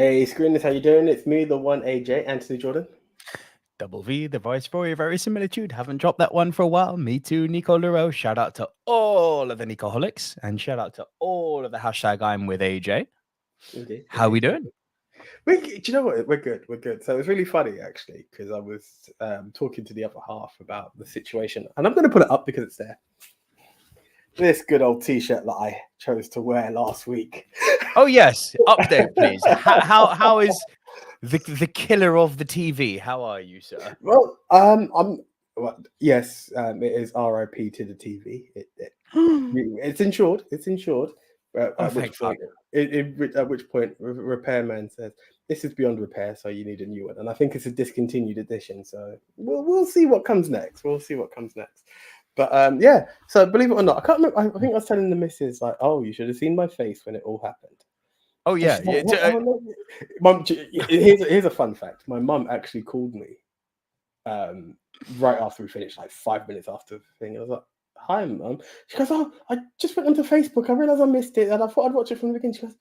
Hey, Screeners, how you doing? It's me, the one AJ, Anthony Jordan. Double V, the voice for a very similitude. Haven't dropped that one for a while. Me too, Nico Lurot. Shout out to all of the Nicoholics and shout out to all of the hashtag I'm with AJ. Indeed. How we doing? Do you know what? We're good. We're good. So it was really funny, actually, because I was talking to the other half about the situation. And I'm going to put it up because it's there. This good old T-shirt that I chose to wear last week. Oh, yes. Update, please. How is the killer of the TV? How are you, sir? Well, yes, it is RIP to the TV. It's insured. It's insured. At which point, repairman says this is beyond repair, so you need a new one. And I think it's a discontinued edition. So we'll see what comes next. But yeah. So believe it or not, I can't remember. I think I was telling the missus like, "Oh, you should have seen my face when it all happened." Oh yeah. Like, Mum, here's a fun fact. My mum actually called me right after we finished, like 5 minutes after the thing. I was like, "Hi, Mum." She goes, "Oh, I just went onto Facebook. I realized I missed it, and I thought I'd watch it from the beginning." She goes,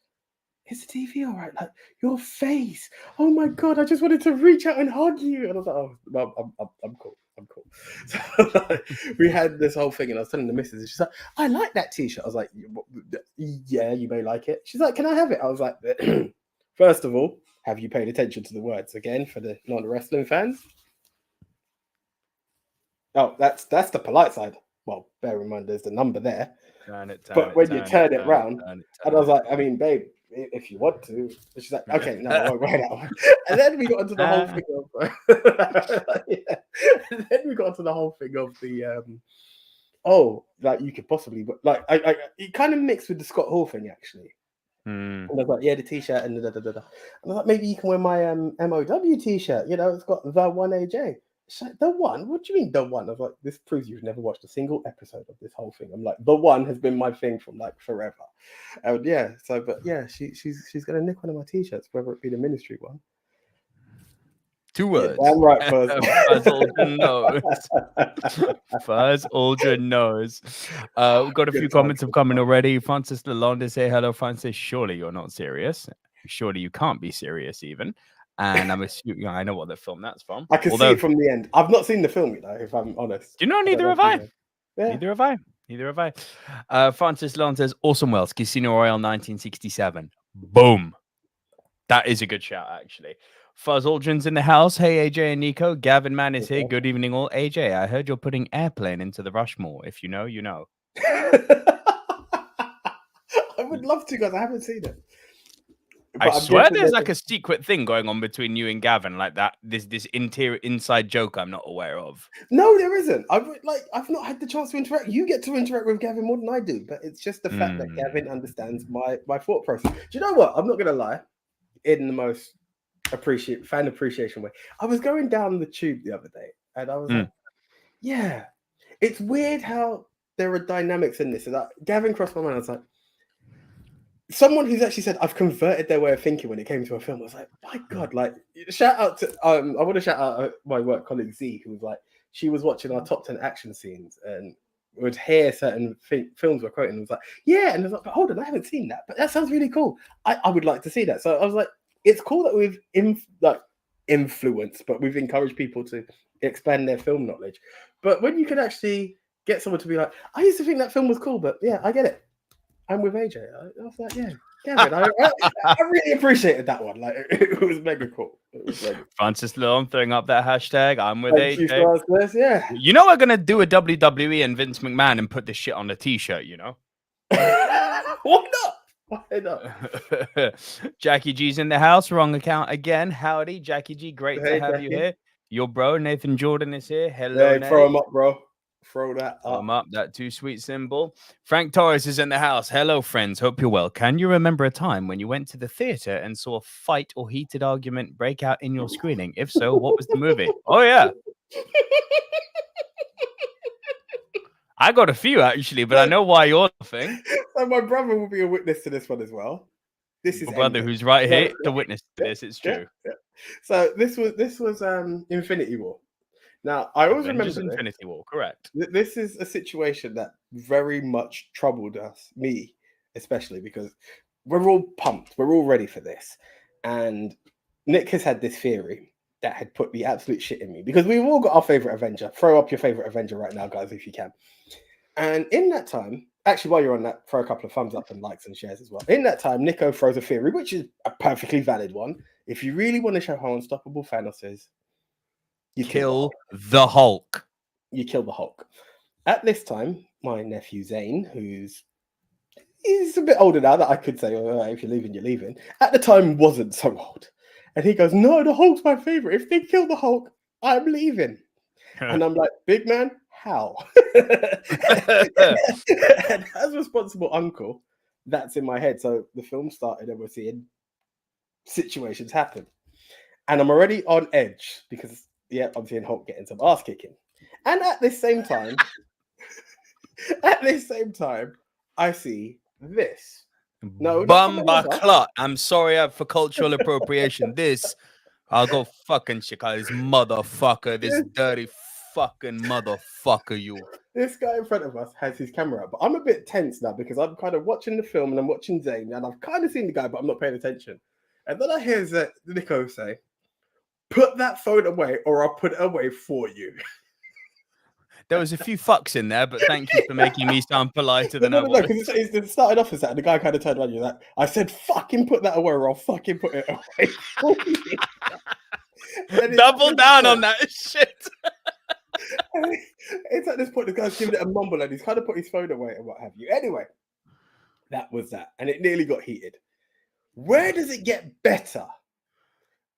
"Is the TV all right? Like your face? Oh my god! I just wanted to reach out and hug you." And I was like, "Oh, Mum, I'm cool. I'm cool." So we had this whole thing, and I was telling the missus, and she's like, "I like that T-shirt." I was like, "Yeah, you may like it." She's like, "Can I have it?" I was like, "First of all, have you paid attention to the words again for the non-wrestling fans?" Oh, that's the polite side. Well, bear in mind there's the number there. But when you turn it round, and I was like, "I mean, babe, if you want to." She's like, "Okay, no, I won't wear that one." And then we got into the whole thing of and then we got into the whole thing of the like you could possibly, but like I it kind of mixed with the Scott Hall thing actually. And I was like, "Yeah, the T-shirt and da da da da." And I was like, "Maybe you can wear my MOW T-shirt. You know, it's got the one AJ." She's like, "The one? What do you mean the one?" I was like, "This proves you've never watched a single episode of this whole thing." I'm like, "The one has been my thing from like forever." Yeah. So, but yeah, she's gonna nick one of my T-shirts, whether it be the ministry one. 2 words. Yeah, I'm right, Fuzz. Fuzz Aldrin knows. Fuzz Aldrin knows. We've got a few comments have come in already. Francis Lalonde say hello. Francis, surely you're not serious. Surely you can't be serious even. And I'm assuming I know what the film that's from. I can see it from the end. I've not seen the film, you know, if I'm honest. Do you know? Neither have I. Yeah. Neither have I. Francis Lalonde says, "Awesome Wells, Casino Royale 1967. Boom. That is a good shout, actually. Fuzz Aldrin's in the house. Hey, AJ and Nico. Gavin Mann is here. Good evening, all. AJ, I heard you're putting Airplane into the Rushmore. If you know, you know. I would love to, guys. I haven't seen it. But I swear there's like a secret thing going on between you and Gavin, like that. This inside joke I'm not aware of. No, there isn't. I've not had the chance to interact. You get to interact with Gavin more than I do, but it's just the fact that Gavin understands my thought process. Do you know what? I'm not gonna lie. In the most fan appreciation way, I was going down the tube the other day, and I was like, "Yeah, it's weird how there are dynamics in this." And Gavin crossed my mind. I was like, someone who's actually said I've converted their way of thinking when it came to a film. I was like, my God, like shout out to I want to shout out my work colleague Z, who was like, she was watching our top 10 action scenes and would hear certain films we're quoting and was like, yeah, and I was like, but hold on, I haven't seen that, but that sounds really cool. I would like to see that. So I was like, it's cool that we've influenced, but we've encouraged people to expand their film knowledge. But when you can actually get someone to be like, I used to think that film was cool, but yeah, I get it. I'm with AJ. I was like, yeah, Gavin, I really appreciated that one. Like, it was mega cool. Francis Lalonde throwing up that hashtag. I'm with AJ. Yeah. You know we're gonna do a WWE and Vince McMahon and put this shit on a T-shirt. You know. Why not? Why not? Jackie G's in the house. Wrong account again. Howdy, Jackie G. Great to have you here. Your bro Nathan Jordan is here. Hello. Hey, throw him up, bro. Throw that up. That too sweet symbol. Frank Torres is in the house. Hello, friends. Hope you're well. Can you remember a time when you went to the theater and saw a fight or heated argument break out in your screening? If so, what was the movie? Oh, yeah. I got a few, actually, but I know why you're laughing. So my brother will be a witness to this one as well. This is my brother who's right here to witness to this. It's true. Yeah. So this was Infinity War. Now, I always remember Infinity War, correct. This is a situation that very much troubled us, me especially, because we're all pumped. We're all ready for this. And Nick has had this theory that had put the absolute shit in me, because we've all got our favorite Avenger. Throw up your favorite Avenger right now, guys, if you can. And in that time, actually, while you're on that, throw a couple of thumbs up and likes and shares as well. In that time, Nico throws a theory, which is a perfectly valid one. If you really want to show how unstoppable Thanos is, you kill the Hulk. You kill the Hulk. At this time, my nephew Zane, he's a bit older now, that I could say, oh, if you're leaving, you're leaving. At the time, wasn't so old. And he goes, no, the Hulk's my favorite. If they kill the Hulk, I'm leaving. And I'm like, big man, how? And as responsible uncle, that's in my head. So the film started and we're seeing situations happen. And I'm already on edge because, I'm seeing Hulk getting some ass kicking. And at this same time, I see this. No, Bumba clot. I'm sorry for cultural appropriation. I'll go fucking Chicago. This motherfucker, this dirty fucking motherfucker, you. This guy in front of us has his camera up, but I'm a bit tense now because I'm kind of watching the film and I'm watching Zane and I've kind of seen the guy, but I'm not paying attention. And then I hear Nico say, put that phone away or I'll put it away for you. There was a few fucks in there, but thank you for making me sound politer than I was. No, because it started off as that, and the guy kind of turned around. You're like, I said, fucking put that away, or I'll fucking put it away. Double down on that shit. It's at this point the guy's giving it a mumble, and he's kind of put his phone away and what have you. Anyway, that was that, and it nearly got heated. Where does it get better?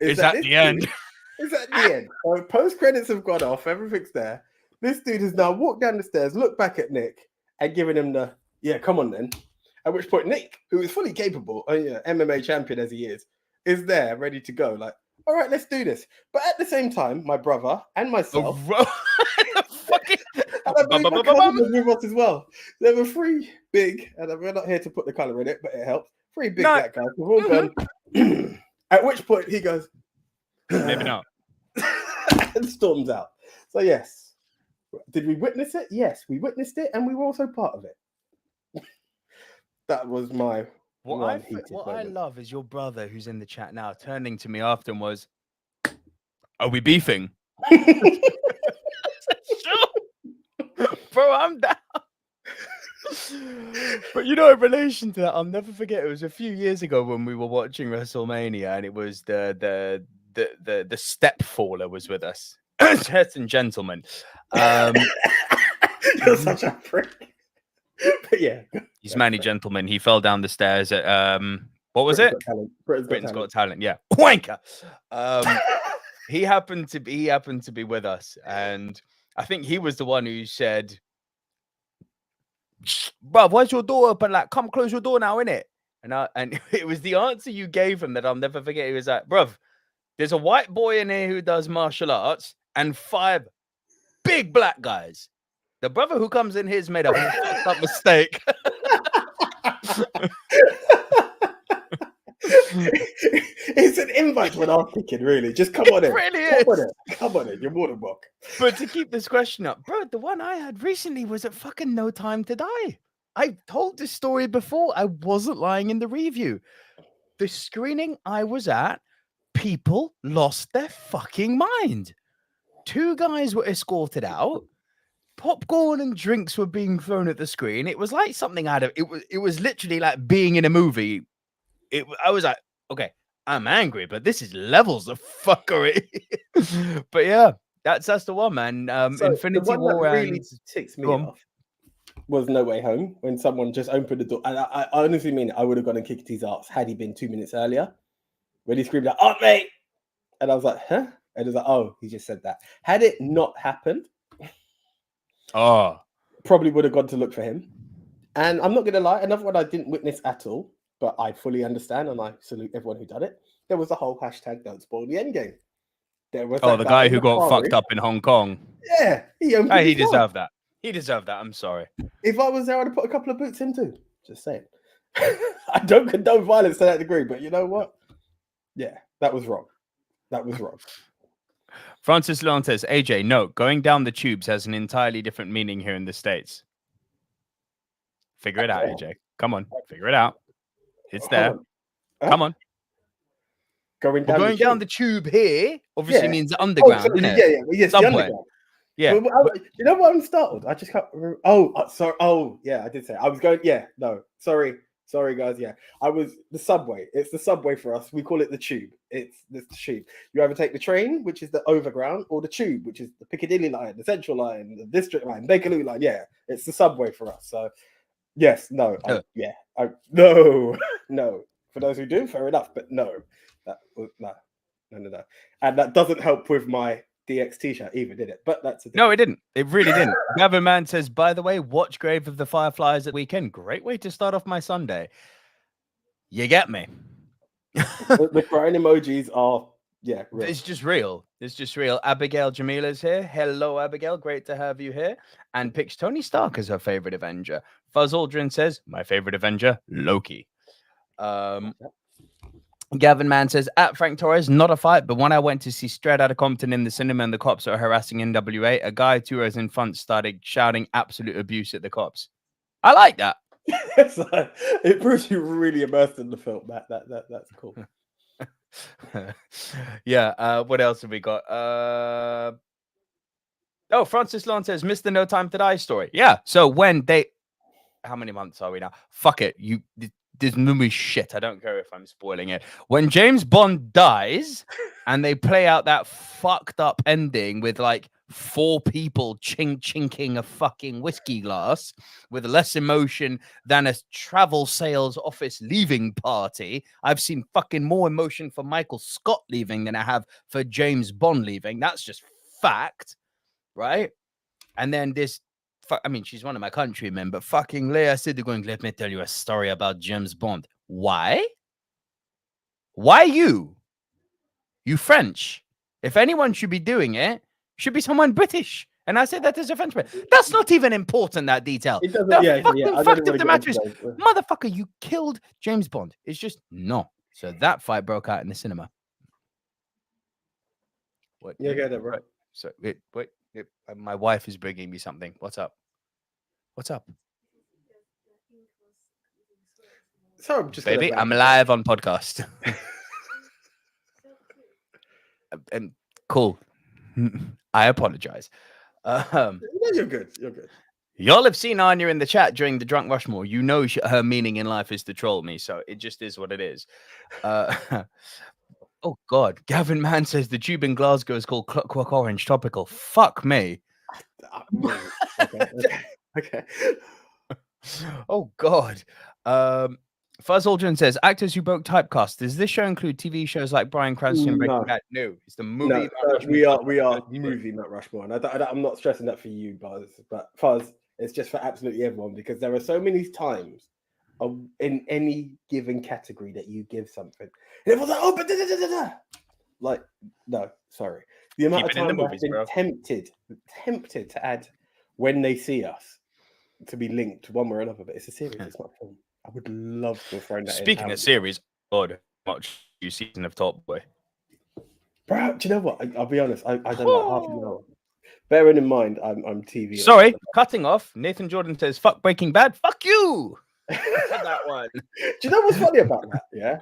Is at the end. It's at the end. So post credits have gone off. Everything's there. This dude has now walked down the stairs, looked back at Nick, and given him the, come on then. At which point Nick, who is fully capable, MMA champion as he is there, ready to go. Like, all right, let's do this. But at the same time, my brother and myself, and I believe my cousin was with us as well. There were three big, and we're not here to put the colour in it, but it helps. Three big black guys. We've all gone. At which point he goes, maybe not. And storms out. So yes. Did we witness it? Yes, we witnessed it, and we were also part of it. That was my what I love is your brother, who's in the chat now, turning to me after and was, "Are we beefing?" Bro, I'm down. But in relation to that, I'll never forget. It was a few years ago when we were watching WrestleMania, and it was the stepfaller was with us. Certain gentleman. You're such a prick. But yeah, he's manny gentleman. He fell down the stairs at what was it? Britain's Got Talent. Yeah, wanker. He happened to be with us, and I think he was the one who said, "Bro, why's your door open? Like, come close your door now, innit?" And it was the answer you gave him that I'll never forget. He was like, "Bruv, there's a white boy in here who does martial arts and 5 big black guys. The brother who comes in here's made a fucked up mistake." It's an invite to an ass kicking, really. Just come on in. Come on in. You're more than welcome. But to keep this question up, bro, the one I had recently was at fucking No Time to Die. I told this story before. I wasn't lying in the review. The screening I was at, people lost their fucking mind. 2 guys were escorted out. Popcorn and drinks were being thrown at the screen. It was like something out of it was literally like being in a movie. I was like, okay, I'm angry, but this is levels of fuckery. But yeah, that's the one, man. So Infinity the one War that really ticks me off was No Way Home, when someone just opened the door. And I honestly mean it, I would have gone and kicked his ass had he been 2 minutes earlier. When he screamed out, "Oh, mate!" And I was like, huh? And it was like, oh, he just said that. Had it not happened, probably would have gone to look for him. And I'm not going to lie, another one I didn't witness at all, but I fully understand, and I salute everyone who did it. There was the whole hashtag "Don't spoil the end game." There was the guy who got fucked up in Hong Kong. Yeah, he deserved that. He deserved that. I'm sorry. If I was there, I'd have put a couple of boots in too. Just saying. I don't condone violence to that degree, but you know what? Yeah, that was wrong. That was wrong. Francis Lantes, AJ, note, going down the tubes has an entirely different meaning here in the States. Figure it out, AJ. Come on, figure it out. It's there. Come on. Going down the tube here obviously means the underground, sorry, isn't it? Yes, Subway. the underground. Yeah. You know what? I'm startled. I just can't remember. Sorry. Oh, yeah, I did say. I was going. Yeah, no. Sorry, guys. Yeah, I was the subway. It's the subway for us. We call it the tube. It's the tube. You either take the train, which is the overground, or the tube, which is the Piccadilly line, the Central line, the District line, Bakerloo line. Yeah, it's the subway for us. So, yes, no, no. For those who do, fair enough. But no, no. And that doesn't help with my DX t-shirt either, did it? But that's no, it didn't. It really didn't. Gavin Mann says, by the way, watch Grave of the Fireflies at the weekend. Great way to start off my Sunday. You get me. The crying emojis are real. It's just real. Abigail Jamila's here. Hello, Abigail. Great to have you here. And picks Tony Stark as her favorite Avenger. Fuzz Aldrin says, my favorite Avenger, Loki. Gavin Mann says, at Frank Torres, not a fight, but when I went to see Straight Outta Compton in the cinema and the cops are harassing NWA, a guy 2 rows in front started shouting absolute abuse at the cops. I like that. It proves you really immersed in the film. That's cool. What else have we got? Francis Lawn says, Mr. No Time to Die story. Yeah. So when how many months are we now? Fuck it. This movie shit. I don't care if I'm spoiling it. When James Bond dies and they play out that fucked up ending with like 4 people chinking a fucking whiskey glass with less emotion than a travel sales office leaving party. I've seen fucking more emotion for Michael Scott leaving than I have for James Bond leaving. That's just fact, right? And then she's one of my countrymen, but fucking Leia Sidi going, let me tell you a story about James Bond. Why? Why you? You French. If anyone should be doing it, should be someone British. And I said that as a Frenchman. That's not even important, that detail. It doesn't, fact of the matter is, motherfucker, you killed James Bond. It's just no. So that fight broke out in the cinema. What? Yeah, get it, bro. So my wife is bringing me something. What's up? Sorry, I'm just baby. I'm live on podcast. And cool. I apologize. You're good. Y'all have seen Anya in the chat during the Drunk Rushmore. You know her meaning in life is to troll me, so it just is what it is. Oh God, Gavin Mann says the tube in Glasgow is called Clockwork Orange Tropical. Fuck me. Okay. Oh God. Fuzz Aldrin says actors who broke typecast. Does this show include TV shows like Bryan Cranston Breaking Bad? No, it's the movie. We are movie Mount Rushmore, and I'm not stressing that for you, Buzz, but Fuzz, it's just for absolutely everyone because there are so many times in any given category that you give something, and everyone's like, but like, no, sorry. The amount of times I've been tempted to add When They See Us to be linked one way or another, but it's a series, it's not a film. I would love to find that. Speaking of series, God, watch new season of Top Boy. Bro, do you know what? I'll be honest. I don't know half an hour. Bearing in mind, I'm TV. Sorry, cutting off. Nathan Jordan says, "Fuck Breaking Bad." Fuck you. That one. Do you know what's funny about that? Yeah,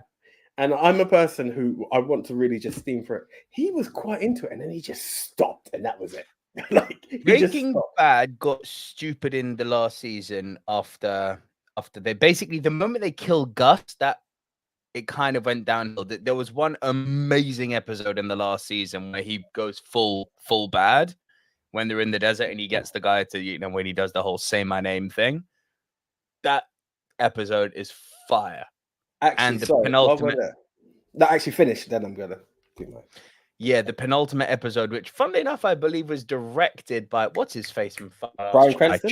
and I'm a person who I want to really just steam for it. He was quite into it, and then he just stopped, and that was it. Like Breaking Bad got stupid in the last season after they basically the moment they killed Gus, that it kind of went downhill. There was one amazing episode in the last season where he goes full bad when they're in the desert and he gets the guy to, when he does the whole say my name thing. That episode is fire. Actually, and the penultimate that actually finished, then I'm gonna do my the penultimate episode, which funnily enough, I believe was directed by what's his face from Bryan Cranston?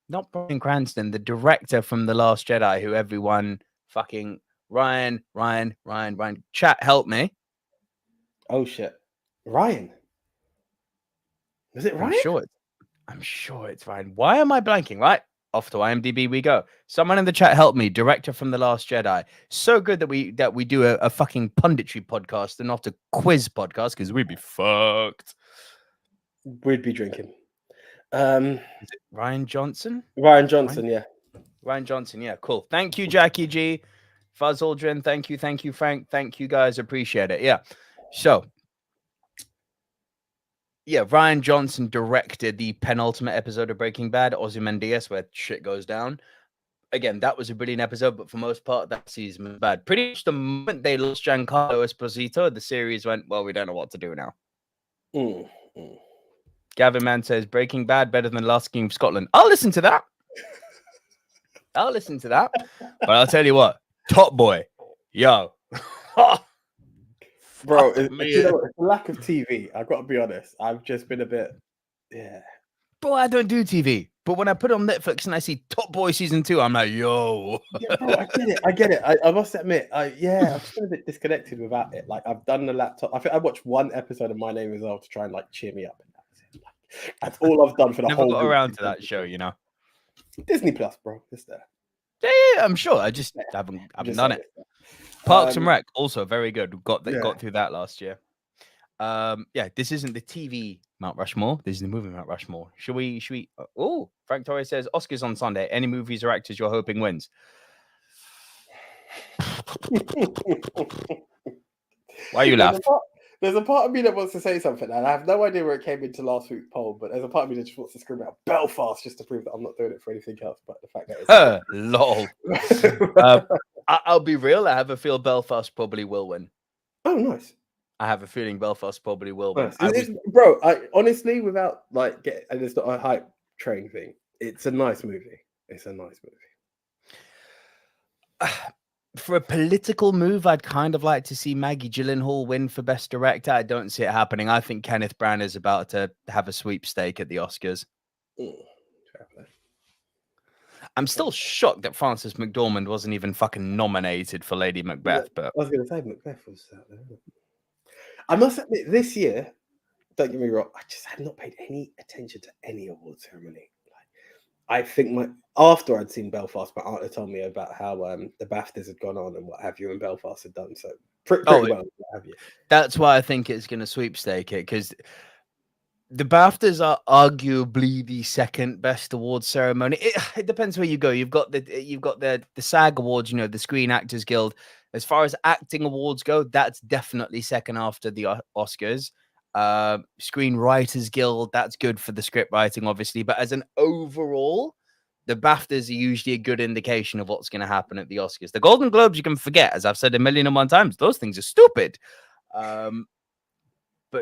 Not Bryan Cranston, the director from The Last Jedi, who everyone fucking Ryan. Chat, help me. Oh shit. Ryan. Is it Ryan? I'm sure it's Ryan. Why am I blanking? Right. Off to IMDb we go. Someone in the chat help me. Director from The Last Jedi. So good that we do a fucking punditry podcast and not a quiz podcast, because we'd be fucked. We'd be drinking. Is it Ryan Johnson? Ryan Johnson, yeah. Ryan Johnson, yeah, cool. Thank you, Jackie G, Fuzz Aldrin, thank you, Frank. Thank you, guys. Appreciate it. Yeah. So, yeah, Ryan Johnson directed the penultimate episode of Breaking Bad, Ozymandias, where shit goes down. Again, that was a brilliant episode, but for most part, that season was bad. Pretty much the moment they lost Giancarlo Esposito, the series went, well, we don't know what to do now. Gavin Mann says, Breaking Bad better than Last King of Scotland. I'll listen to that. But I'll tell you what, Top Boy, yo. Bro, it's the lack of TV. I've got to be honest. I've just been a bit, Bro, I don't do TV. But when I put it on Netflix and I see Top Boy season 2, I'm like, yo. Yeah, bro, I get it. I must admit, I've just been a bit disconnected without it. Like, I've done the laptop. I think I watched one episode of My Name Is Earl to try and like cheer me up. And that's all I've done for the Never whole. Got around to that show, you know. Disney Plus, bro. It's there. Yeah, I'm sure. I just haven't done it. Parks and Rec, also very good. Got through that last year. This isn't the TV Mount Rushmore. This is the movie Mount Rushmore. Should we? Oh, Frank Torres says Oscars on Sunday. Any movies or actors you're hoping wins? Why you laugh? There's a part of me that wants to say something, and I have no idea where it came into last week's poll. But there's a part of me that just wants to scream out Belfast just to prove that I'm not doing it for anything else. But the fact that it's lol. I'll be real. I have a feel Belfast probably will win. Oh, nice. I have a feeling Belfast probably will win. Bro, I honestly, without like and it's not a hype train thing. It's a nice movie. For a political move, I'd kind of like to see Maggie Gyllenhaal win for Best Director. I don't see it happening. I think Kenneth Branagh is about to have a sweepstake at the Oscars. I'm still shocked that Frances McDormand wasn't even fucking nominated for Lady Macbeth. But I was going to say Macbeth was out there. I must admit, this year, don't get me wrong, I just had not paid any attention to any award ceremony. I think after I'd seen Belfast, my aunt had told me about how the BAFTAs had gone on and what have you, and Belfast had done so pretty well. What have you? That's why I think it's going to sweepstake it, because the BAFTAs are arguably the second best award ceremony. It depends where you go. You've got the SAG Awards, the Screen Actors Guild. As far as acting awards go, that's definitely second after the Oscars. Screenwriters Guild, that's good for the script writing, obviously. But as an overall, the BAFTAs are usually a good indication of what's going to happen at the Oscars. The Golden Globes, you can forget, as I've said 1,000,001 times, those things are stupid. But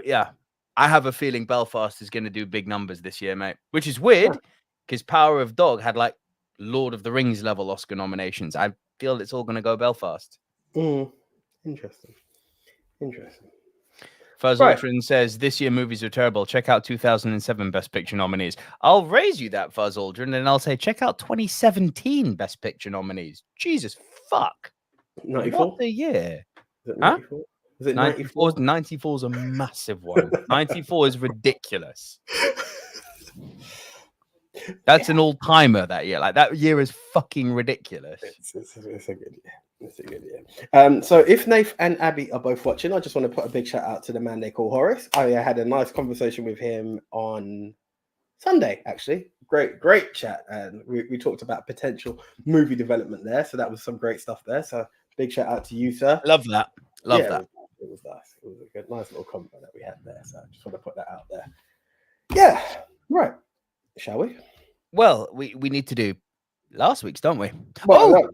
yeah, I have a feeling Belfast is going to do big numbers this year, mate. Which is weird, because Power of Dog had like Lord of the Rings level Oscar nominations. I feel it's all going to go Belfast. Interesting. Fuzz Aldrin says, this year movies are terrible. Check out 2007 Best Picture nominees. I'll raise you that, Fuzz Aldrin, and I'll say, check out 2017 Best Picture nominees. Jesus fuck. 94? What the year? Is it 94? Is it 94? 94 is a massive one. 94 is ridiculous. That's an all-timer that year. Like, that year is fucking ridiculous. It's a good year. It's a good year. So if Nath and Abby are both watching, I just want to put a big shout out to the man they call Horace. I had a nice conversation with him on Sunday, actually. Great chat. And we talked about potential movie development there. So that was some great stuff there. So big shout out to you, sir. Love that. That. It was nice. It was a good, nice little combo that we had there. So I just want to put that out there. Yeah. Right. Shall we? Well, we need to do last week's, don't we? Well,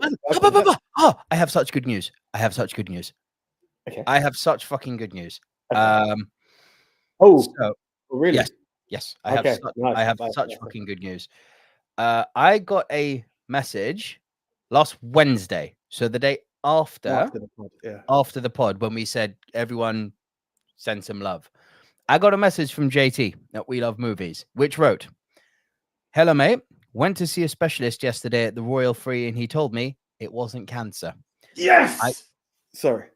I have such good news. Okay. I have such fucking good news. Okay. Really? Yes. I have such fucking good news. I got a message last Wednesday, so the day after the pod, when we said everyone send some love. I got a message from JT at We Love Movies, which wrote, "Hello, mate. Went to see a specialist yesterday at the Royal Free, and he told me it wasn't cancer. Yes. Sorry.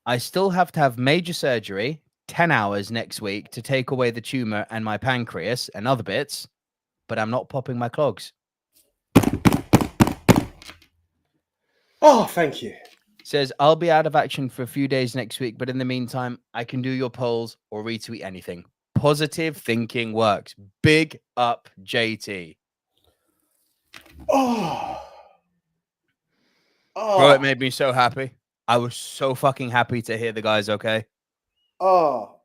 I still have to have major surgery, 10 hours next week to take away the tumor and my pancreas and other bits, but I'm not popping my clogs." Oh, thank you. Says, I'll be out of action for a few days next week, but in the meantime, I can do your polls or retweet anything. Positive thinking works. Big up, JT. Oh. Bro, it made me so happy. I was so fucking happy to hear the guy's okay. Oh,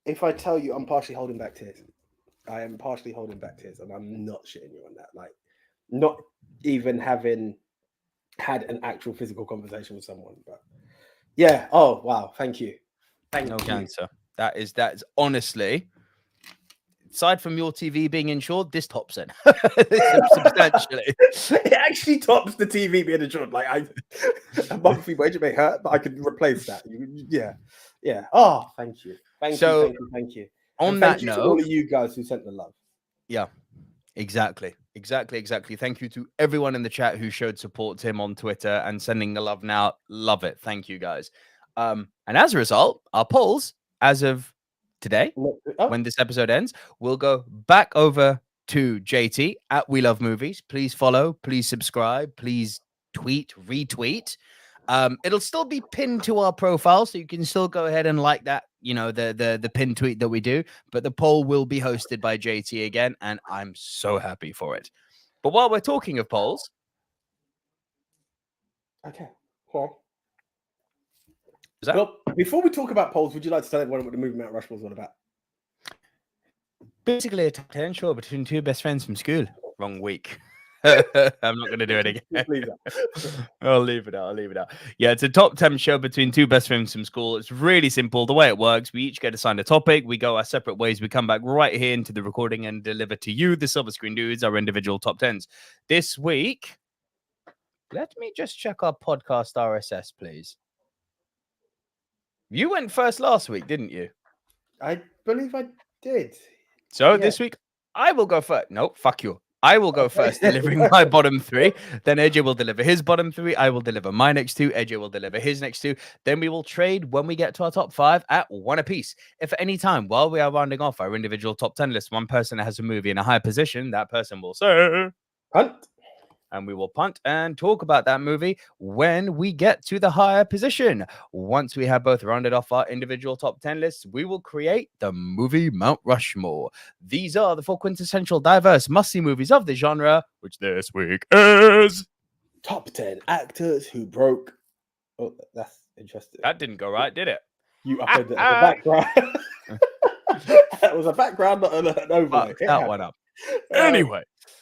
if I tell you, I'm partially holding back tears. I am partially holding back tears, and I'm not shitting you on that. Like, not even having had an actual physical conversation with someone, but yeah. Oh wow, thank you. Thank you. Cancer. That is honestly, aside from your TV being insured, this tops it substantially. It actually tops the TV being insured. Like, a monthly wage may hurt, but I could replace that. Yeah. Oh, thank you. Thank you. On that note, to all of you guys who sent the love. Yeah, exactly. Thank you to everyone in the chat who showed support to him on Twitter and sending the love now. Love it. Thank you guys. And as a result, our polls as of today, when this episode ends, will go back over to JT at We Love Movies. Please follow, please subscribe, please tweet, retweet. It'll still be pinned to our profile, so you can still go ahead and like that, the pinned tweet that we do. But the poll will be hosted by JT again, and I'm so happy for it. But while we're talking of polls, okay, well, before we talk about polls, would you like to tell everyone what the Movie Mount Rushmore is all about? Basically, a top 10 show between two best friends from school. Wrong week. I'm not going to do it again. I'll leave it out. Yeah, it's a top 10 show between two best friends from school. It's really simple. The way it works, we each get assigned a topic. We go our separate ways. We come back right here into the recording and deliver to you, the Silver Screen Dudes, our individual top 10s. This week, let me just check our podcast RSS, please. You went first last week, didn't you? I believe I did. So this week, I will go first. No, fuck you. I will go first, delivering my bottom three. Then AJ will deliver his bottom three. I will deliver my next two. AJ will deliver his next two. Then we will trade when we get to our top 5 at one apiece. If at any time, while we are rounding off our individual top 10 list, one person has a movie in a high position, that person will say punt. And we will punt and talk about that movie when we get to the higher position. Once we have both rounded off our individual top 10 lists, we will create the Movie Mount Rushmore. These are the 4 quintessential diverse must-see movies of the genre, which this week is... Top 10 actors who broke... Oh, that's interesting. That didn't go right, did it? You uploaded it as a background. That was a background, not an overlay. Fuck that one up. Anyway.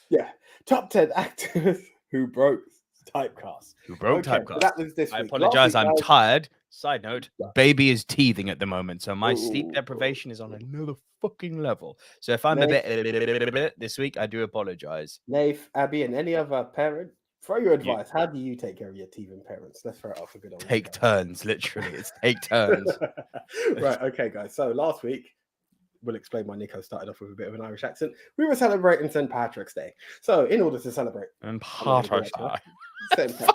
Yeah. Top 10 actors who broke typecast. Typecast. That was this week. I apologize. I'm tired. Side note, baby is teething at the moment, so my sleep deprivation is on another fucking level. So if I'm a bit this week, I do apologize. Nath, Abby, and any other parent, throw your advice. How do you take care of your teething parents? Let's throw it off a good old. Take turns, literally. It's take turns. Right. Okay, guys. So last week, we'll explain why Nico started off with a bit of an Irish accent. We were celebrating St. Patrick's Day. So, in order to celebrate St. Patrick's Day,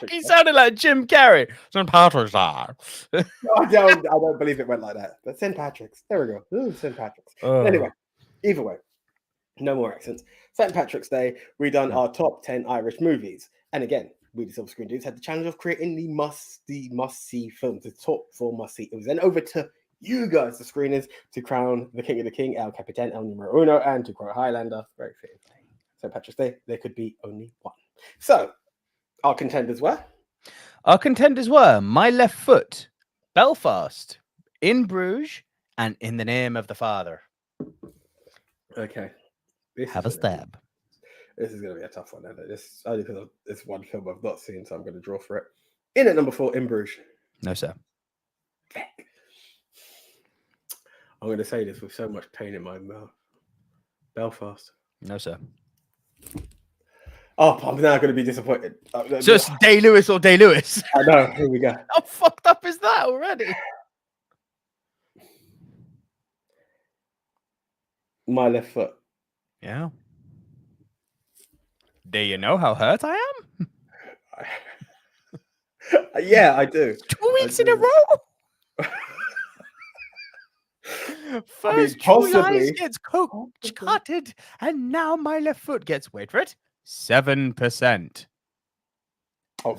he sounded like Jim Carrey. St. Patrick's Day. I don't believe it went like that. But St. Patrick's. There we go. Ooh, St. Patrick's. Anyway, either way, no more accents. St. Patrick's Day, we done our top 10 Irish movies. And again, we, the Silver Screen Dudes, had the challenge of creating the must-see films, the top 4 must-see. It was then over to you guys, the screeners, to crown the King of the King, El Capitan, El Numero Uno, and to quote Highlander, very fitting. St. Patrick's Day, there could be only one. So, our contenders were? My Left Foot, Belfast, In Bruges, and In the Name of the Father. Okay. Have a stab. This is going to be a tough one, isn't it? This only because it's one film I've not seen, so I'm going to draw for it. In at number 4, In Bruges. No, sir. I'm going to say this with so much pain in my mouth. Belfast. No, sir. Oh, I'm now going to be disappointed. So it's Day-Lewis or Day-Lewis? I know. Here we go. How fucked up is that already? My Left Foot. Yeah. Do you know how hurt I am? Yeah, I do. 2 weeks in a row? First, Charlize gets cutted, and now My Left Foot gets, wait for it, 7%. Oh,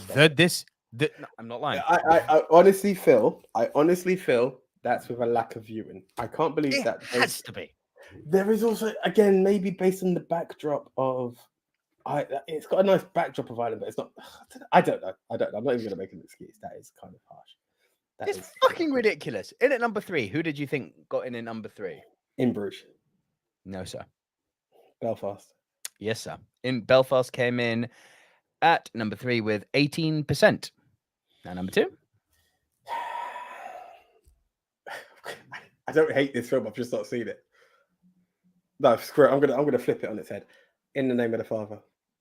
I'm not lying. I honestly feel that's with a lack of viewing. I can't believe that. It has to be. There is also, again, maybe based on the backdrop of It's got a nice backdrop of Ireland, but it's not. I don't know. I'm not even going to make an excuse. That is kind of harsh. It's fucking ridiculous. In at number 3, who did you think got in at number 3? In Bruges. No, sir. Belfast. Yes, sir. In Belfast came in at number 3 with 18%. Now number 2. I don't hate this film. I've just not seen it. No, screw it. I'm gonna flip it on its head. In the Name of the Father.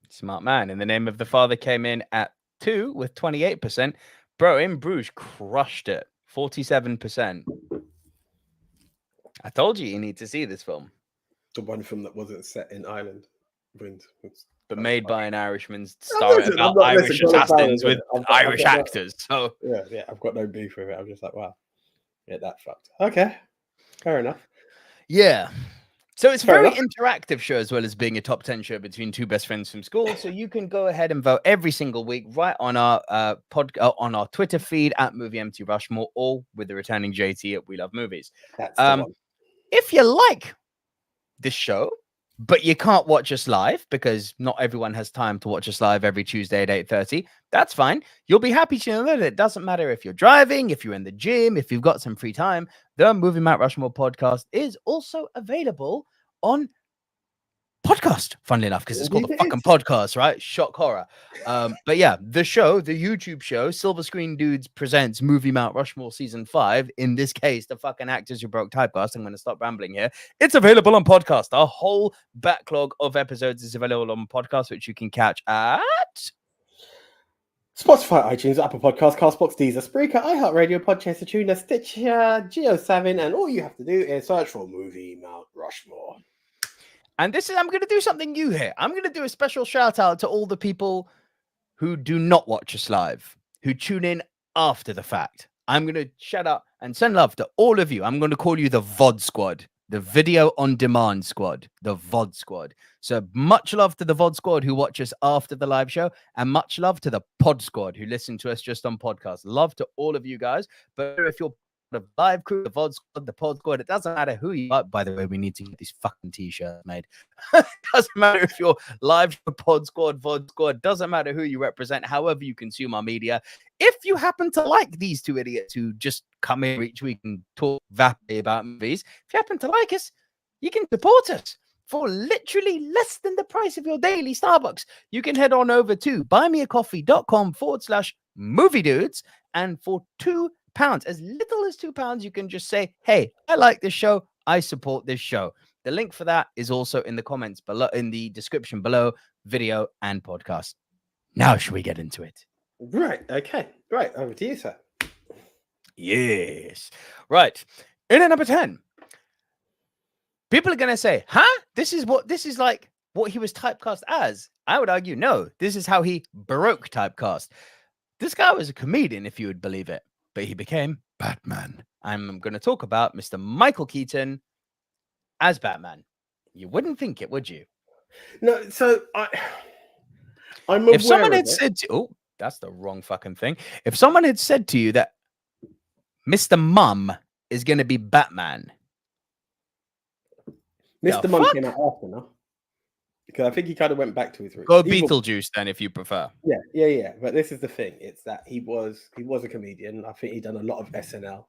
Smart man. In the Name of the Father came in at 2 with 28%. Bro, In Bruges crushed it. 47%. I told you need to see this film. The one film that wasn't set in Ireland. But made by an Irishman, starring about Irish assassins with Irish actors. So yeah, I've got no beef with it. I'm just like, wow, yeah, that fucked. Okay, fair enough. Yeah, so it's a very interactive show as well as being a top 10 show between two best friends from school. So you can go ahead and vote every single week right on our on our Twitter feed at Movie Mount Rushmore, or with the returning JT at We Love Movies. That's the one. If you like this show, but you can't watch us live because not everyone has time to watch us live every Tuesday at 8:30. That's fine. You'll be happy to know that it doesn't matter if you're driving, if you're in the gym, if you've got some free time. The Movie Mount Rushmore podcast is also available on podcast, funnily enough, because it's called the fucking podcast, right? Shock horror. But yeah, the show, the YouTube show, Silver Screen Dudes presents Movie Mount Rushmore season 5. In this case, the fucking actors who broke typecast. I'm going to stop rambling here. It's available on podcast. Our whole backlog of episodes is available on podcast, which you can catch at Spotify, iTunes, Apple Podcasts, Castbox, Deezer, Spreaker, iHeartRadio, Podchaser, Tuna, Stitcher, Geo7, and all you have to do is search for Movie Mount Rushmore. And I'm going to do something new here. I'm going to do a special shout out to all the people who do not watch us live, who tune in after the fact. I'm going to shout out and send love to all of you. I'm going to call you the VOD squad, the video on demand squad, the VOD squad. So much love to the VOD squad who watch us after the live show, and much love to the pod squad who listen to us just on podcast. Love to all of you guys. But if you're the live crew, the VOD squad, the pod squad, it doesn't matter who you are. By the way, we need to get these fucking t-shirts made. Doesn't matter if you're live pod squad, VOD squad, doesn't matter who you represent, however you consume our media. If you happen to like these two idiots who just come here each week and talk vapidly about movies, if you happen to like us, you can support us for literally less than the price of your daily Starbucks. You can head on over to buymeacoffee.com/movie dudes, and for £2, as little as £2, you can just say, hey, I like this show, I support this show. The link for that is also in the comments below, in the description below, video and podcast. Now should we get into it? Right, okay. Right, over to you, sir. Yes. Right. In at number 10. People are going to say, this is like what he was typecast as. I would argue, no, this is how he broke typecast. This guy was a comedian, if you would believe it, but he became Batman. I'm going to talk about Mr. Michael Keaton as Batman. You wouldn't think it, would you? No, so I'm aware if someone had of it. said, that's the wrong fucking thing. If someone had said to you that Mr. Mum is going to be Batman, Mr. Mum came out after, no? Because I think he kind of went back to his roots. Go Beetlejuice then, if you prefer. Yeah. But this is the thing: it's that he was a comedian. I think he'd done a lot of SNL.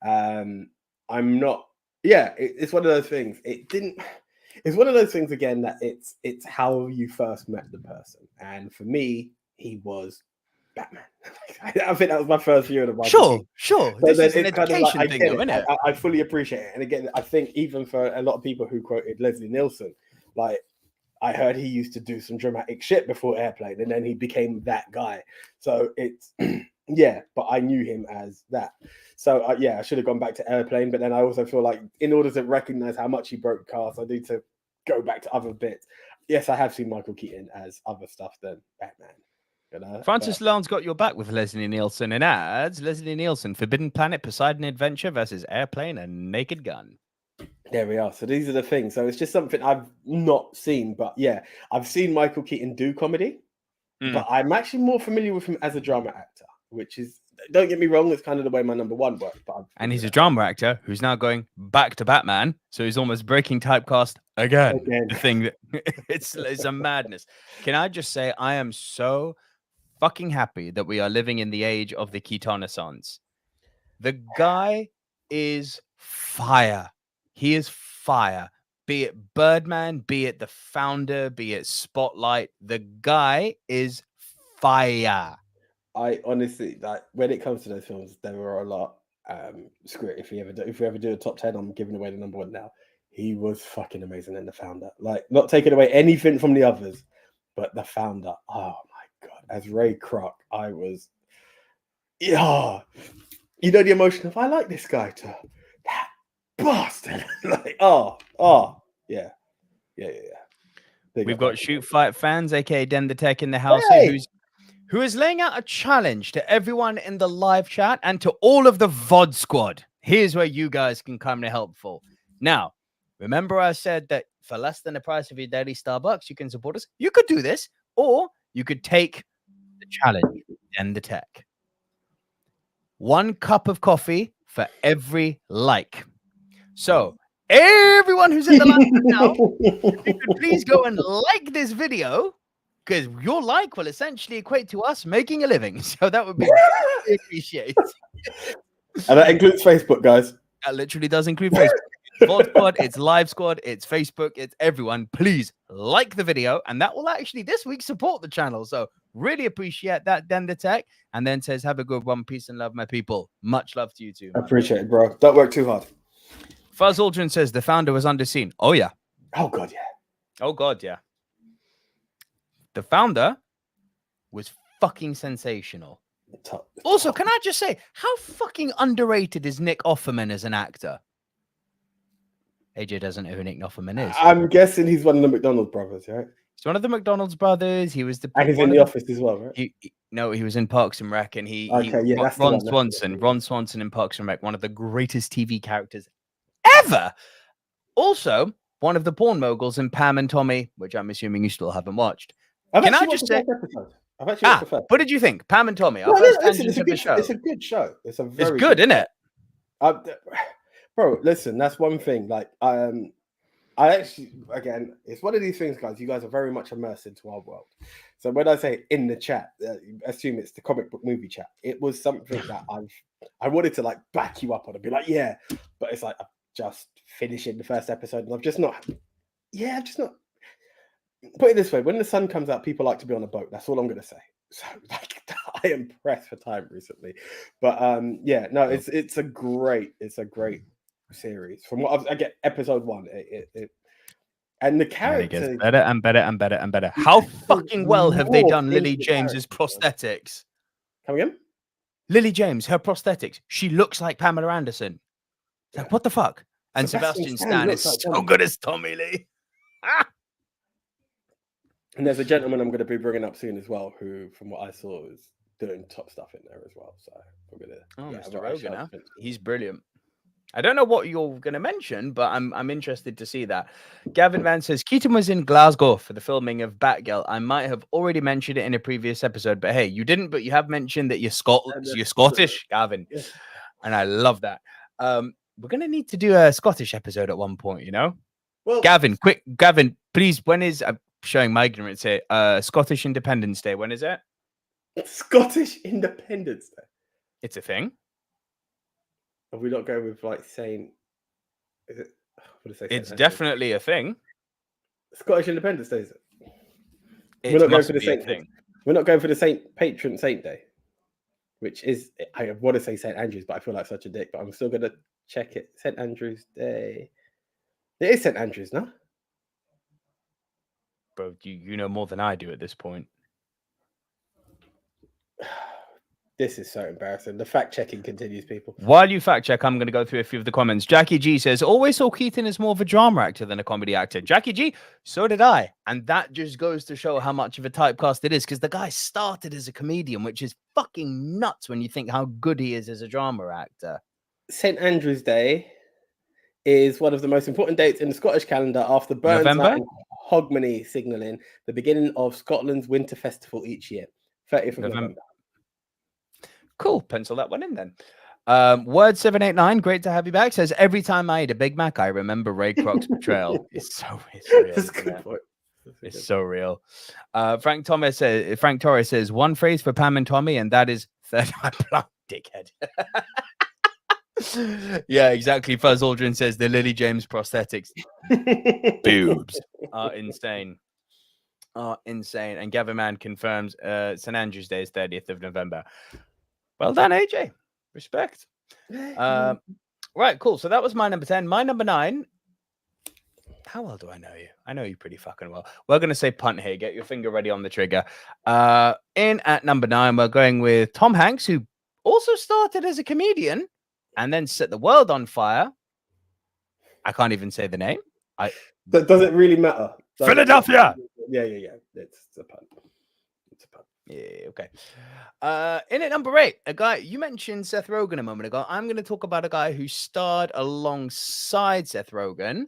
I'm not. Yeah, it's one of those things. It's one of those things again that it's how you first met the person, and for me, he was Batman. I think that was my first view of the Sure. So this is an education thing, isn't it? I fully appreciate it, and again, I think even for a lot of people who quoted Leslie Nielsen, like. I heard he used to do some dramatic shit before Airplane, and then he became that guy. So it's, yeah, but I knew him as that. So, I should have gone back to Airplane, but then I also feel like in order to recognize how much he broke cast, I need to go back to other bits. Yes, I have seen Michael Keaton as other stuff than Batman. You know? Francis Lown's got your back with Leslie Nielsen and adds Leslie Nielsen, Forbidden Planet, Poseidon Adventure versus Airplane and Naked Gun. There we are. So these are the things. So it's just something I've not seen, but yeah, I've seen Michael Keaton do comedy, but I'm actually more familiar with him as a drama actor, which is, don't get me wrong, it's kind of the way my number one works. But and he's a drama actor who's now going back to Batman, so he's almost breaking typecast Again. The thing that it's a madness. Can I just say I am so fucking happy that we are living in the age of the Keaton-a-sons. The guy is fire. He is fire. Be it Birdman, be it The Founder, be it Spotlight, the guy is fire. I honestly, like, when it comes to those films, there were a lot. Screw it. If we ever do a top 10, I'm giving away the number one now. He was fucking amazing in The Founder. Like, not taking away anything from the others, but The Founder. Oh my god, as Ray Kroc, I was, yeah. You know the emotion of I like this guy to that bastard. Like, yeah. We've got Shoot Fight fans, aka Den the Tech in the house here, who is laying out a challenge to everyone in the live chat and to all of the VOD squad. Here's where you guys can come to helpful. Now, remember I said that for less than the price of your daily Starbucks, you can support us. You could do this, or you could take the challenge, Den the Tech. 1 cup of coffee for every like. So everyone who's in the live now, if you could please go and like this video, because your like will essentially equate to us making a living. So that would be really appreciated. And that includes Facebook, guys. That literally does include Facebook. VOD squad, it's live squad, it's Facebook, it's everyone. Please like the video, and that will actually this week support the channel. So really appreciate that, Den the Tech. And then says, have a good one. Peace and love, my people. Much love to you too. I appreciate it, bro. Don't work too hard. Fuzz Aldrin says The Founder was underseen. Oh yeah. Oh god, yeah. Oh god, yeah. The Founder was fucking sensational. Also, can I just say, how fucking underrated is Nick Offerman as an actor? AJ doesn't know who Nick Offerman is. I'm guessing he's one of the McDonald's brothers, right? He's one of the McDonald's brothers. He was and he's in The Office as well, right? He was in Parks and Rec, and Ron Swanson in Parks and Rec, one of the greatest TV characters ever. Also, one of the porn moguls in Pam and Tommy, which I'm assuming you still haven't watched. Can I just say? I've actually watched the first. What did you think? Pam and Tommy. It's a good show. It's a good show. It's good, isn't it? Bro, listen, that's one thing. Like, I actually, again, it's one of these things, guys. You guys are very much immersed into our world. So when I say in the chat, assume it's the comic book movie chat. It was something that I wanted to like back you up on and be like, yeah, but it's like I'm just finishing the first episode, and I've just not. Put it this way: when the sun comes out, people like to be on a boat. That's all I'm gonna say. So like, I am pressed for time recently, but it's a great series. From what I get, episode 1, and the characters gets better and better and better and better. How fucking well have they done Lily James's prosthetics? Come again? Lily James, her prosthetics. She looks like Pamela Anderson. Like, what the fuck? And Sebastian Stan is so good as Tommy Lee. And there's a gentleman I'm going to be bringing up soon as well, who, from what I saw, is doing top stuff in there as well. So we're going to. Mr. Rogan, he's brilliant. I don't know what you're going to mention, but I'm interested to see that. Gavin Mann says, Keaton was in Glasgow for the filming of Batgirl. I might have already mentioned it in a previous episode, but hey, you didn't, but you have mentioned that you're Scottish, Gavin. Yeah. And I love that. We're going to need to do a Scottish episode at one point, you know? Well, Gavin, please, when is, I'm showing my ignorance here, Scottish Independence Day, when is it? Scottish Independence Day? It's a thing. Are we not going with like saying? Is it? It's definitely a thing. Scottish Independence Day. Is it? We're not going for the same thing. We're not going for the patron saint day, which is, I want to say St. Andrews, but I feel like such a dick. But I'm still going to check it. St. Andrews Day. It is St. Andrews, no? Bro, you know more than I do at this point. This is so embarrassing. The fact checking continues, people. While you fact check, I'm going to go through a few of the comments. Jackie G says, always saw Keaton as more of a drama actor than a comedy actor. Jackie G, so did I. And that just goes to show how much of a typecast it is, because the guy started as a comedian, which is fucking nuts when you think how good he is as a drama actor. St. Andrew's Day is one of the most important dates in the Scottish calendar after Burns Night and Hogmanay, signalling the beginning of Scotland's winter festival each year, 30th of November. Cool. Pencil that one in then. Word 789, great to have you back. Says every time I eat a Big Mac, I remember Ray Kroc's betrayal. It's real. That's a good point. It's so real. Frank Torres says one phrase for Pam and Tommy, and that is third eye blind, dickhead. Yeah, exactly. Fuzz Aldrin says the Lily James prosthetics boobs are insane. And Gavin Mann confirms St. Andrew's Day is 30th of November. Well done, AJ. Respect. Right, cool. So that was my number 10. My number 9. How well do I know you? I know you pretty fucking well. We're going to say punt here. Get your finger ready on the trigger. In at number 9, we're going with Tom Hanks, who also started as a comedian and then set the world on fire. I can't even say the name. Does it really matter? Philadelphia. Yeah. It's a punt. Yeah, okay. In at number 8, a guy, you mentioned Seth Rogen a moment ago. I'm going to talk about a guy who starred alongside Seth Rogen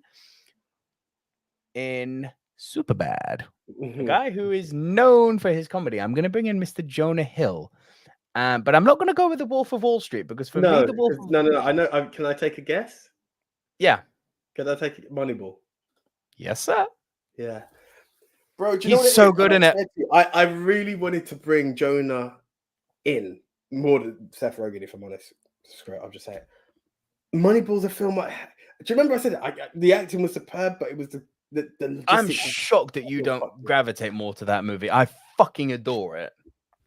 in Superbad. A guy who is known for his comedy. I'm going to bring in Mr. Jonah Hill. But I'm not going to go with The Wolf of Wall Street because for me, The Wolf of No. I know. Can I take a guess? Yeah. Can I take Moneyball? Yes, sir. Yeah. Bro, do you He's know what so good in it. I really wanted to bring Jonah in more than Seth Rogen, if I'm honest. Screw it, I'll just say it. Moneyball's a film. Do you remember I said it? The acting was superb, but it was the I'm shocked that you don't gravitate more to that movie. I fucking adore it.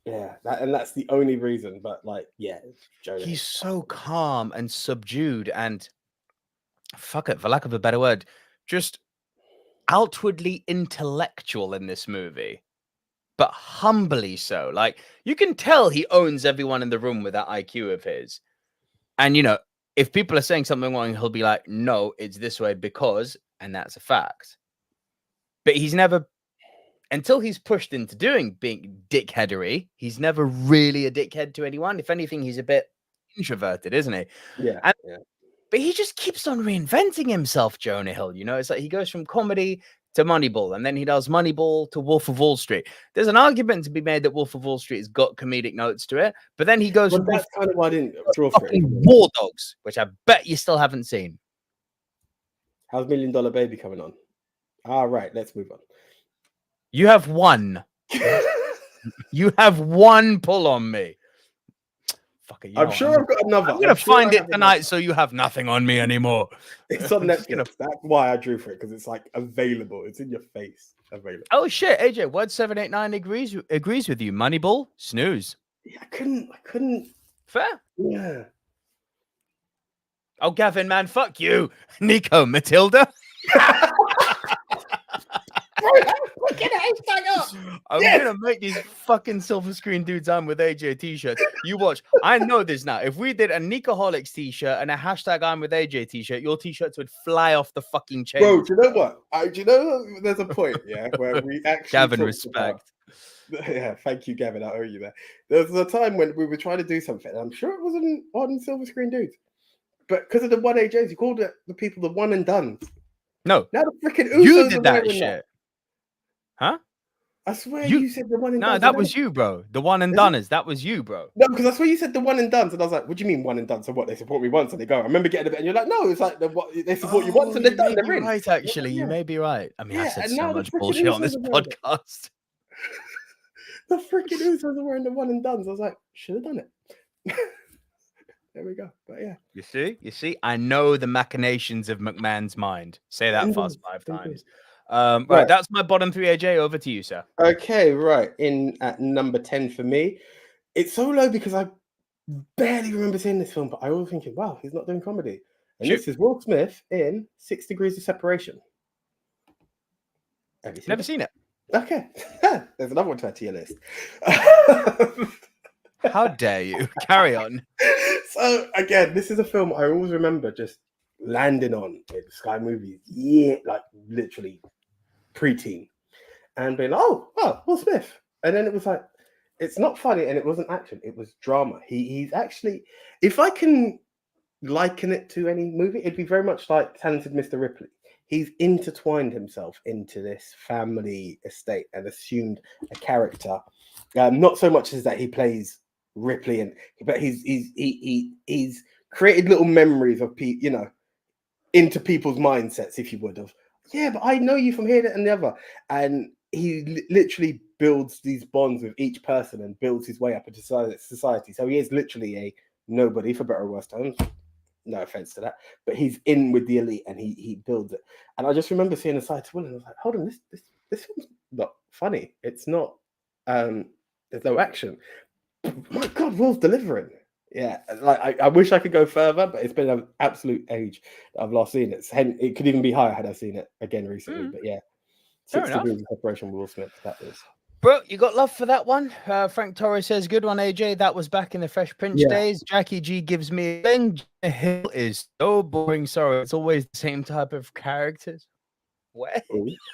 Yeah, that's the only reason. But Jonah. He's so calm and subdued and fuck it, for lack of a better word, just outwardly intellectual in this movie, but humbly so. Like, you can tell he owns everyone in the room with that IQ of his. And, if people are saying something wrong, he'll be like, no, it's this way because, and that's a fact. But he's never, until he's pushed into being dickheadery, he's never really a dickhead to anyone. If anything, he's a bit introverted, isn't he? Yeah. But he just keeps on reinventing himself, Jonah Hill. It's like he goes from comedy to Moneyball, and then he does Moneyball to Wolf of Wall Street. There's an argument to be made that Wolf of Wall Street has got comedic notes to it, but then he goes from that's kind of why I didn't draw for it. War Dogs, which I bet you still haven't seen. How's $1 Million Baby coming on? All right, let's move on. You have one. You have one pull on me. I'm sure I've got another. I'm gonna find it tonight, so you have nothing on me anymore. It's on Netflix. That's why I drew for it, because it's like available. It's in your face. Available. Oh shit, AJ, Word 789 agrees with you. Moneyball, snooze. Yeah, I couldn't. Fair. Yeah. Oh, Gavin, man, fuck you, Nico, Matilda. I'm gonna make these fucking silver screen dudes on with AJ t-shirts. You watch. I know this now. If we did a Nicoholics t-shirt and a hashtag I'm with AJ t-shirt, your t-shirts would fly off the fucking chain. Bro, do you know what? Do you know there's a point, where we actually Gavin, respect. Yeah, thank you, Gavin. I owe you that. There was a time when we were trying to do something, and I'm sure it wasn't on Silver Screen Dudes, but because of the 1AJs, you called the people the one and done. No, now the freaking Usos you did that shit. That. Huh? I swear you said the one and done. No, that was you, bro. The one and doners. That was you, bro. No, because I swear you said the one and done, and I was like, "What do you mean one and done? So what? They support me once and they go." I remember getting a bit, and you're like, "No, it's like they support you once and they're done. They're in." Right, actually, you may be right. I mean, I said so much bullshit on this podcast. The freaking Usos are wearing the one and done. So I was like, "Should have done it." There we go. But yeah, you see, I know the machinations of McMahon's mind. Say that fast 5 times. Right, that's my bottom 3, AJ. Over to you, sir. Okay, right. In at number 10 for me, it's so low because I barely remember seeing this film, but I was thinking, wow, he's not doing comedy. And this is Will Smith in 6 Degrees of Separation. Have you Never seen it. Okay, there's another one to add to your list. How dare you? Carry on. So again, this is a film I always remember just landing on at Sky Movies, like literally preteen, and being like, oh, Will Smith, and then it was like, it's not funny, and it wasn't action, it was drama. He's actually, if I can liken it to any movie, it'd be very much like Talented Mr. Ripley. He's intertwined himself into this family estate and assumed a character, not so much as that he plays Ripley, but he's created little memories of people, into people's mindsets, if you would have. Yeah, but I know you from here, that, and the other, and he literally builds these bonds with each person and builds his way up into society. So he is literally a nobody, for better or worse terms. No offense to that, but he's in with the elite and he builds it. And I just remember seeing a side to Will, and I was like, hold on, this film's not funny. It's not. There's no action. My God, Will's delivering. Yeah, like I wish I could go further, but it's been an absolute age that I've last seen it. It could even be higher had I seen it again recently. But yeah, 6 degrees of separation with Will Smith. That is. Bro, you got love for that one. Frank Torres says, good one, AJ. That was back in the Fresh Prince days. Jackie G gives me a thing. Jonah Hill is so boring. Sorry, it's always the same type of characters. What?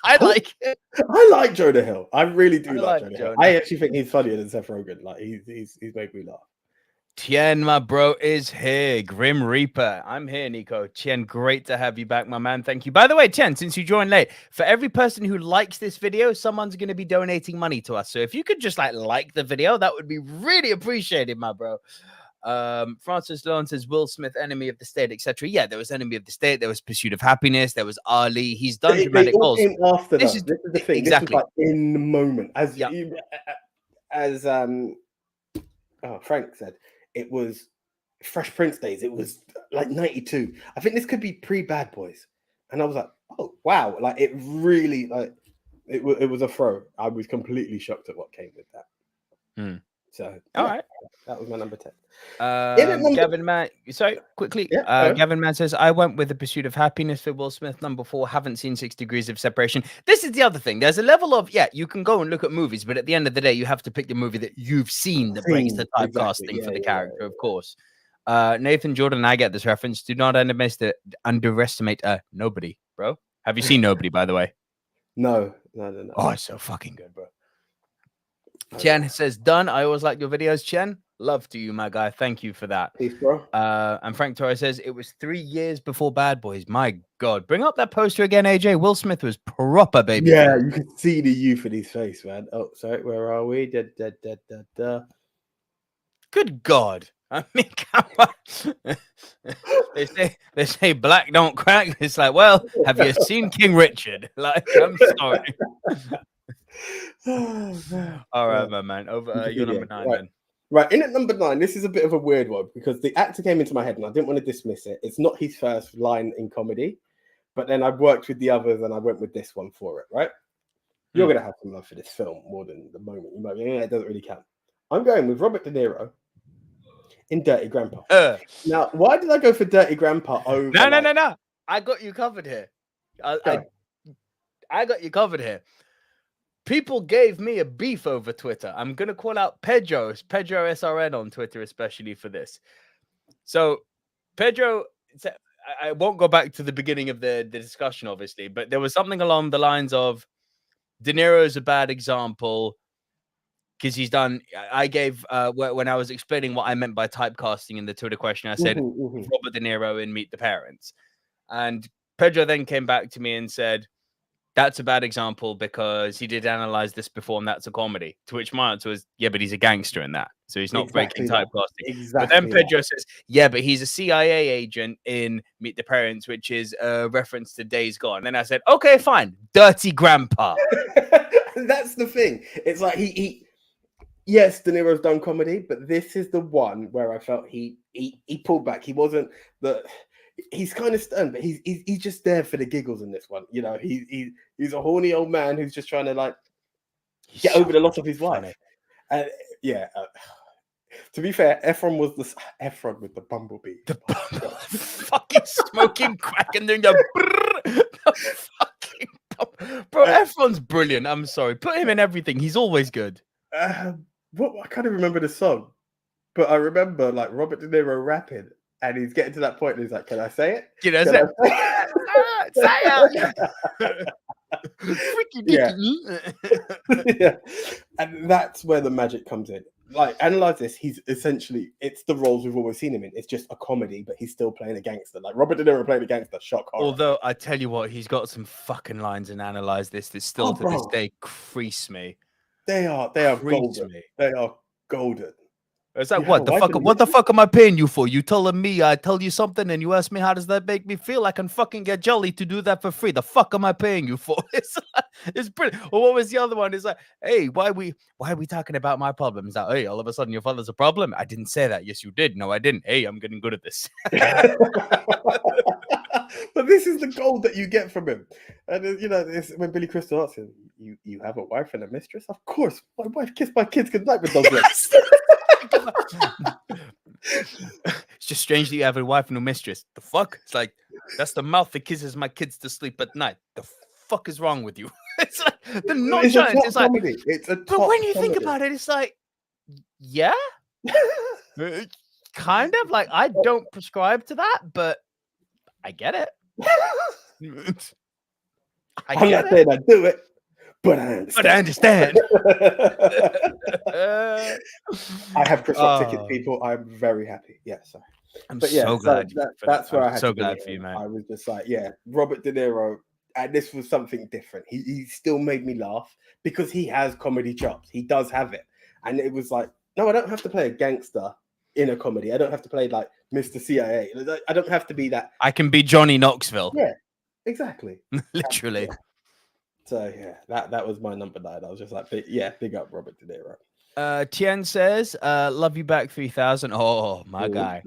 I like it. I like Jonah Hill. I really do like Jonah Hill. I actually think he's funnier than Seth Rogen. Like he's made me laugh. Tien, my bro, is here. Grim Reaper. I'm here, Nico. Tien, great to have you back, my man. Thank you. By the way, Tien, since you joined late, for every person who likes this video, someone's going to be donating money to us. So if you could just like the video, that would be really appreciated, my bro. Francis Lone says Will Smith, Enemy of the State, etc. Yeah, there was Enemy of the State. There was Pursuit of Happiness. There was Ali. He's done dramatic roles. After this is the thing. Exactly. This was like in the moment, as Frank said. It was Fresh Prince days. It was like 92. I think this could be pre-Bad Boys. And I was like, oh, wow. Like, it really, like, it was a throw. I was completely shocked at what came with that. So, all right. That was my number 10. Gavin Mann, Gavin Mann says, I went with The Pursuit of Happiness for Will Smith. Number 4, haven't seen 6 Degrees of Separation. This is the other thing. There's a level of, you can go and look at movies, but at the end of the day, you have to pick the movie that you've seen that breaks the typecasting for the character, of course. Nathan Jordan, I get this reference. Do not underestimate Nobody, bro. Have you seen Nobody, by the way? No. Oh, it's so fucking good, bro. Chen says, done. I always like your videos, Chen. Love to you, my guy. Thank you for that. Peace, bro. And Frank Torres says, it was 3 years before Bad Boys. My God. Bring up that poster again, AJ. Will Smith was proper, baby. Yeah, you can see the youth in his face, man. Oh, sorry. Where are we? Good God. I mean, come on. they say black don't crack. It's like, well, have you seen King Richard? Like, I'm sorry. All right, my man. Over your number 9 then. Right, in at number 9, this is a bit of a weird one because the actor came into my head and I didn't want to dismiss it. It's not his first line in comedy, but then I've worked with the others and I went with this one for it, right? You're going to have some love for this film more than the moment. You might be, it doesn't really count. I'm going with Robert De Niro in Dirty Grandpa. Now, why did I go for Dirty Grandpa over? No. I got you covered here. I got you covered here. People gave me a beef over Twitter. I'm going to call out Pedro SRN on Twitter, especially for this. So, Pedro, I won't go back to the beginning of the discussion, obviously, but there was something along the lines of De Niro is a bad example because he's done. I gave, when I was explaining what I meant by typecasting in the Twitter question, I said Robert De Niro in Meet the Parents. And Pedro then came back to me and said, that's a bad example because he did analyze this before and that's a comedy. To which my answer was, yeah, but he's a gangster in that. So he's not breaking typecasting. But then Pedro says, yeah, but he's a CIA agent in Meet the Parents, which is a reference to Days Gone. And then I said, okay, fine. Dirty Grandpa. That's the thing. It's like yes, De Niro's done comedy, but this is the one where I felt he pulled back. He wasn't he's kind of stern, but he's just there for the giggles in this one. You know, he's a horny old man who's just trying to get over the loss of his wife. To be fair, Efron with the bumblebee. The fucking smoking crack and doing the fucking bro. Efron's brilliant. I'm sorry, put him in everything. He's always good. I can't even remember the song, but I remember Robert De Niro rapping. And he's getting to that point and he's like, can I say it? Can I say it? Say it. Freaky dicky. Yeah. And that's where the magic comes in. Analyze this. It's the roles we've always seen him in. It's just a comedy, but he's still playing a gangster. Like Robert De Niro playing a gangster, shock horror. Although I tell you what, he's got some fucking lines in Analyze This that still this day crease me. They are golden. They are golden. It's like, what the fuck am I paying you for? You telling me I tell you something and you ask me how does that make me feel? I can fucking get jolly to do that for free. The fuck am I paying you for? It's pretty. Or what was the other one? It's like, hey, why are we talking about my problems? Like, hey, all of a sudden your father's a problem. I didn't say that. Yes, you did. No, I didn't. Hey, I'm getting good at this. But this is the gold that you get from him. And it's when Billy Crystal asks him, you have a wife and a mistress? Of course. My wife kissed my kids goodnight with those legs. It's just strange that you have a wife and a mistress. The fuck? It's like, that's the mouth that kisses my kids to sleep at night. The fuck is wrong with you? It's like the nonchalant. It's like, but when you think about it, it's like, yeah, kind of like I don't prescribe to that, but I get it. I'm not saying I do it, but I understand. I have Chris Rock tickets, people. I'm very happy. Yeah, sorry. So glad. That's where I had so glad for you, man. I was just like, yeah, Robert De Niro, and this was something different. He still made me laugh because he has comedy chops. He does have it, and it was like, no, I don't have to play a gangster in a comedy. I don't have to play like Mr. CIA. I don't have to be that. I can be Johnny Knoxville. Yeah, exactly. Literally. So yeah, that was my number 9. I was just like, big up Robert De Niro. Tien says, love you back 3000. Oh, my guy.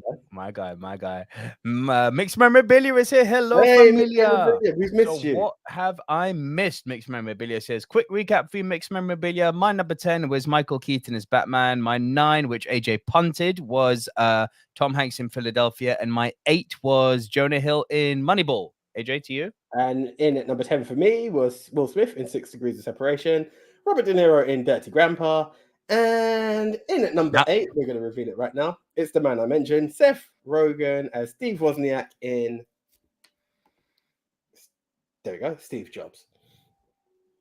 Mixed Memorabilia is here. Hello, familia. We've missed you. What have I missed? Mixed Memorabilia says, quick recap for you, Mixed Memorabilia. My number 10 was Michael Keaton as Batman. My 9, which AJ punted, was Tom Hanks in Philadelphia. And my 8 was Jonah Hill in Moneyball. AJ, to you? And in at number 10 for me was Will Smith in 6 Degrees of Separation, Robert De Niro in Dirty Grandpa, and in at number 8, we're going to reveal it right now, it's the man I mentioned, Seth Rogen as Steve Wozniak in, there we go, Steve Jobs.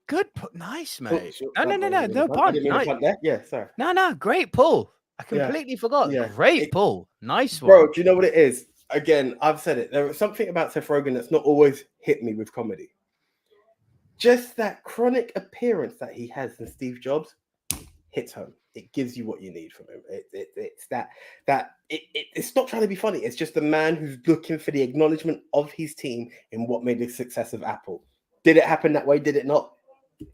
Good, nice, mate. No pun. Nice. Yeah, sorry. No, great pull. I completely forgot. Yeah. Great pull. Nice one. Bro, do you know what it is? Again, I've said it. There was something about Seth Rogen that's not always hit me with comedy. Just that chronic appearance that he has in Steve Jobs hits home. It gives you what you need from him. It's it's not trying to be funny. It's just a man who's looking for the acknowledgement of his team in what made the success of Apple. Did it happen that way? Did it not?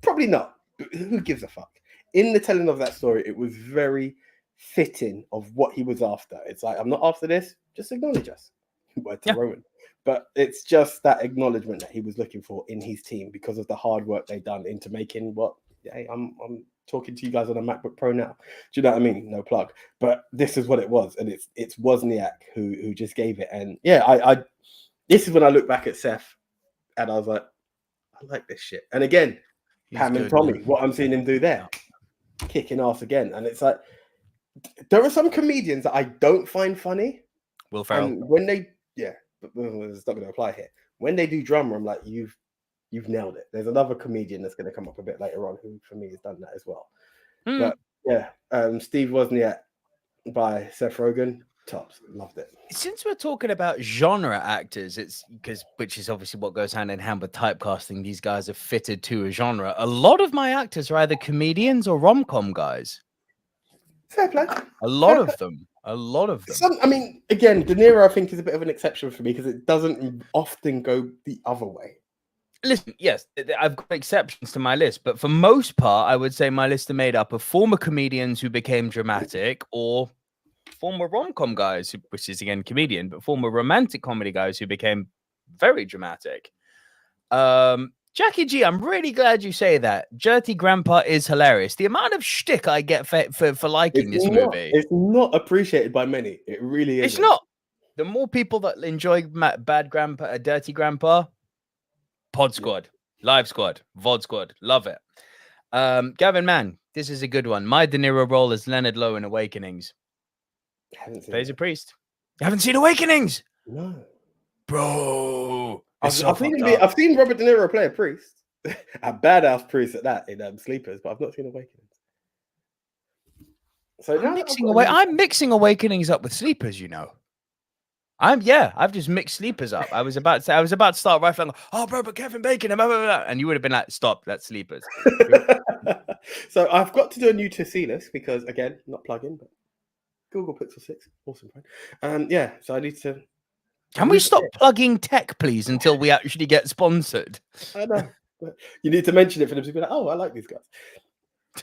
Probably not. Who gives a fuck? In the telling of that story, it was very fitting of what he was after. It's like, I'm not after this. Just acknowledge us. Word to Rowan. But it's just that acknowledgement that he was looking for in his team because of the hard work they've done into making what. Hey, I'm talking to you guys on a MacBook Pro now. Do you know what I mean? No plug. But this is what it was, and it's Wozniak who just gave it. And yeah, I this is when I look back at Seth, and I was like, I like this shit. And again, Pam and Tommy, what I'm seeing him do there, kicking ass again. And it's like there are some comedians that I don't find funny. Will Ferrell. And when they, but it's not going to apply here. When they do drama, I'm like, you've nailed it. There's another comedian that's going to come up a bit later on who, for me, has done that as well. But yeah, Steve Wozniak by Seth Rogen, tops. Loved it. Since we're talking about genre actors, it's which is obviously what goes hand in hand with typecasting. These guys are fitted to a genre. A lot of my actors are either comedians or rom-com guys. Fair play. A lot of them. I mean, again, De Niro, I think, is a bit of an exception for me because it doesn't often go the other way. Listen, yes, I've got exceptions to my list, but for most part, I would say my list are made up of former comedians who became dramatic or former rom-com guys, which is, again, comedian, but former romantic comedy guys who became very dramatic. Jackie G, I'm really glad you say that. Dirty Grandpa is hilarious. The amount of shtick I get for liking this movie. It's not appreciated by many. It really is. It's not. The more people that enjoy Bad Grandpa, Dirty Grandpa, Pod Squad, Live Squad, VOD Squad, love it. Gavin Mann, this is a good one. My De Niro role as Leonard Lowe in Awakenings. Plays a priest. You haven't seen Awakenings? No. Bro. I've seen Robert De Niro play a priest, a badass priest at that in Sleepers, but I've not seen Awakenings. So I'm mixing Awakenings up with Sleepers, you know. I've just mixed Sleepers up. I was about to start right from, bro, but Kevin Bacon, blah, blah, blah. And you would have been like, stop, that's Sleepers. So I've got to do a new to see list because, again, not plugging, but Google Pixel 6. Awesome, phone. Yeah, so I need to. Can we stop plugging tech, please, until we actually get sponsored? I know. But you need to mention it for them to be like, oh, I like these guys.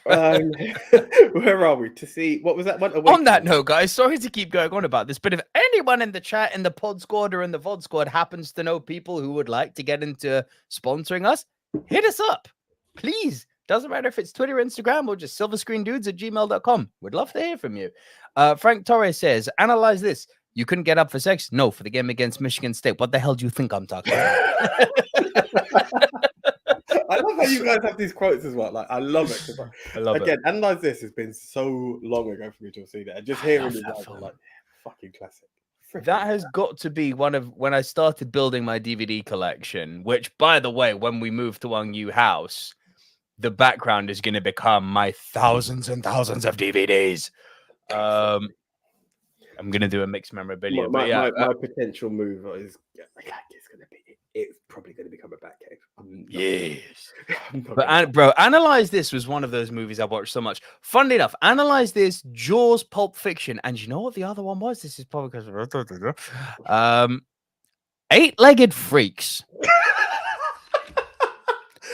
Where are we? To see what was that one? On that note, guys, sorry to keep going on about this, but if anyone in the chat, in the pod squad or in the VOD squad happens to know people who would like to get into sponsoring us, hit us up, please. Doesn't matter if it's Twitter, Instagram, or just silverscreendudes@gmail.com. We'd love to hear from you. Frank Torres says, analyze this. You couldn't get up for sex? No, for the game against Michigan State. What the hell do you think I'm talking about? I love how you guys have these quotes as well. Like, I love it. I love it. Analyze This has been so long ago for me to have seen it. And just hearing it, like, fucking classic. That has got to be one of when I started building my DVD collection, which, by the way, when we move to our new house, the background is going to become my thousands and thousands of DVDs. I'm going to do a mixed memorabilia. My potential move is it's probably going to become a Batcave. Yes. But, bro, Analyze This was one of those movies I watched so much. Funnily enough, Analyze This, Jaws, Pulp Fiction, and you know what the other one was? This is probably because Eight-Legged Freaks.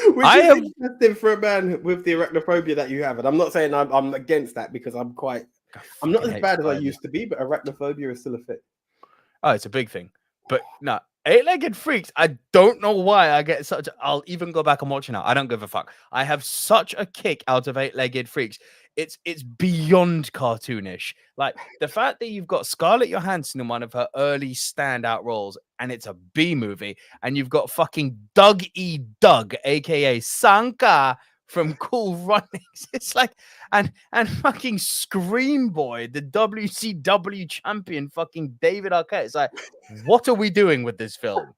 Which is interesting for a man with the arachnophobia that you have. And I'm not saying I'm against that because I'm not as bad as I used to be, but arachnophobia is still a thing. Oh, it's a big thing. But no, Eight-Legged Freaks, I don't know why I get I'll even go back and watch it now. I don't give a fuck. I have such a kick out of Eight-Legged Freaks. It's beyond cartoonish. Like the fact that you've got Scarlett Johansson in one of her early standout roles, and it's a B movie, and you've got fucking Doug E. Doug, aka Sanka from Cool Runnings. It's like and fucking Scream Boy, the WCW champion, fucking David Arquette. It's like, what are we doing with this film?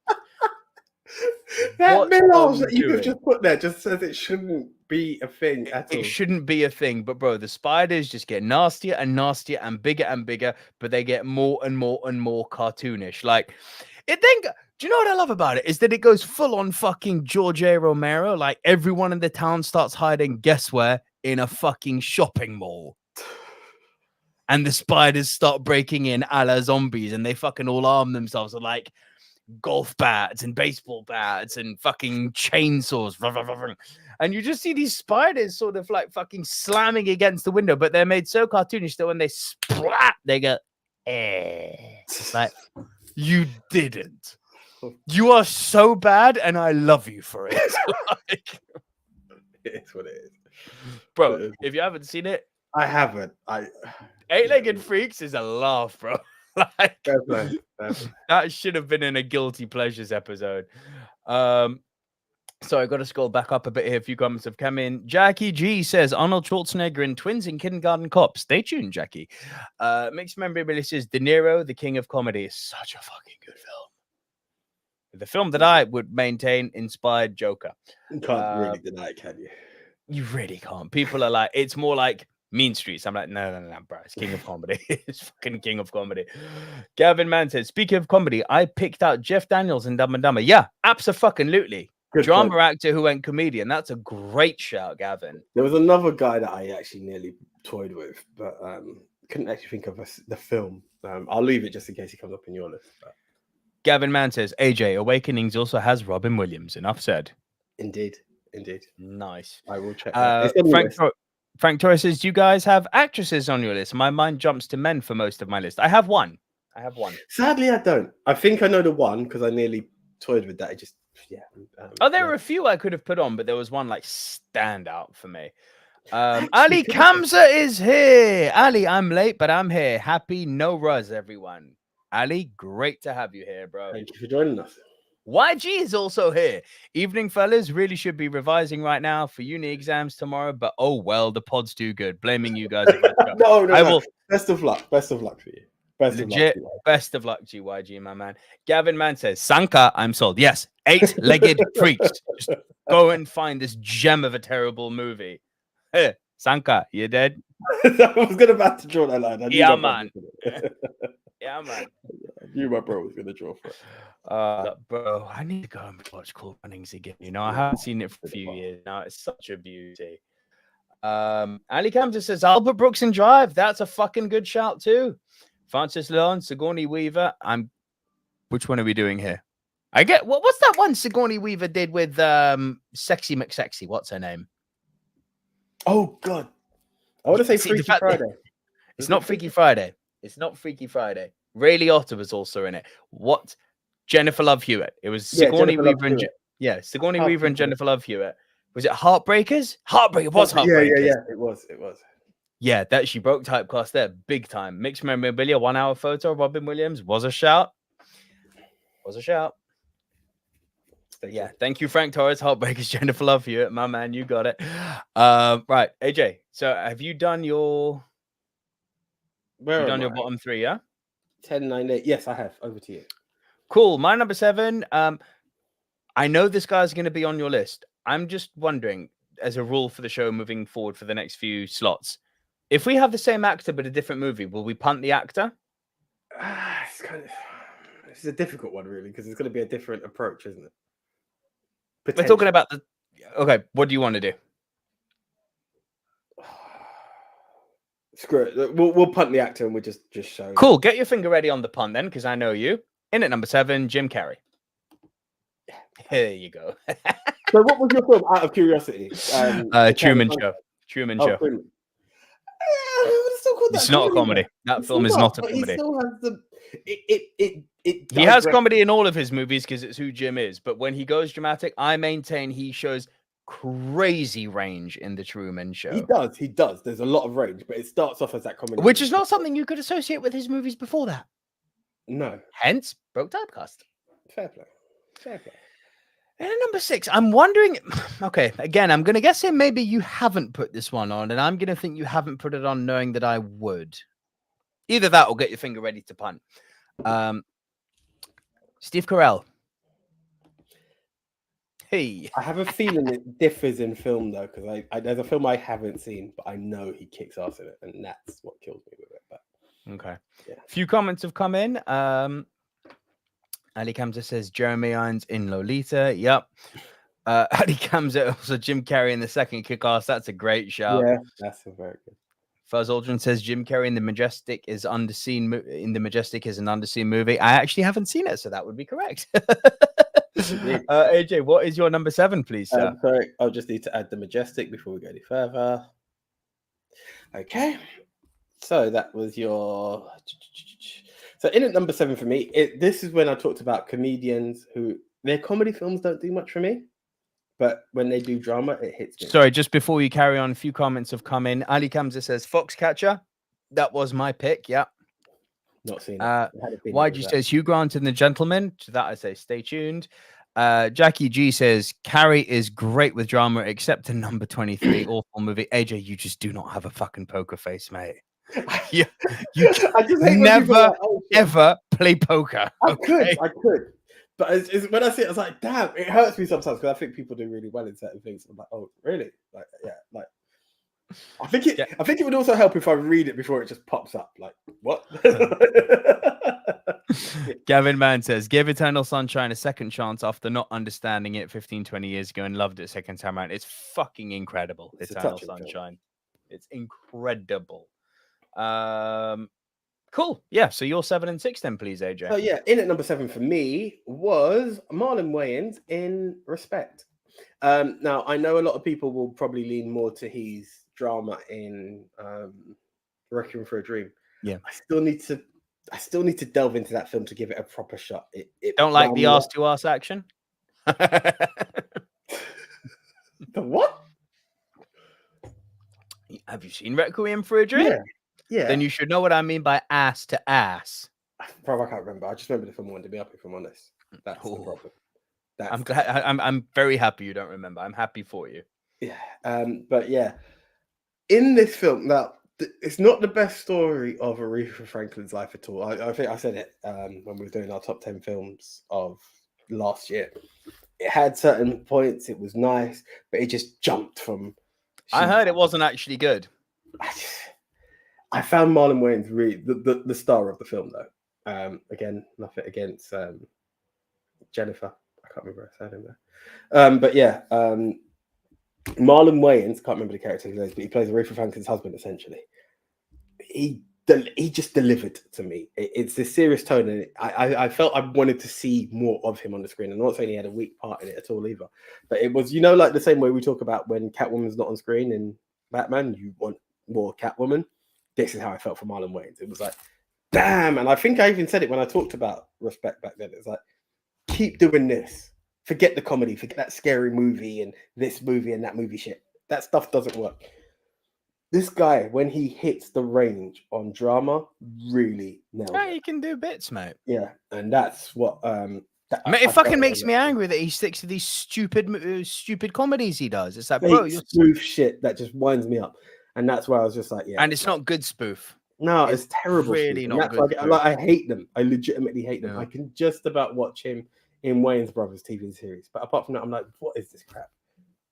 That melange that you have just put there just says it shouldn't be a thing at all. It shouldn't be a thing, but bro, the spiders just get nastier and nastier and bigger, but they get more and more and more cartoonish. Like it then. Do you know what I love about it? Is that it goes full on fucking George A. Romero. Like everyone in the town starts hiding, guess where? In a fucking shopping mall. And the spiders start breaking in a la zombies, and they fucking all arm themselves with like golf bats and baseball bats and fucking chainsaws. And you just see these spiders sort of like fucking slamming against the window, but they're made so cartoonish that when they splat, they go, It's like, you didn't. You are so bad, and I love you for it. Like, it's what it is. Bro, if you haven't seen it, I haven't. Eight-Legged Freaks is a laugh, bro. Like, definitely. That should have been in a Guilty Pleasures episode. So I got to scroll back up a bit here. A few comments have come in. Jackie G says Arnold Schwarzenegger in Twins in Kindergarten Cop. Stay tuned, Jackie. Mixed Memorabilia says De Niro, the king of comedy, is such a fucking good film. The film that I would maintain inspired Joker. You can't really deny it, can you? You really can't. People are like, it's more like Mean Streets. I'm like, no, bro. It's king of comedy. It's fucking king of comedy. Gavin Mann says, speaking of comedy, I picked out Jeff Daniels in Dumb and Dumber. Yeah, abso-fucking-lutely. Drama actor who went comedian. That's a great shout, Gavin. There was another guy that I actually nearly toyed with, but couldn't actually think of the film. I'll leave it just in case he comes up in your list. But... Gavin Mann says, AJ, Awakenings also has Robin Williams. Enough said. Indeed. Nice. I will check. Frank Torres says, do you guys have actresses on your list? My mind jumps to men for most of my list. I have one. Sadly, I don't. I think I know the one because I nearly toyed with that. I just, there were a few I could have put on, but there was one like standout for me. Ali Kamza is here. Ali, I'm late, but I'm here. Happy No Ruz, everyone. Ali, great to have you here, bro. Thank you for joining us. YG is also here. Evening, fellas. Really should be revising right now for uni exams tomorrow, but oh well, the pod's too good. Blaming you guys. No. Best of luck for you. Best of luck to you, YG, my man. Gavin Mann says, Sanka, I'm sold. Yes, Eight-Legged Freaks. Just go and find this gem of a terrible movie. Hey, Sanka, you dead? I was about to draw that line. Yeah, man. Yeah, man. I knew my bro was going to draw for it. Bro, I need to go and watch Cool Runnings again. You know, I haven't seen it for a few years now. It's such a beauty. Ali Kamsa says Albert Brooks in Drive. That's a fucking good shout too. Francis Leon, Sigourney Weaver. Which one are we doing here? I get what's that one Sigourney Weaver did with Sexy McSexy? What's her name? Oh God, I want to say Freaky Friday. It's not Freaky Friday. It's not Freaky Friday. Ray Liotta was also in it. What? Jennifer Love Hewitt. It was Sigourney Weaver and Sigourney Weaver and Jennifer Love Hewitt. Was it Heartbreakers? Heartbreaker was Heartbreakers. Yeah. It was. Yeah, that she broke typecast there big time. Mixed memorabilia, 1 hour photo of Robin Williams was a shout. Yeah, thank you, Frank Torres. Heartbreakers, Jennifer Love Hewitt, my man, you got it. Right, AJ. So have you done your? You've done your bottom three, yeah? 10, 9, 8. Yes, I have. Over to you. Cool. My number 7. I know this guy's going to be on your list. I'm just wondering, as a rule for the show moving forward for the next few slots, if we have the same actor but a different movie, will we punt the actor? It's a difficult one, really, because it's going to be a different approach, isn't it? We're talking about the. Okay, what do you want to do? Screw it. We'll punt the actor and we'll just show. Cool. Get your finger ready on the punt then, because I know you. In at number 7, Jim Carrey. There you go. So, what was your film? Out of curiosity, Truman Show. Truman Show. Truman. It's not a comedy. That film is not a comedy. He still has the. He has comedy in all of his movies because it's who Jim is. But when he goes dramatic, I maintain he shows crazy range in the Truman Show. He does. There's a lot of range, but it starts off as that comedy, which is not something you could associate with his movies before that. No. Hence, broke typecast. Fair play. And at number 6, I'm wondering. Okay, again, I'm going to guess here maybe you haven't put this one on, and I'm going to think you haven't put it on knowing that I would. Either that or get your finger ready to punt. Steve Carell. Hey. I have a feeling it differs in film, though, because there's a film I haven't seen, but I know he kicks ass in it, and that's what kills me with it. But okay. Yeah. A few comments have come in. Ali Kamsa says Jeremy Irons in Lolita. Yep. Ali Kamsa also Jim Carrey in the second kick-ass. That's a great shout. Yeah, that's a very good. Fuzz Aldrin says Jim Carrey in The Majestic is underseen. In The Majestic is an underseen movie. I actually haven't seen it, so that would be correct. AJ, what is your number 7, please, sir? Sorry, I'll just need to add The Majestic before we go any further. Okay. So that was your. So in at number 7 for me, this is when I talked about comedians who their comedy films don't do much for me, but when they do drama, it hits me. Sorry, just before you carry on, a few comments have come in. Ali Kamsa says Foxcatcher. That was my pick. Yeah. Not seen it. YG says Hugh Grant in The Gentleman. To that I say stay tuned. Jackie G says Carrie is great with drama, except in number 23. Awful movie. AJ, you just do not have a fucking poker face, mate. you I just never ever play poker. I could, but it's when I see it, I was like, damn, it hurts me sometimes because I think people do really well in certain things. I'm like, oh, really? Like, yeah, like. I think it would also help if I read it before it just pops up. Like, what? Gavin Mann says, give Eternal Sunshine a second chance after not understanding it 15, 20 years ago and loved it second time around. It's fucking incredible. Eternal Sunshine. It's incredible. Cool. Yeah. So you're 7 and 6 then, please, AJ. So yeah, in at number 7 for me was Marlon Wayans in Respect. Now I know a lot of people will probably lean more to his drama in Requiem for a Dream. Yeah. I still need to delve into that film to give it a proper shot. It don't like the arse to arse action. The what? Have you seen Requiem for a Dream? Yeah. Then you should know what I mean by ass to ass. Probably I can't remember. I just remember the film wanted to be up, if I'm honest. That's the problem. I'm glad. I'm very happy you don't remember. I'm happy for you. Yeah. But yeah, in this film, now it's not the best story of Aretha Franklin's life at all. I think I said it when we were doing our top 10 films of last year. It had certain points. It was nice, but it just jumped from. I heard it wasn't actually good. I found Marlon Wayans really the star of the film, though. Again, nothing against Jennifer. I can't remember her surname there. But yeah, Marlon Wayans, can't remember the character he plays, but he plays Aretha Franklin's husband, essentially. He just delivered to me. It's this serious tone, and I felt I wanted to see more of him on the screen. I'm not saying he had a weak part in it at all either, but it was, like the same way we talk about when Catwoman's not on screen in Batman, you want more Catwoman. This is how I felt for Marlon Wayans. It was like, damn. And I think I even said it when I talked about Respect back then. It's like, keep doing this. Forget the comedy, forget that scary movie and this movie and that movie shit. That stuff doesn't work. This guy, when he hits the range on drama, really nails it. He can do bits, mate. Yeah, and that's what. It fucking makes me angry that he sticks to these stupid comedies he does. It's like, bro, you're spoof shit that just winds me up, and that's why I was just like, yeah. And it's not good spoof. No, it's terrible. Really not good. I hate them. I legitimately hate them. Yeah. I can just about watch him in Wayans Brothers TV series, but apart from that, I'm like, what is this crap?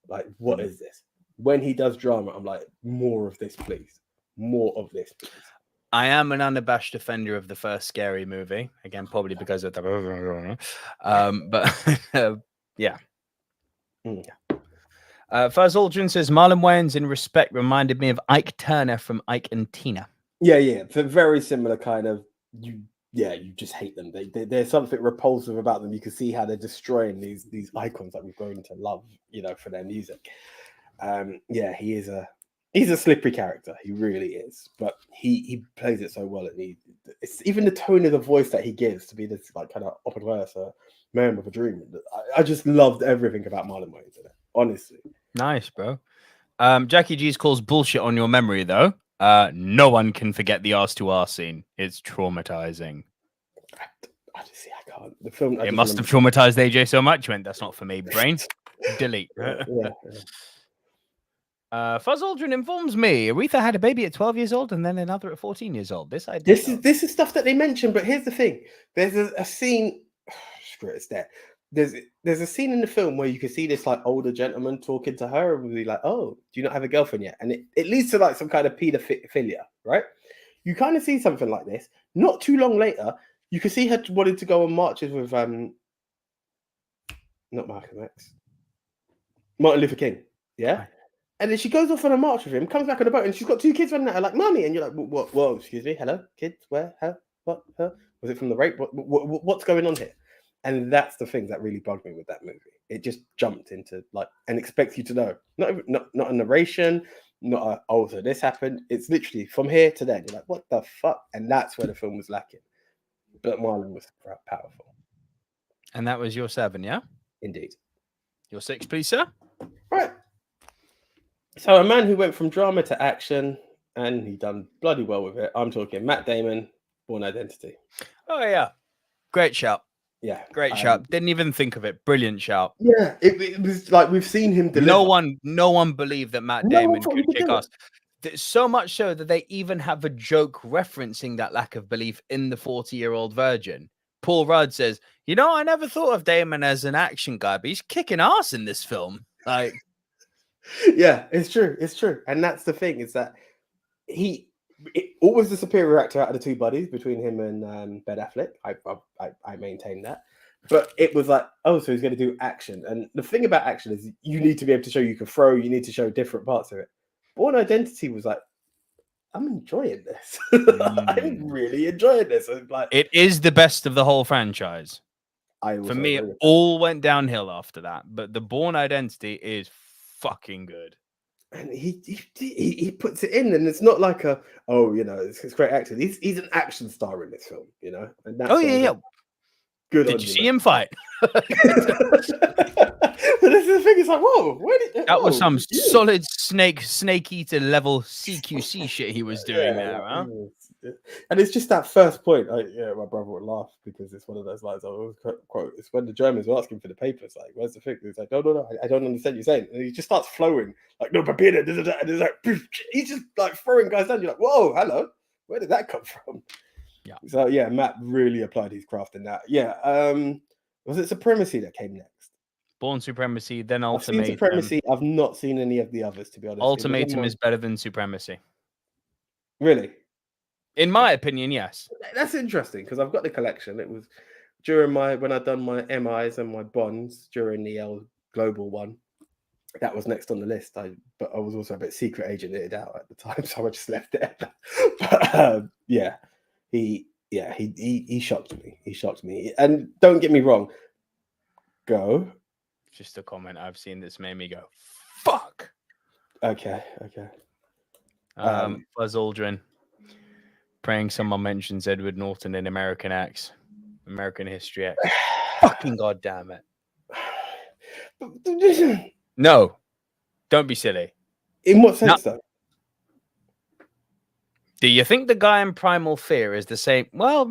Like, what is this? When he does drama, I'm like, more of this, please. More of this, please. I am an unabashed defender of the first Scary Movie. Again, probably because of the... yeah. Fuzz Aldrin says, Marlon Wayans in Respect reminded me of Ike Turner from Ike and Tina. Yeah. It's a very similar kind of... You just hate them. There's something repulsive about them. You can see how they're destroying these icons that we've grown to love, for their music. He's a slippery character. He really is, but he plays it so well. It's even the tone of the voice that he gives to be this like kind of opera man with a dream. I just loved everything about Marlon Wayans in it. Honestly, nice, bro. Jackie G's calls bullshit on your memory though. No one can forget the arse to arse scene. It's traumatizing. I can't. The film. It must have traumatized AJ so much. Went, that's not for me. Brain, delete. Fuzz Aldrin informs me Aretha had a baby at 12 years old and then another at 14 years old. This is stuff that they mentioned, but here's the thing: there's a scene. Screw it, it's there. There's a scene in the film where you can see this like older gentleman talking to her and be like, "Oh, do you not have a girlfriend yet?" And it leads to like some kind of pedophilia, right? You kind of see something like this. Not too long later, you can see her wanting to go on marches with not Malcolm X, Martin Luther King, yeah. And then she goes off on a march with him, comes back on the boat, and she's got two kids running at her like, "Mommy," and you're like, "What? Whoa, excuse me, hello, kids, where, how, what, huh? Was it from the rape? What's going on here?" And that's the thing that really bugged me with that movie. It just jumped into like and expects you to know, not a narration, not so this happened. It's literally from here to there. You're like, what the fuck? And that's where the film was lacking. But Marlon was powerful. And that was your 7, yeah? Indeed. Your 6, please, sir. Right. So a man who went from drama to action, and he done bloody well with it. I'm talking Matt Damon, Bourne Identity. Oh yeah, great shout. Yeah, great shout. Didn't even think of it. Brilliant shout. Yeah, it was like we've seen him deliver. No one believed that Matt Damon could kick ass. So much so that they even have a joke referencing that lack of belief in the 40-year-old virgin. Paul Rudd says, I never thought of Damon as an action guy, but he's kicking ass in this film. Like, yeah, it's true. It's true. And that's the thing, is that always the superior actor out of the two buddies between him and Ben Affleck. I maintain that. But it was like, so he's going to do action. And the thing about action is you need to be able to show you can throw, you need to show different parts of it. Bourne Identity was like, I'm enjoying this. I'm really enjoying this. Like, it is the best of the whole franchise. For me, it all went downhill after that. But the Bourne Identity is fucking good. And he puts it in, and it's not like it's great acting. He's an action star in this film, And that's yeah. Good. Did you see him fight? But this is the thing. It's like, whoa, that was some solid snake eater level CQC shit he was doing there, huh? And it's just that first point. My brother would laugh because it's one of those lines I always quote. It's when the Germans were asking for the papers, like, "Where's the thing?" He's like, "No, I don't understand what you're saying." And he just starts flowing, like, "No, papier," and it's like, he's just like throwing guys down. You're like, "Whoa, hello, where did that come from?" Yeah. So yeah, Matt really applied his craft in that. Yeah. Was it Supremacy that came next? Bourne Supremacy, then Ultimatum. I've seen Supremacy. I've not seen any of the others, to be honest. Ultimatum is better than Supremacy. Really? In my opinion, yes. That's interesting because I've got the collection. It was during when I'd done my MIs and my bonds during the global one. that was next on the list. But I was also a bit secret agented out at the time, so I just left it. But he shocked me. He shocked me. And don't get me wrong. Go. Just a comment I've seen that's made me go, fuck. Okay. Buzz Aldrin. Praying someone mentions Edward Norton in American History X. Fucking goddamn it. No. Don't be silly. In what sense, though? Do you think the guy in Primal Fear is the same? Well,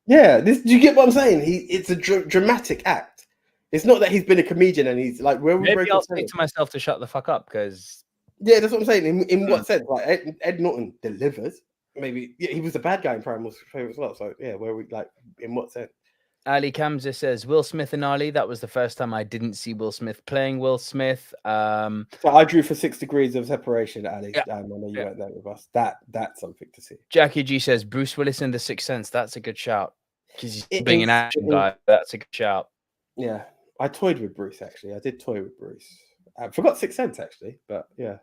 Yeah. Do you get what I'm saying? It's a dramatic act. It's not that he's been a comedian and he's like, where we maybe I'll speak to myself to shut the fuck up because. Yeah, that's what I'm saying. In what sense? Like Ed Norton delivers. Maybe he was the bad guy in Primal Fear as well. So yeah, where we like in what sense? Ali Kamza says Will Smith and Ali. That was the first time I didn't see Will Smith playing Will Smith. So I drew for 6 degrees of separation, Ali. Yeah. I know you weren't there with us. That's something to see. Jackie G says Bruce Willis in The Sixth Sense. That's a good shout. Because he's being an action guy. That's a good shout. Yeah, I toyed with Bruce actually. I did toy with Bruce. I forgot Sixth Sense actually, but yeah.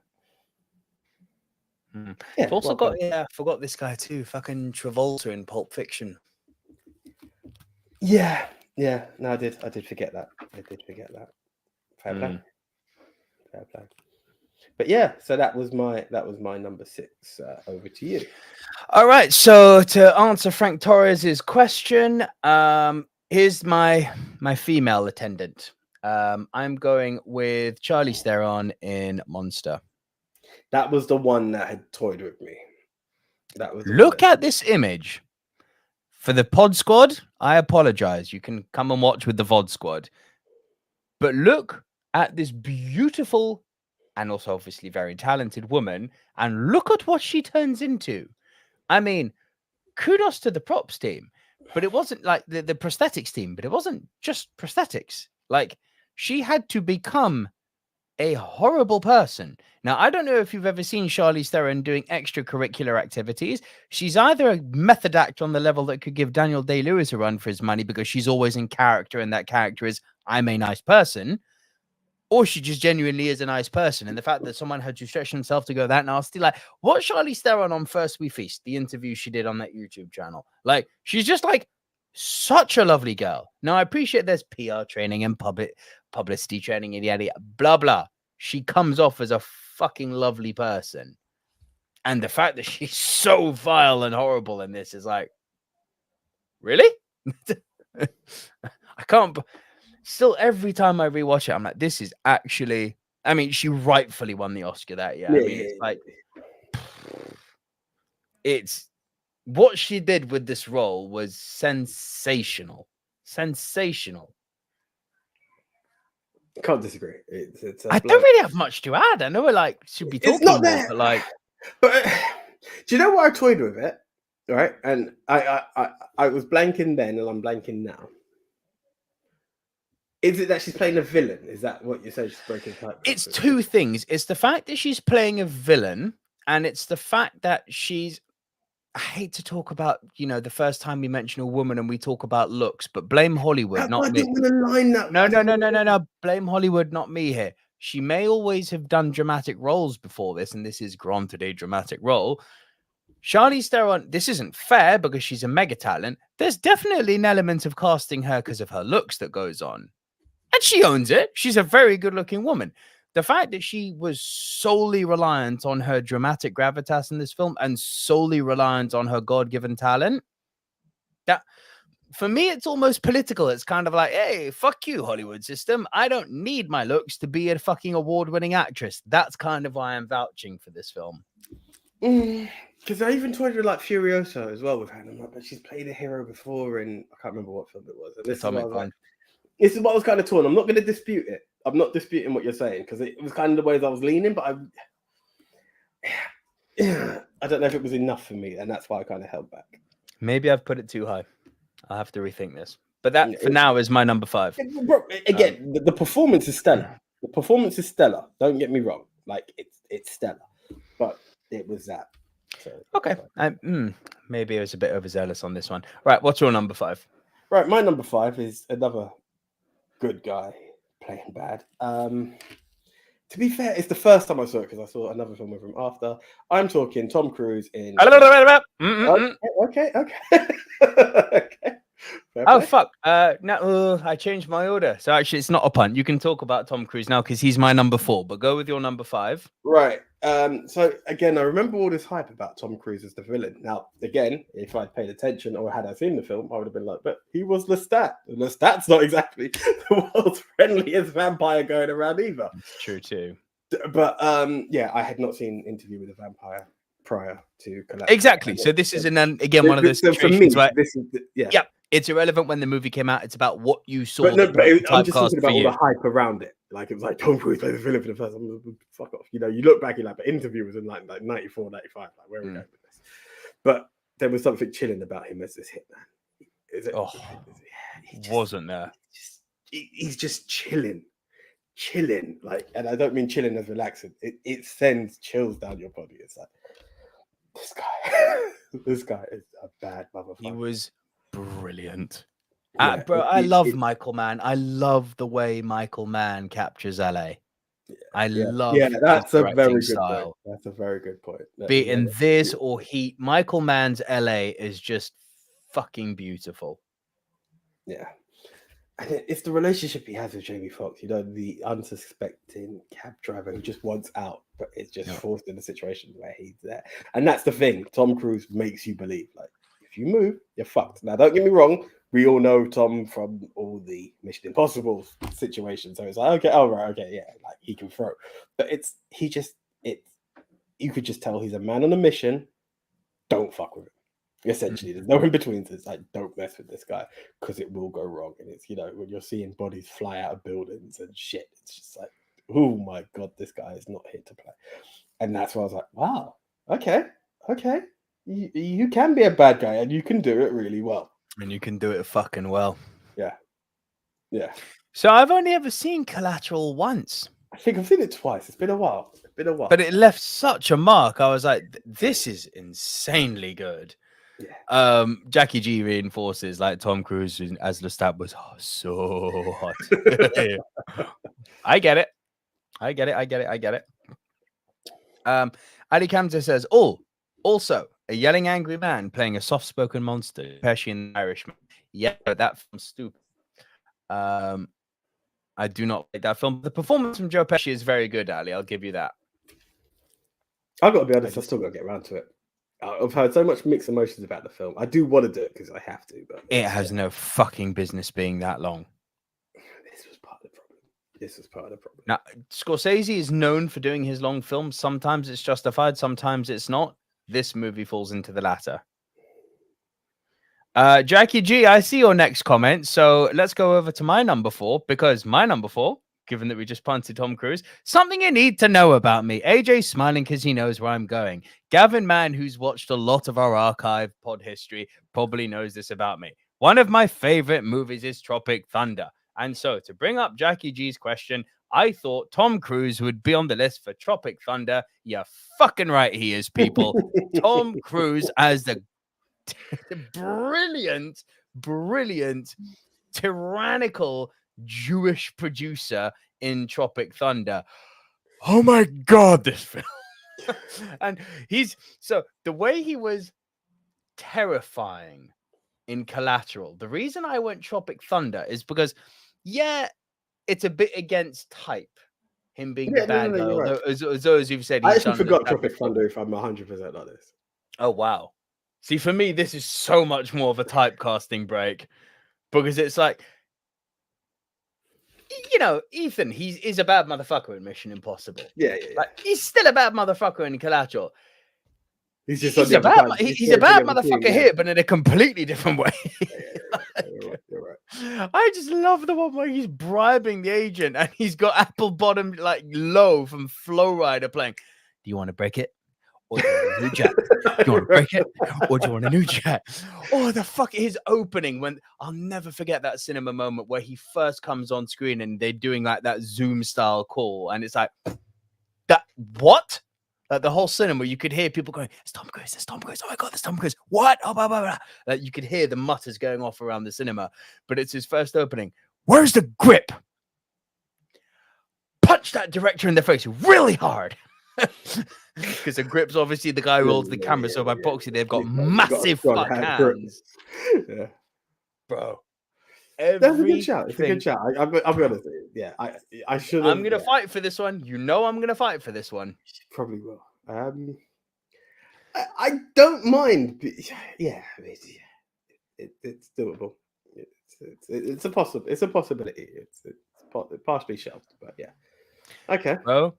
Yeah, I've also got I forgot this guy too. Fucking Travolta in Pulp Fiction. Yeah. No, I did forget that. Fair play. But yeah, so that was my number 6. Over to you. All right. So to answer Frank Torres's question, here's my female attendant. I'm going with Charlize Theron in Monster. That was the one that had toyed with me. That was. Look at this image. For the Pod Squad, I apologize. You can come and watch with the VOD Squad. But look at this beautiful and also obviously very talented woman, and look at what she turns into. I mean, kudos to the props team, but it wasn't like the prosthetics team, but it wasn't just prosthetics. Like, she had to become a horrible person. Now, I don't know if you've ever seen Charlize Theron doing extracurricular activities. She's either a method actor on the level that could give Daniel Day-Lewis a run for his money because she's always in character, and that character is, I'm a nice person, or she just genuinely is a nice person. And the fact that someone had to stretch themselves to go that nasty, like, what Charlize Theron on First We Feast, the interview she did on that YouTube channel, like, she's just like such a lovely girl. Now, I appreciate there's PR training and publicity training and yada, blah, blah. She comes off as a fucking lovely person. And the fact that she's so vile and horrible in this is like, really? I can't. Still, every time I rewatch it, I'm like, this is actually. I mean, she rightfully won the Oscar that year. I mean, it's like, it's what she did with this role was sensational. Sensational. Can't disagree. I don't really have much to add. I know we're like should be talking more, but like, but do you know what I toyed with it? Right, and I was blanking then, and I'm blanking now. Is it that she's playing a villain? Is that what you said? She's breaking type. It's two things. It's the fact that she's playing a villain, and it's the fact that she's. I hate to talk about, the first time we mention a woman and we talk about looks, but blame Hollywood, not me. No. Blame Hollywood, not me here. She may always have done dramatic roles before this, and this is granted a dramatic role. Charlize Theron, this isn't fair because she's a mega talent. There's definitely an element of casting her because of her looks that goes on. And she owns it. She's a very good-looking woman. The fact that she was solely reliant on her dramatic gravitas in this film and solely reliant on her God-given talent, that, for me, it's almost political. It's kind of like, hey, fuck you, Hollywood system. I don't need my looks to be a fucking award-winning actress. That's kind of why I'm vouching for this film. Because I even toyed with like Furiosa as well with her. But she's played a hero before in, I can't remember what film it was. And this is what I was kind of torn. I'm not going to dispute it. I'm not disputing what you're saying because it was kind of the ways I was leaning, but I don't know if it was enough for me, and that's why I kind of held back. Maybe I've put it too high. I'll have to rethink this. But that, for now, is my number 5. Again, the performance is stellar. The performance is stellar. Don't get me wrong. Like, it's stellar. But it was that. So, okay. Maybe I was a bit overzealous on this one. Right, what's your number 5? Right, my number 5 is another good guy playing bad. To be fair, it's the first time I saw it because I saw another film with him after. I'm talking Tom Cruise in. Okay. Okay. Oh fuck! No, I changed my order. So actually, it's not a punt. You can talk about Tom Cruise now because he's my number 4. But go with your number 5. Right. So again, I remember all this hype about Tom Cruise as the villain. Now, again, if I'd paid attention or had I seen the film, I would have been like, but he was Lestat. Lestat's not exactly the world's friendliest vampire going around either. It's true too. But yeah, I had not seen Interview with a Vampire prior to Collapse. Exactly. So this is one of those situations where yeah, it's irrelevant when the movie came out. It's about what you saw. But I'm just talking about all the hype around it. Like it was like Tom Cruise played the villain for the first time. Fuck off. You know, you look back, you're like, but Interview was in like 94, 95. Like, where are we going with this? But there was something chilling about him as this hitman. Is it? Oh, wasn't there? He's just chilling. Like, and I don't mean chilling as relaxing. It sends chills down your body. It's like, this guy is a bad motherfucker. He was brilliant. Bro, I love Michael Mann. I love the way Michael Mann captures LA. I love that's a very good point. That's a very good point. Be it in this or Heat, Michael Mann's LA is just fucking beautiful. Yeah. And it's the relationship he has with Jamie Foxx, you know, the unsuspecting cab driver who just wants out, but it's just forced in a situation where he's there. And that's the thing. Tom Cruise makes you believe, like, if you move, you're fucked. Now, don't get me wrong. We all know Tom from all the Mission Impossible situations. So it's like, okay, yeah, like he can throw. But you could just tell he's a man on a mission. Don't fuck with him. Essentially, there's no in between. It's like, don't mess with this guy because it will go wrong. And it's, you know, when you're seeing bodies fly out of buildings and shit, it's just like, oh my God, this guy is not here to play. And that's why I was like, wow, okay. You can be a bad guy and you can do it really well. And you can do it fucking well. Yeah. So I've only ever seen Collateral once. I think I've seen it twice. It's been a while. But it left such a mark. I was like, this is insanely good. Yeah. Jackie G reinforces like Tom Cruise as Lestat was so hot. I get it. Ali Kamza says, also a yelling angry man playing a soft-spoken monster, Pesci in The Irishman. Yeah, but that film's stupid. I do not like that film. The performance from Joe Pesci is very good, Ali. I'll give you that. I've got to be honest, I still got to get around to it. I've heard so much mixed emotions about the film. I do want to do it because I have to, but it has no fucking business being that long. This was part of the problem. Now, Scorsese is known for doing his long films. Sometimes it's justified, sometimes it's not. This movie falls into the latter. Jackie G, I see your next comment. So let's go over to my number 4, because my number 4, given that we just punted Tom Cruise, something you need to know about me. AJ's smiling because he knows where I'm going. Gavin Mann, who's watched a lot of our archive pod history, probably knows this about me. One of my favorite movies is Tropic Thunder. And so to bring up Jackie G's question, I thought Tom Cruise would be on the list for Tropic Thunder. You're fucking right he is, people. Tom Cruise as the brilliant, tyrannical Jewish producer in Tropic Thunder. Oh my God, this film. And the way he was terrifying in Collateral. The reason I went Tropic Thunder is because, it's a bit against type. Him being the bad guy. Right. As those you've said, I actually forgot Tropic Thunder, if I'm 100% honest. Oh wow. See, for me, this is so much more of a typecasting break, because it's like, you know, Ethan, he's a bad motherfucker in Mission Impossible. Yeah. Like, he's still a bad motherfucker in Collateral. He's a bad motherfucker here, but in a completely different way. You're right. I just love the one where he's bribing the agent and he's got Apple Bottom like Low from Flow Rider playing. Do you want to break it? Or do you want a new jack? Do you want to break it? Or do you want a new jack? Oh, the fuck, his opening, when I'll never forget that cinema moment where he first comes on screen and they're doing like that Zoom style call. And it's like, that what? Like the whole cinema, you could hear people going, it's Tom Cruise. Oh my God, it's Tom Cruise. What? Oh, blah, blah, blah. Like you could hear the mutters going off around the cinema, but it's his first opening. Where's the grip? punch that director in the face really hard. Because the grip's obviously the guy who holds the camera. So by boxing, they've got massive fuck hands. Yeah. Bro. That's a good shout. It's a good shout. I'll be honest. Yeah, I should. I'm gonna fight for this one. You know, I'm gonna fight for this one. Probably will. I don't mind. Yeah, it's doable. It's a possibility. It's partially shelved, but yeah. Okay. Bro,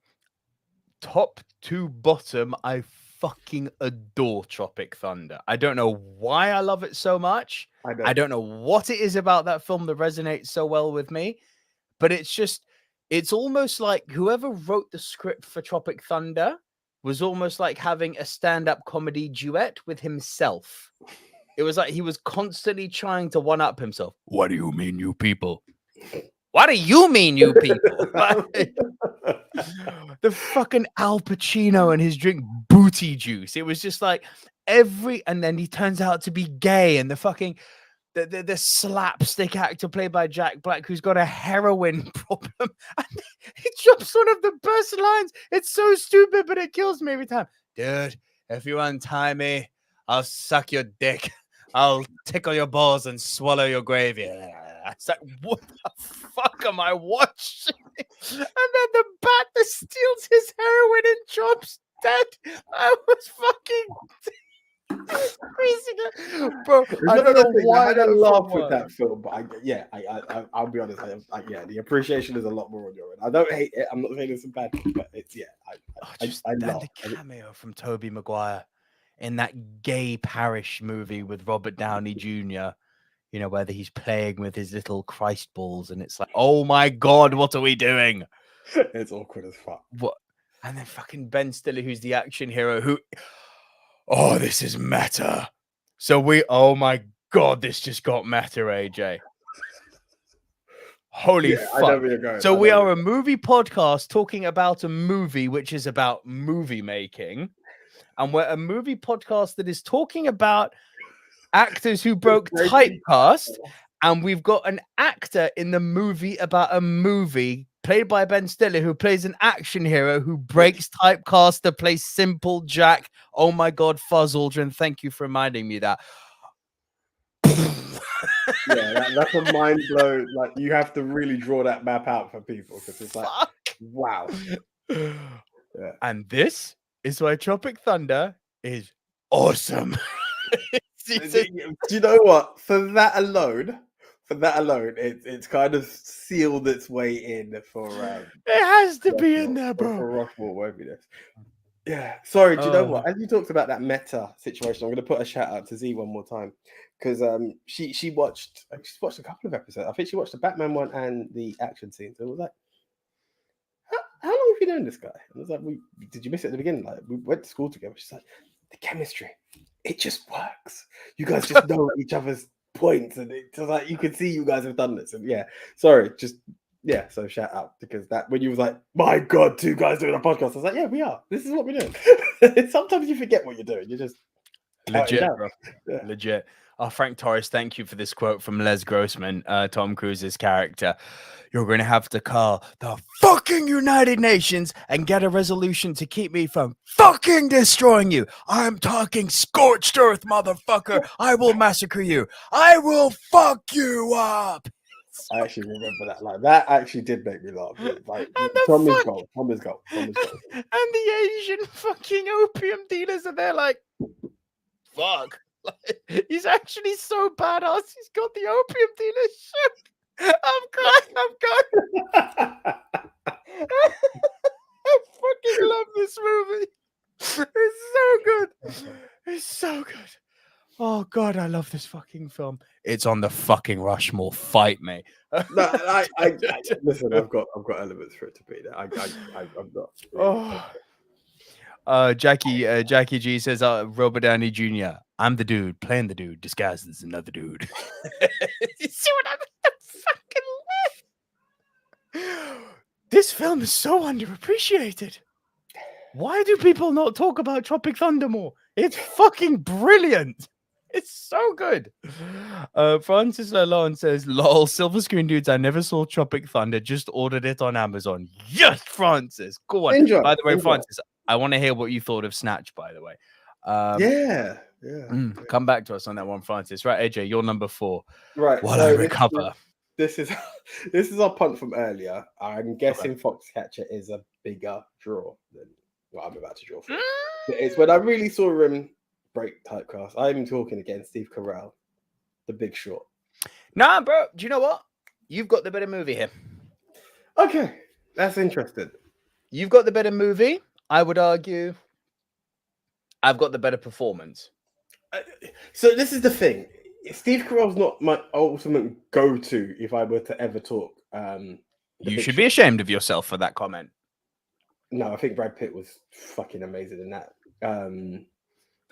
top to bottom, I fucking adore Tropic Thunder. I don't know why I love it so much. I don't know what it is about that film that resonates so well with me, but it's almost like whoever wrote the script for Tropic Thunder was almost like having a stand-up comedy duet with himself. It was like he was constantly trying to one-up himself. What do you mean, you people? What do you mean, you people? The fucking Al Pacino and his drink booty juice. It was just like and then he turns out to be gay, and the fucking the slapstick actor played by Jack Black who's got a heroin problem. And he drops one of the best lines. It's so stupid, but it kills me every time. Dude, if you untie me, I'll suck your dick. I'll tickle your balls and swallow your gravy. It's like, what the fuck am I watching? And then the bat that steals his heroin and drops dead. I was fucking crazy, bro. I don't know why I had a laugh with that film, but I'll be honest. The appreciation is a lot more on your end. I don't hate it. I'm not saying it's a bad thing, but it's I love the cameo from Tobey Maguire in that gay parish movie with Robert Downey Jr. You know, whether he's playing with his little Christ balls, and it's like, oh my god, what are we doing? It's awkward as fuck. What? And then fucking Ben Stiller, who's the action hero, who, oh, this is meta. Oh my god, this just got meta, AJ. Holy fuck. So we are a movie podcast talking about a movie which is about movie making. And we're a movie podcast that is talking about actors who broke typecast, and we've got an actor in the movie about a movie played by Ben Stiller who plays an action hero who breaks typecast to play Simple Jack. Oh my god, Fuzz Aldrin, thank you for reminding me that. That's a mind blow. Like, you have to really draw that map out for people, because it's like, wow. Yeah. And this is why Tropic Thunder is awesome. Do you know what? For that alone, it's kind of sealed its way in for. It has to be in there, bro. For Rushmore, won't be this. Yeah. Sorry. Do you know what? As you talked about that meta situation, I'm going to put a shout out to Z one more time, because she watched a couple of episodes. I think she watched the Batman one and the action scenes. And it was like, how long have you known this guy? And I was like, did you miss it at the beginning? Like, we went to school together. She's like, the chemistry, it just works. You guys just know each other's points, and it's like you can see you guys have done this. And so shout out, because that when you was like, my god, two guys doing a podcast, I was like, yeah, we are. This is what we're doing. Sometimes you forget what you're doing. You just legit, bro. Yeah. Legit. Oh, Frank Torres, thank you for this quote from Les Grossman, Tom Cruise's character. You're going to have to call the fucking United Nations and get a resolution to keep me from fucking destroying you. I'm talking scorched earth, motherfucker. I will massacre you. I will fuck you up. I actually remember that. Like, that actually did make me laugh. Like, Tom is gold. And the Asian fucking opium dealers are there like, fuck. Like, he's actually so badass. He's got the opium dealer shook. I'm crying. I fucking love this movie. It's so good. It's so good. Oh god, I love this fucking film. It's on the fucking Rushmore. Fight me. No, I listen. I've got elements for it to be there. I'm not. Oh. Jackie G says, Robert Downey Jr. I'm the dude playing the dude disguised as another dude. You see what I mean? This film is so underappreciated. Why do people not talk about Tropic Thunder more? It's fucking brilliant. It's so good. Francis Lalonde says, "Lol, silver screen dudes. I never saw Tropic Thunder. Just ordered it on Amazon." Yes, Francis. Go on. By the way, Francis, I want to hear what you thought of Snatch. By the way, yeah. Come back to us on that one, Francis. Right, AJ, you're number 4. Right. While I recover. This is our punt from earlier. I'm guessing Foxcatcher is a bigger draw than what I'm about to draw for. It's when I really saw him break typecast. I'm talking again, Steve Carell, The Big Short. Nah, bro. Do you know what? You've got the better movie here. Okay, that's interesting. You've got the better movie. I would argue I've got the better performance. So this is the thing. Steve Carell's not my ultimate go-to if I were to ever talk. You should be ashamed of yourself for that comment. No, I think Brad Pitt was fucking amazing in that.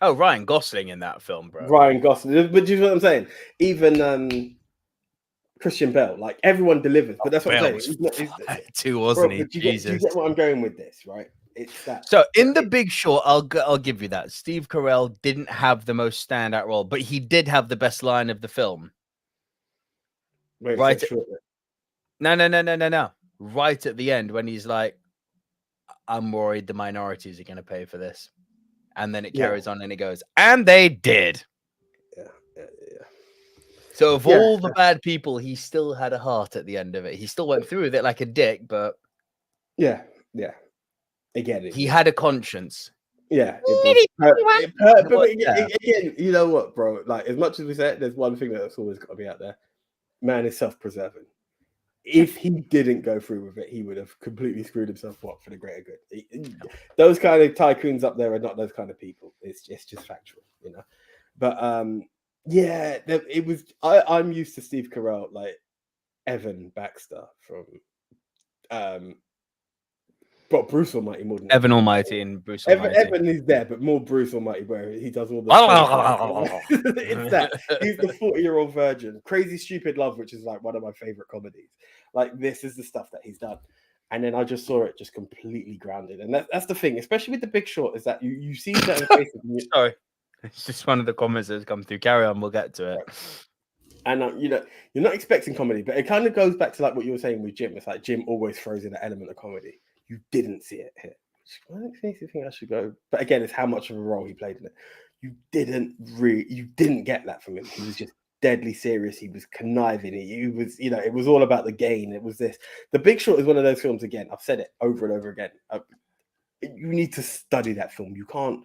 Ryan Gosling in that film, bro. Ryan Gosling. But do you know what I'm saying? Even Christian Bale, like everyone delivers. But that's what I'm saying. Too, wasn't he? Jesus. Do you get what I'm going with this, right? It's that. So in The Big Short, I'll give you that. Steve Carell didn't have the most standout role, but he did have the best line of the film. Wait, right. No. Right at the end when he's like, "I'm worried the minorities are going to pay for this," and then it carries on and it goes, "And they did." Yeah. So of all the bad people, he still had a heart at the end of it. He still went through with it like a dick, but yeah. Again, he had a conscience. Yeah. Again, you know what, bro? Like, as much as we say it, there's one thing that's always got to be out there. Man is self-preserving. If he didn't go through with it, he would have completely screwed himself up for the greater good. Those kind of tycoons up there are not those kind of people. It's just factual, you know. But it was. I'm used to Steve Carell, like Evan Baxter from but Bruce Almighty more than Evan Almighty and Bruce Almighty. Evan is there, but more Bruce Almighty, where he does all the. It's that he's the 40-year-old virgin, Crazy Stupid Love, which is like one of my favorite comedies. Like, this is the stuff that he's done, and then I just saw it just completely grounded, and that's the thing, especially with The Big Short, is that you see certain faces. Sorry, it's just one of the comments that's come through. Carry on, we'll get to it. And you're not expecting comedy, but it kind of goes back to like what you were saying with Jim. It's like Jim always throws in an element of comedy. You didn't see it here. Which makes me think I should go. But again, it's how much of a role he played in it. You didn't get that from him. He was just deadly serious. He was conniving. He was, it was all about the gain. It was this. The Big Short is one of those films. Again, I've said it over and over again. You need to study that film. You can't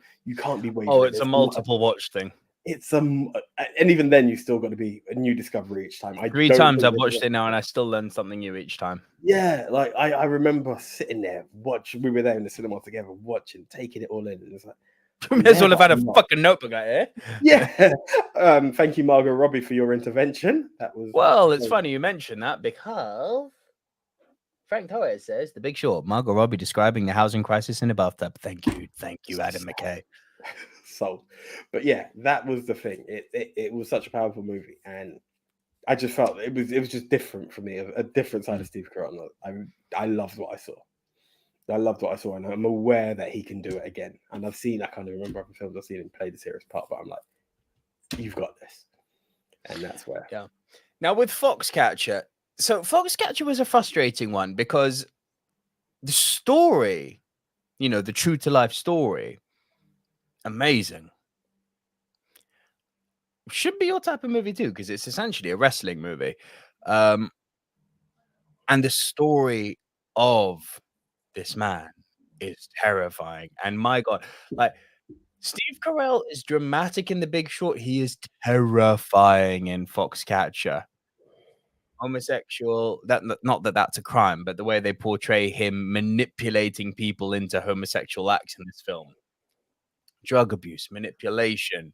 be waiting. Oh, it's a multiple watch thing. It's and even then, you still got to be a new discovery each time. 3 times I've watched it now, and I still learn something new each time. Yeah, like I remember sitting there watching. We were there in the cinema together, watching, taking it all in. And it's like, you may as well have had a fucking notebook out here. Yeah. Thank you, Margot Robbie, for your intervention. That was it's funny you mentioned that because Frank Torres says The Big Short. Margot Robbie describing the housing crisis in a bathtub. Thank you, Adam McKay. Sold. But yeah, that was the thing. It was such a powerful movie, and I just felt it was just different for me, a different side of Steve Carell. I loved what I saw. And I'm aware that he can do it again. And I've seen, I can't even remember other films I've seen him play the serious part, but I'm like, you've got this. And that's where. Yeah. Now with Foxcatcher, so Foxcatcher was a frustrating one because the story, the true to life story, amazing. Should be your type of movie too, because it's essentially a wrestling movie. And the story of this man is terrifying. And my God, like Steve Carell is dramatic in The Big Short. He is terrifying in Foxcatcher. Homosexual, not that that's a crime, but the way they portray him manipulating people into homosexual acts in this film. Drug abuse, manipulation,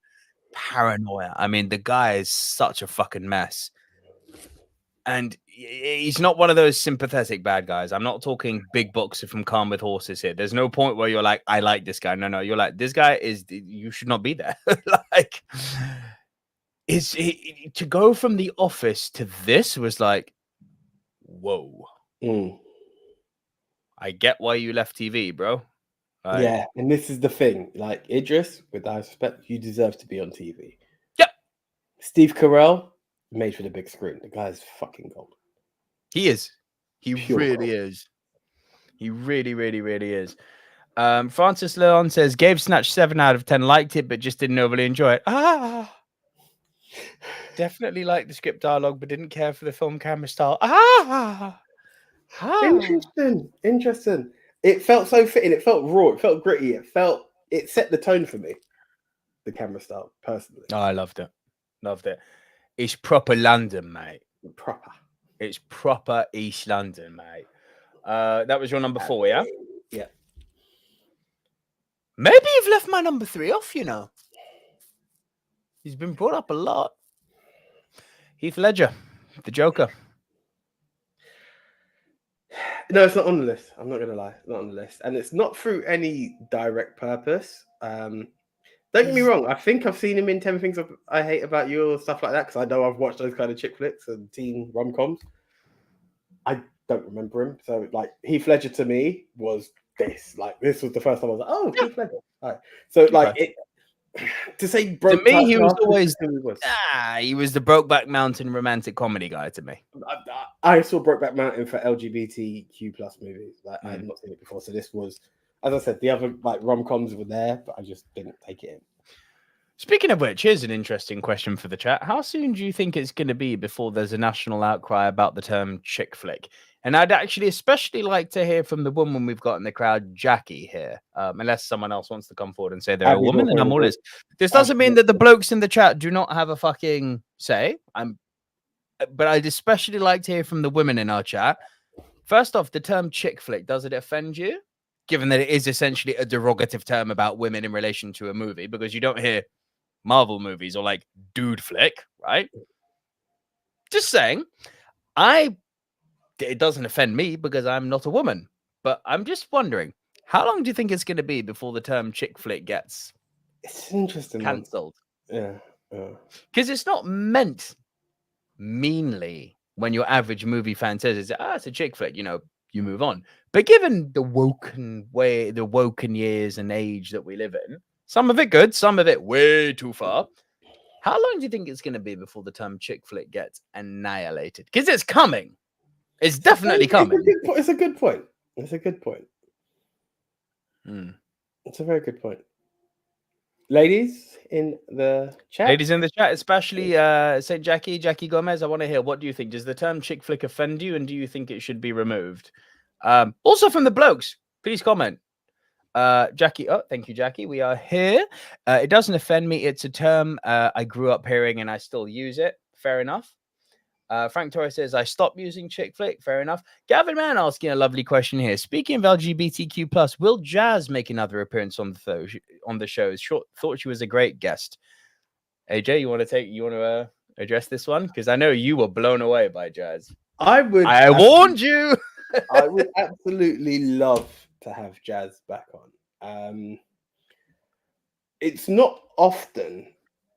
paranoia. I mean, the guy is such a fucking mess. And he's not one of those sympathetic bad guys. I'm not talking big boxer from Calm with Horses here. There's no point where you're like, I like this guy. No, you're like, this guy you should not be there. Like, to go from The Office to this was like, whoa. I get why you left TV, bro. Yeah, and this is the thing. Like, Idris, with I respect, you deserve to be on TV. Yep. Steve Carell, made for the big screen. The guy's fucking gold. He is. He Pure really gold. is. He really, really, really is. Francis Leon says, gave Snatch 7 out of 10, liked it, but just didn't overly enjoy it. Definitely liked the script dialogue, but didn't care for the film camera style. Interesting. It felt so fitting. It felt raw. It felt gritty. It set the tone for me. The camera style, personally. Oh, I loved it. It's proper London, mate. It's proper East London, mate. That was your number 4, yeah? Yeah. Maybe you've left my number 3 off, you know. He's been brought up a lot. Heath Ledger, the Joker. No, it's not on the list. I'm not going to lie. It's not on the list. And it's not through any direct purpose. Don't get me wrong. I think I've seen him in 10 Things I Hate About You or stuff like that, because I know I've watched those kind of chick flicks and teen rom-coms. I don't remember him. So, like, Heath Ledger to me was this. Like, this was the first time I was like, oh, Heath Ledger. All right. So, like, to say to me, he was always he was the Brokeback Mountain romantic comedy guy to me. I saw Brokeback Mountain for LGBTQ plus movies. Like, I had not seen it before. So this was, as I said, the other like rom-coms were there, but I just didn't take it in. Speaking of which, here's an interesting question for the chat. How soon do you think it's going to be before there's a national outcry about the term chick flick? And I'd actually especially like to hear from the woman we've got in the crowd, Jackie, here. Unless someone else wants to come forward and say they're a woman, and I'm all ears. This doesn't mean that the blokes in the chat do not have a fucking say. But I'd especially like to hear from the women in our chat. First off, the term chick flick, does it offend you? Given that it is essentially a derogative term about women in relation to a movie, because you don't hear Marvel movies or like dude flick, right? Just saying. It doesn't offend me because I'm not a woman, but I'm just wondering, how long do you think it's going to be before the term chick flick gets cancelled? Yeah. Because it's not meant meanly when your average movie fan says it's a chick flick, you know, you move on. But given the woken years and age that we live in, some of it good, some of it way too far. How long do you think it's going to be before the term chick flick gets annihilated? Because it's coming. It's definitely coming. It's a good point. It's a very good point. Ladies in the chat, especially St. Jackie Gomez, I want to hear, what do you think? Does the term chick flick offend you, and do you think it should be removed? Also from the blokes, please comment. Jackie, thank you, Jackie. We are here. It doesn't offend me. It's a term I grew up hearing and I still use it. Fair enough. Frank Torres says, I stopped using chick flick. Fair enough. Gavin Mann asking a lovely question here. Speaking of LGBTQ+, will Jazz make another appearance on the show? Thought she was a great guest. AJ, you want to address this one? Because I know you were blown away by Jazz. I warned you. I would absolutely love to have Jazz back on. It's not often,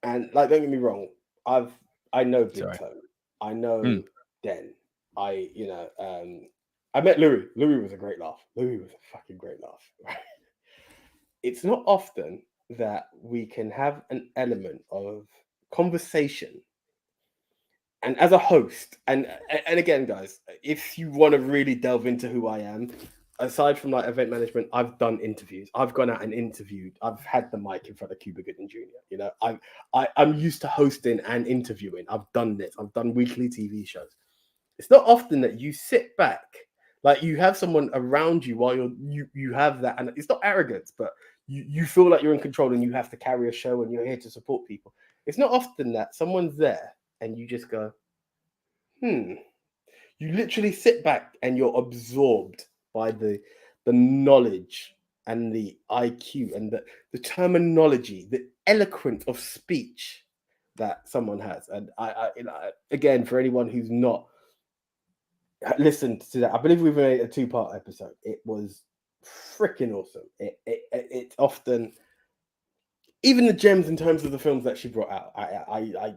and like, don't get me wrong, I know Big Tone. I know Den. I met Louis. Louis was a great laugh. Louis was a fucking great laugh. Right? It's not often that we can have an element of conversation. And as a host, and again, guys, if you want to really delve into who I am, aside from like event management, I've done interviews. I've gone out and interviewed. I've had the mic in front of Cuba Gooding Jr. You know, I'm used to hosting and interviewing. I've done this. I've done weekly TV shows. It's not often that you sit back, like you have someone around you while you have that, and it's not arrogance, but you feel like you're in control and you have to carry a show and you're here to support people. It's not often that someone's there and you just go, You literally sit back and you're absorbed by the knowledge and the IQ and the terminology, the eloquence of speech that someone has. And I again, for anyone who's not listened to that, I believe we've made a 2-part episode. It was freaking awesome. It's often, even the gems in terms of the films that she brought out. I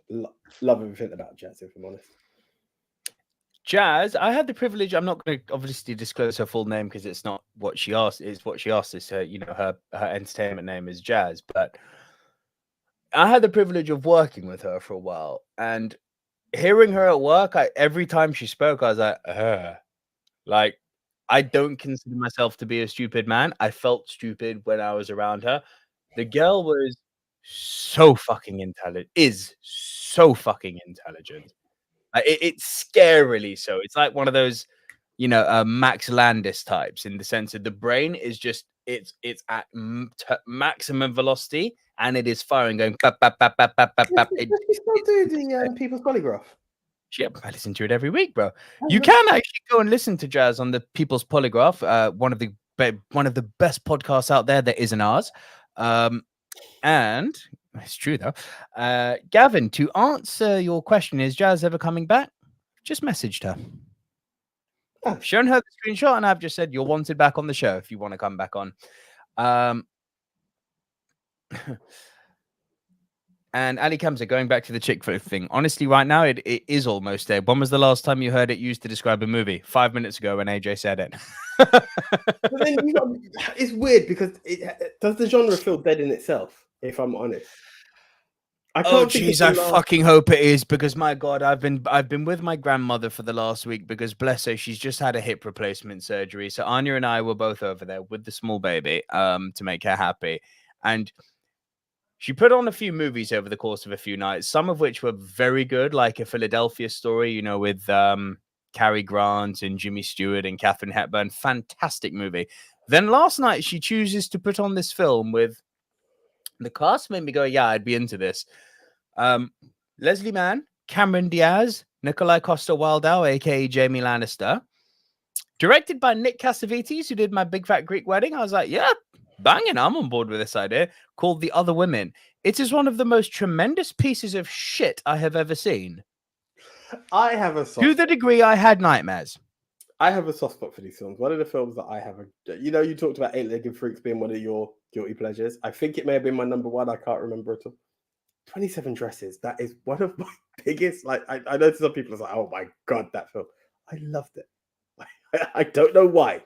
love everything about Jazz, if I'm honest. Jazz, I had the privilege. I'm not going to obviously disclose her full name because it's not what she asked. It's what she asked. Is her, her entertainment name is Jazz. But I had the privilege of working with her for a while, and hearing her at work, every time she spoke, I was like, I don't consider myself to be a stupid man. I felt stupid when I was around her. The girl was so fucking intelligent. Is so fucking intelligent. It's scarily so. It's like one of those, Max Landis types, in the sense that the brain is just it's at maximum velocity, and it is firing, going bap, bap, bap, bap, bap, bap, bap. Does she still do the People's Polygraph? Yep, I listen to it every week, bro. You can actually go and listen to Jazz on the People's Polygraph, one of the best podcasts out there that isn't ours. And it's true though. Gavin, to answer your question, is Jazz ever coming back? Just messaged her. I've shown her the screenshot, and I've just said you're wanted back on the show if you want to come back on. And Ali Kamsa, going back to the chick flick thing, honestly, right now, it is almost there. When was the last time you heard it used to describe a movie? 5 minutes ago when AJ said it. But then it's weird because does the genre feel dead in itself, if I'm honest? I fucking hope it is, because my God, I've been with my grandmother for the last week because, bless her, she's just had a hip replacement surgery. So Anya and I were both over there with the small baby to make her happy. And she put on a few movies over the course of a few nights, some of which were very good, like A Philadelphia Story, with Cary Grant and Jimmy Stewart and Katharine Hepburn. Fantastic movie. Then last night, she chooses to put on this film with the cast. Made me go, yeah, I'd be into this. Leslie Mann, Cameron Diaz, Nikolai Coster-Waldau, a.k.a. Jamie Lannister. Directed by Nick Cassavetes, who did My Big Fat Greek Wedding. I was like, yeah, banging, I'm on board with this idea. Called The Other Women. It is one of the most tremendous pieces of shit I have ever seen. I have a soft to the degree I had nightmares. I have a soft spot for these films. One of the films that I have, you talked about Eight-Legged Freaks being one of your guilty pleasures. I think it may have been my number one. I can't remember at all. 27 Dresses. That is one of my biggest. Like, I know some people are like, oh my God, that film. I loved it. I don't know why.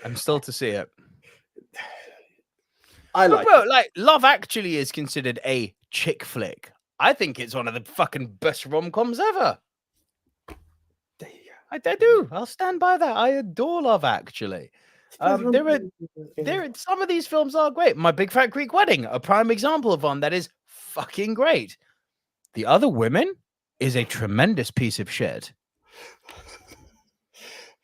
I'm still to see it. I like it. Like, Love Actually is considered a chick flick. I think it's one of the fucking best rom-coms ever. There you go. I do. I'll stand by that. I adore Love Actually. There are some of these films are great. My Big Fat Greek Wedding, a prime example of one that is fucking great. The Other Women is a tremendous piece of shit.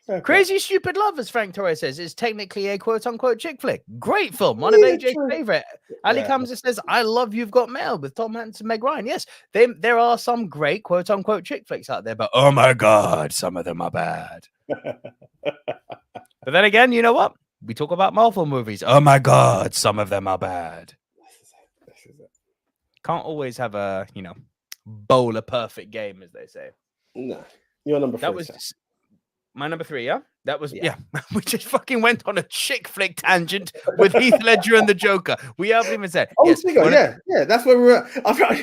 Okay. Crazy Stupid Love, as Frank Torres says, is technically a quote-unquote chick flick. Great film. One of AJ's favorite. Ali Kamsa says, I love You've Got Mail with Tom Hanks and Meg Ryan. Yes, there are some great quote-unquote chick flicks out there, but oh my God, some of them are bad. But then again, you know what? We talk about Marvel movies. Oh my God, some of them are bad. This is it. Can't always have a, bowl of perfect game, as they say. No. Your number 3. That was my number 3, yeah? That was, yeah. We just fucking went on a chick flick tangent with Heath Ledger and the Joker. We haven't even said. Oh, yes, yeah, that's where we're at. I thought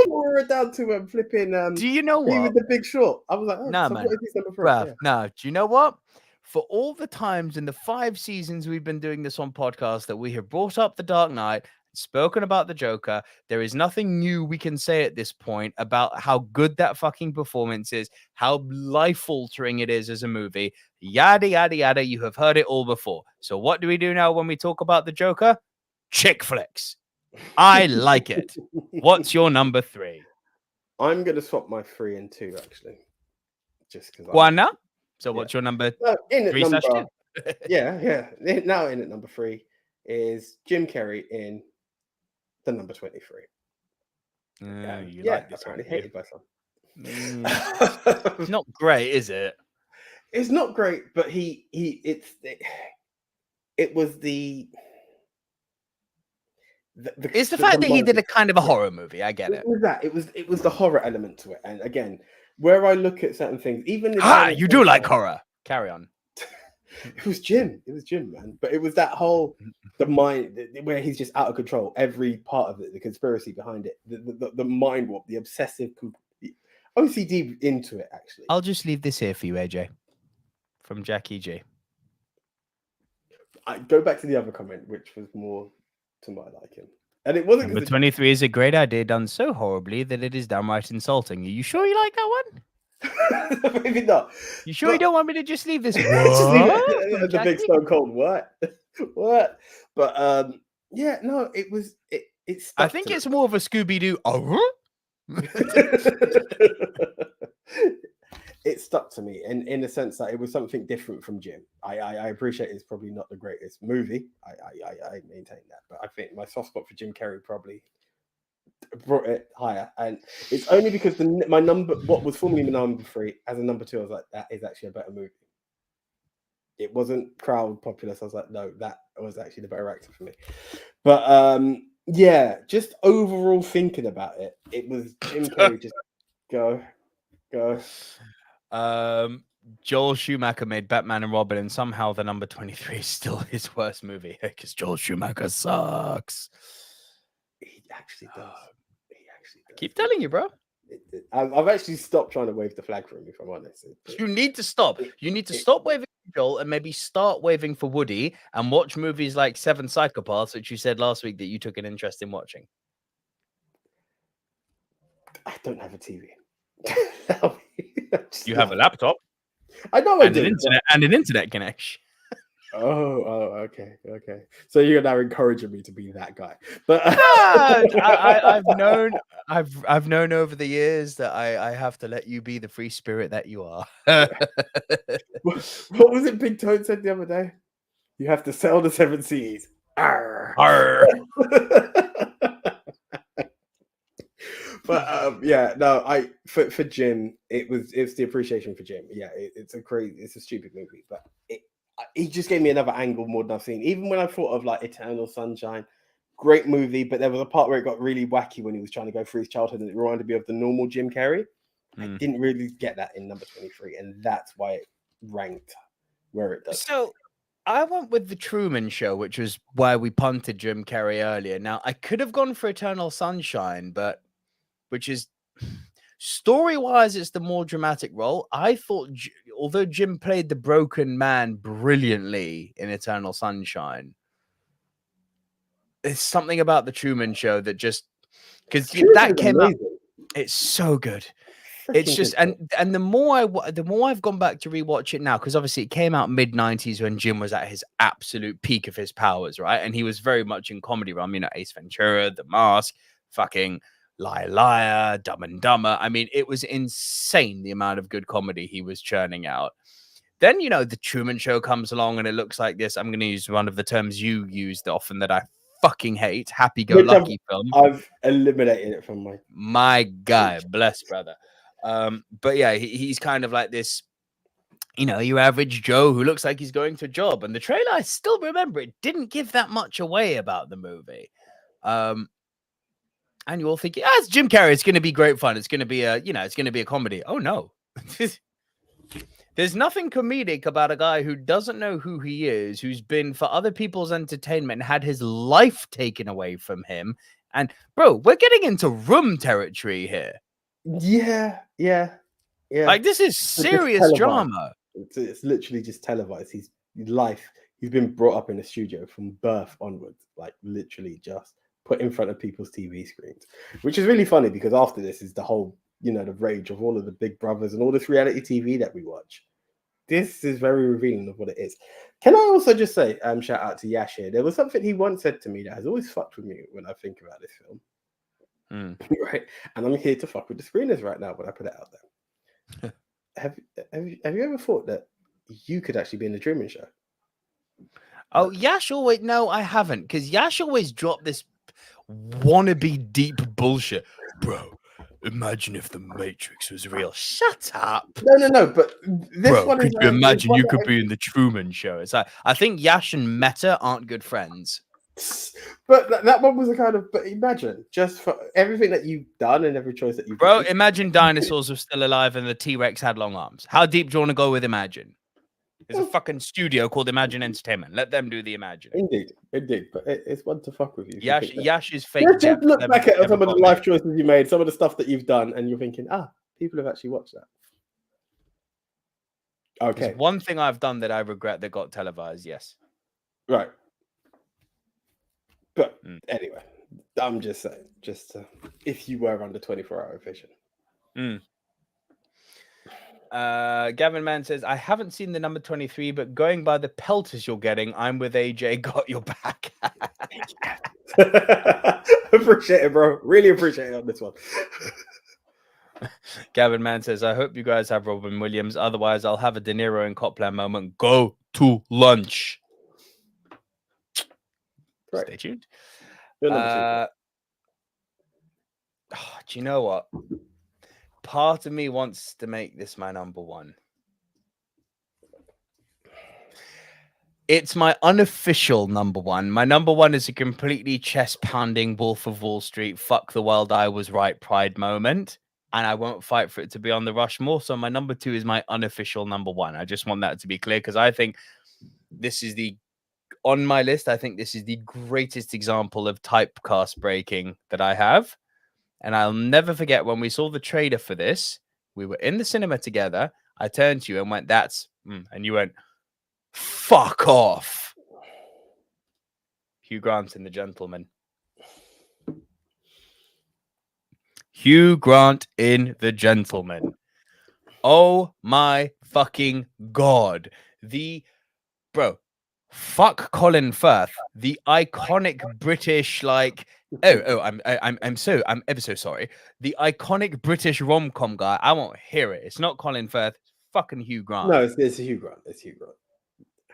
we were down to flipping. Do you know what? With The Big Short. I was like, nah, man. What is this number 3? Bruv, no, do you know what? For all the times in the 5 seasons we've been doing this on podcast that we have brought up The Dark Knight, spoken about the Joker, there is nothing new we can say at this point about how good that fucking performance is, how life-altering it is as a movie, yada, yada, yada. You have heard it all before. So what do we do now when we talk about the Joker? Chick flicks. I like it. What's your number 3? I'm going to swap my 3 and 2, actually. Just because. Why not? So what's your number 3/2? Yeah. Now in at number 3 is Jim Carrey in The Number 23. Like this apparently hated by some. It's not great, is it? It's not great, but it was the it's the fact that he did a kind of a horror movie. I get it. It was that. It was the horror element to it, and again, where I look at certain things, even you do like horror. Carry on. It was Jim, man. But it was that whole the mind where he's just out of control. Every part of it, the conspiracy behind it, the mind warp, the obsessive OCD into it. Actually, I'll just leave this here for you, AJ, from Jackie G. I go back to the other comment, which was more to my liking. And it wasn't Number 23 is a great idea done so horribly that it is downright insulting. Are you sure you like that one? Maybe not. You sure you don't want me to just leave this? Just leave it, the big Stone Cold what? What? But yeah, no, it was it. I think it's more of a Scooby-Doo. It stuck to me, and in the sense that it was something different from Jim. I appreciate it's probably not the greatest movie. I maintain that, but I think my soft spot for Jim Carrey probably brought it higher, and it's only because my number, what was formerly my number 3, as a number 2, I was like, that is actually a better movie. It wasn't crowd popular, so I was like, no, that was actually the better actor for me. But yeah, just overall thinking about it, it was Jim Carrey. Just go. Joel Schumacher made Batman and Robin, and somehow the number 23 is still his worst movie because Joel Schumacher sucks. He actually does. I keep telling you, bro. I've actually stopped trying to wave the flag for him, if I'm honest. You need to stop. You need to stop waving for Joel and maybe start waving for Woody and watch movies like Seven Psychopaths, which you said last week that you took an interest in watching. I don't have a TV. You have a laptop. I know, and an internet connection. Oh, okay. So you're now encouraging me to be that guy, but I've known over the years that I have to let you be the free spirit that you are. What was it Big Toad said the other day? You have to sail the 7 seas. Arr. Arr. But yeah, no, for Jim, it's the appreciation for Jim. Yeah, it's a stupid movie, but he just gave me another angle more than I've seen. Even when I thought of like Eternal Sunshine, great movie, but there was a part where it got really wacky when he was trying to go through his childhood, and it reminded me of the normal Jim Carrey. I didn't really get that in number 23, and that's why it ranked where it does. So I went with The Truman Show, which was why we punted Jim Carrey earlier. Now I could have gone for Eternal Sunshine, but which is story-wise, it's the more dramatic role. I thought, although Jim played the broken man brilliantly in Eternal Sunshine, there's something about The Truman Show that just, because that came out, it's so good. It's just, and the more I've gone back to rewatch it now, because obviously it came out mid-90s when Jim was at his absolute peak of his powers, right? And he was very much in comedy realm, you know, Ace Ventura, The Mask, fucking Liar Liar, Dumb and Dumber. I mean, it was insane the amount of good comedy he was churning out. Then, you know, The Truman Show comes along and it looks like this. I'm going to use one of the terms you used often that I fucking hate, happy-go-lucky film. I've eliminated it from my guy. Bless, brother. But yeah, he's kind of like this, you know, your average Joe who looks like he's going to a job. And the trailer, I still remember, it didn't give that much away about the movie. And you all think, it's Jim Carrey. It's going to be great fun. It's going to be it's going to be a comedy. Oh no, there's nothing comedic about a guy who doesn't know who he is, who's been for other people's entertainment and had his life taken away from him. And bro, we're getting into Room territory here. Yeah. Like this is serious drama. It's literally just televised. He's been brought up in a studio from birth onwards, like literally just put in front of people's TV screens, which is really funny because after this is the whole, you know, the rage of all of the Big Brothers and all this reality TV that we watch. This is very revealing of what it is. Can I also just say, shout out to Yash here. There was something he once said to me that has always fucked with me when I think about this film. Right, and I'm here to fuck with the screeners right now when I put it out there. Have you ever thought that you could actually be in the Truman Show? Oh, Yash always no, I haven't, because Yash always dropped this wannabe deep bullshit, bro. Imagine if the Matrix was real. Shut up. No. But this bro, one could you imagine you could be in the Truman Show? It's like I think Yash and Meta aren't good friends. But that one was a kind of. But imagine just for everything that you've done and every choice that you've. Bro, imagine dinosaurs were still alive and the T-Rex had long arms. How deep do you want to go with Imagine? There's a fucking studio called Imagine Entertainment. Let them do the imagining. Indeed. But it's one to fuck with you. Yash is fake. Just look back at some of the life choices you made, some of the stuff that you've done, and you're thinking, people have actually watched that. Okay. There's one thing I've done that I regret that got televised, yes. Right. But anyway, I'm just saying, if you were under 24-hour vision. Gavin Mann says, I haven't seen the number 23, but going by the pelters you're getting, I'm with AJ, got your back. Appreciate it, bro. Really appreciate it on this one. Gavin Mann says, I hope you guys have Robin Williams. Otherwise, I'll have a De Niro and Copland moment. Go to lunch. Right. Stay tuned. Do you know what? Part of me wants to make this my number one. It's my unofficial number one. My number one is a completely chest-pounding Wolf of Wall Street, fuck the world, I was right pride moment. And I won't fight for it to be on the Rushmore. So my number two is my unofficial number one. I just want that to be clear because I think this is on my list, I think this is the greatest example of typecast breaking that I have. And I'll never forget when we saw the trailer for this, we were in the cinema together. I turned to you and went, and you went, fuck off. Hugh Grant in The Gentleman. Hugh Grant in The Gentleman. Oh my fucking God. Fuck Colin Firth, the iconic British, I'm ever so sorry. The iconic British rom-com guy. I won't hear it. It's not Colin Firth. It's fucking Hugh Grant. No, it's Hugh Grant. It's Hugh Grant.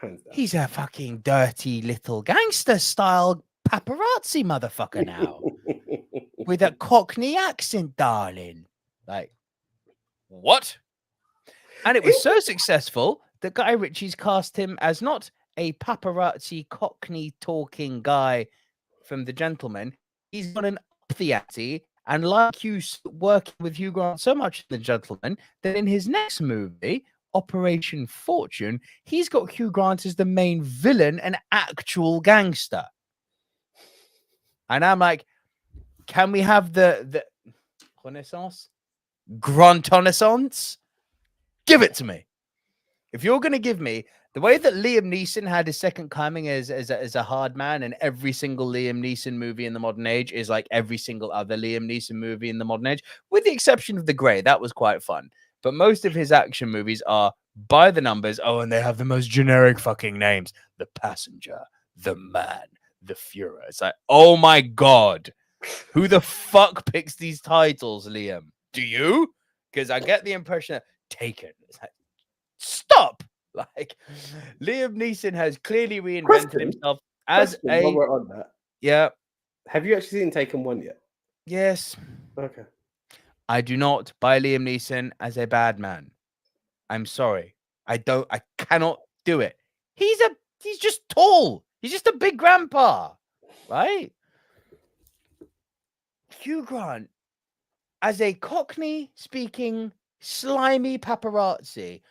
Hands down. He's a fucking dirty little gangster style paparazzi motherfucker now. With a Cockney accent, darling. Like, what? And it was so successful that Guy Ritchie's cast him as not a paparazzi Cockney talking guy from The Gentleman. He's got an up the ante, and like you working with Hugh Grant so much in The Gentleman that in his next movie, Operation Fortune, he's got Hugh Grant as the main villain and actual gangster. And I'm like, can we have the Renaissance? Grand Renaissance? Give it to me. If you're going to give me the way that Liam Neeson had his second coming as a hard man, and every single Liam Neeson movie in the modern age is like every single other Liam Neeson movie in the modern age, with the exception of The Grey. That was quite fun. But most of his action movies are by the numbers. Oh, and they have the most generic fucking names. The Passenger, The Man, The Fuhrer. It's like, oh my God. Who the fuck picks these titles, Liam? Do you? Because I get the impression that Taken. It's like, stop. Like, Liam Neeson has clearly reinvented himself as while we're on that. Yeah. Have you actually seen Taken 1 yet? Yes. Okay. I do not buy Liam Neeson as a bad man. I'm sorry. I cannot do it. He's just tall. He's just a big grandpa. Right? Hugh Grant as a Cockney speaking slimy paparazzi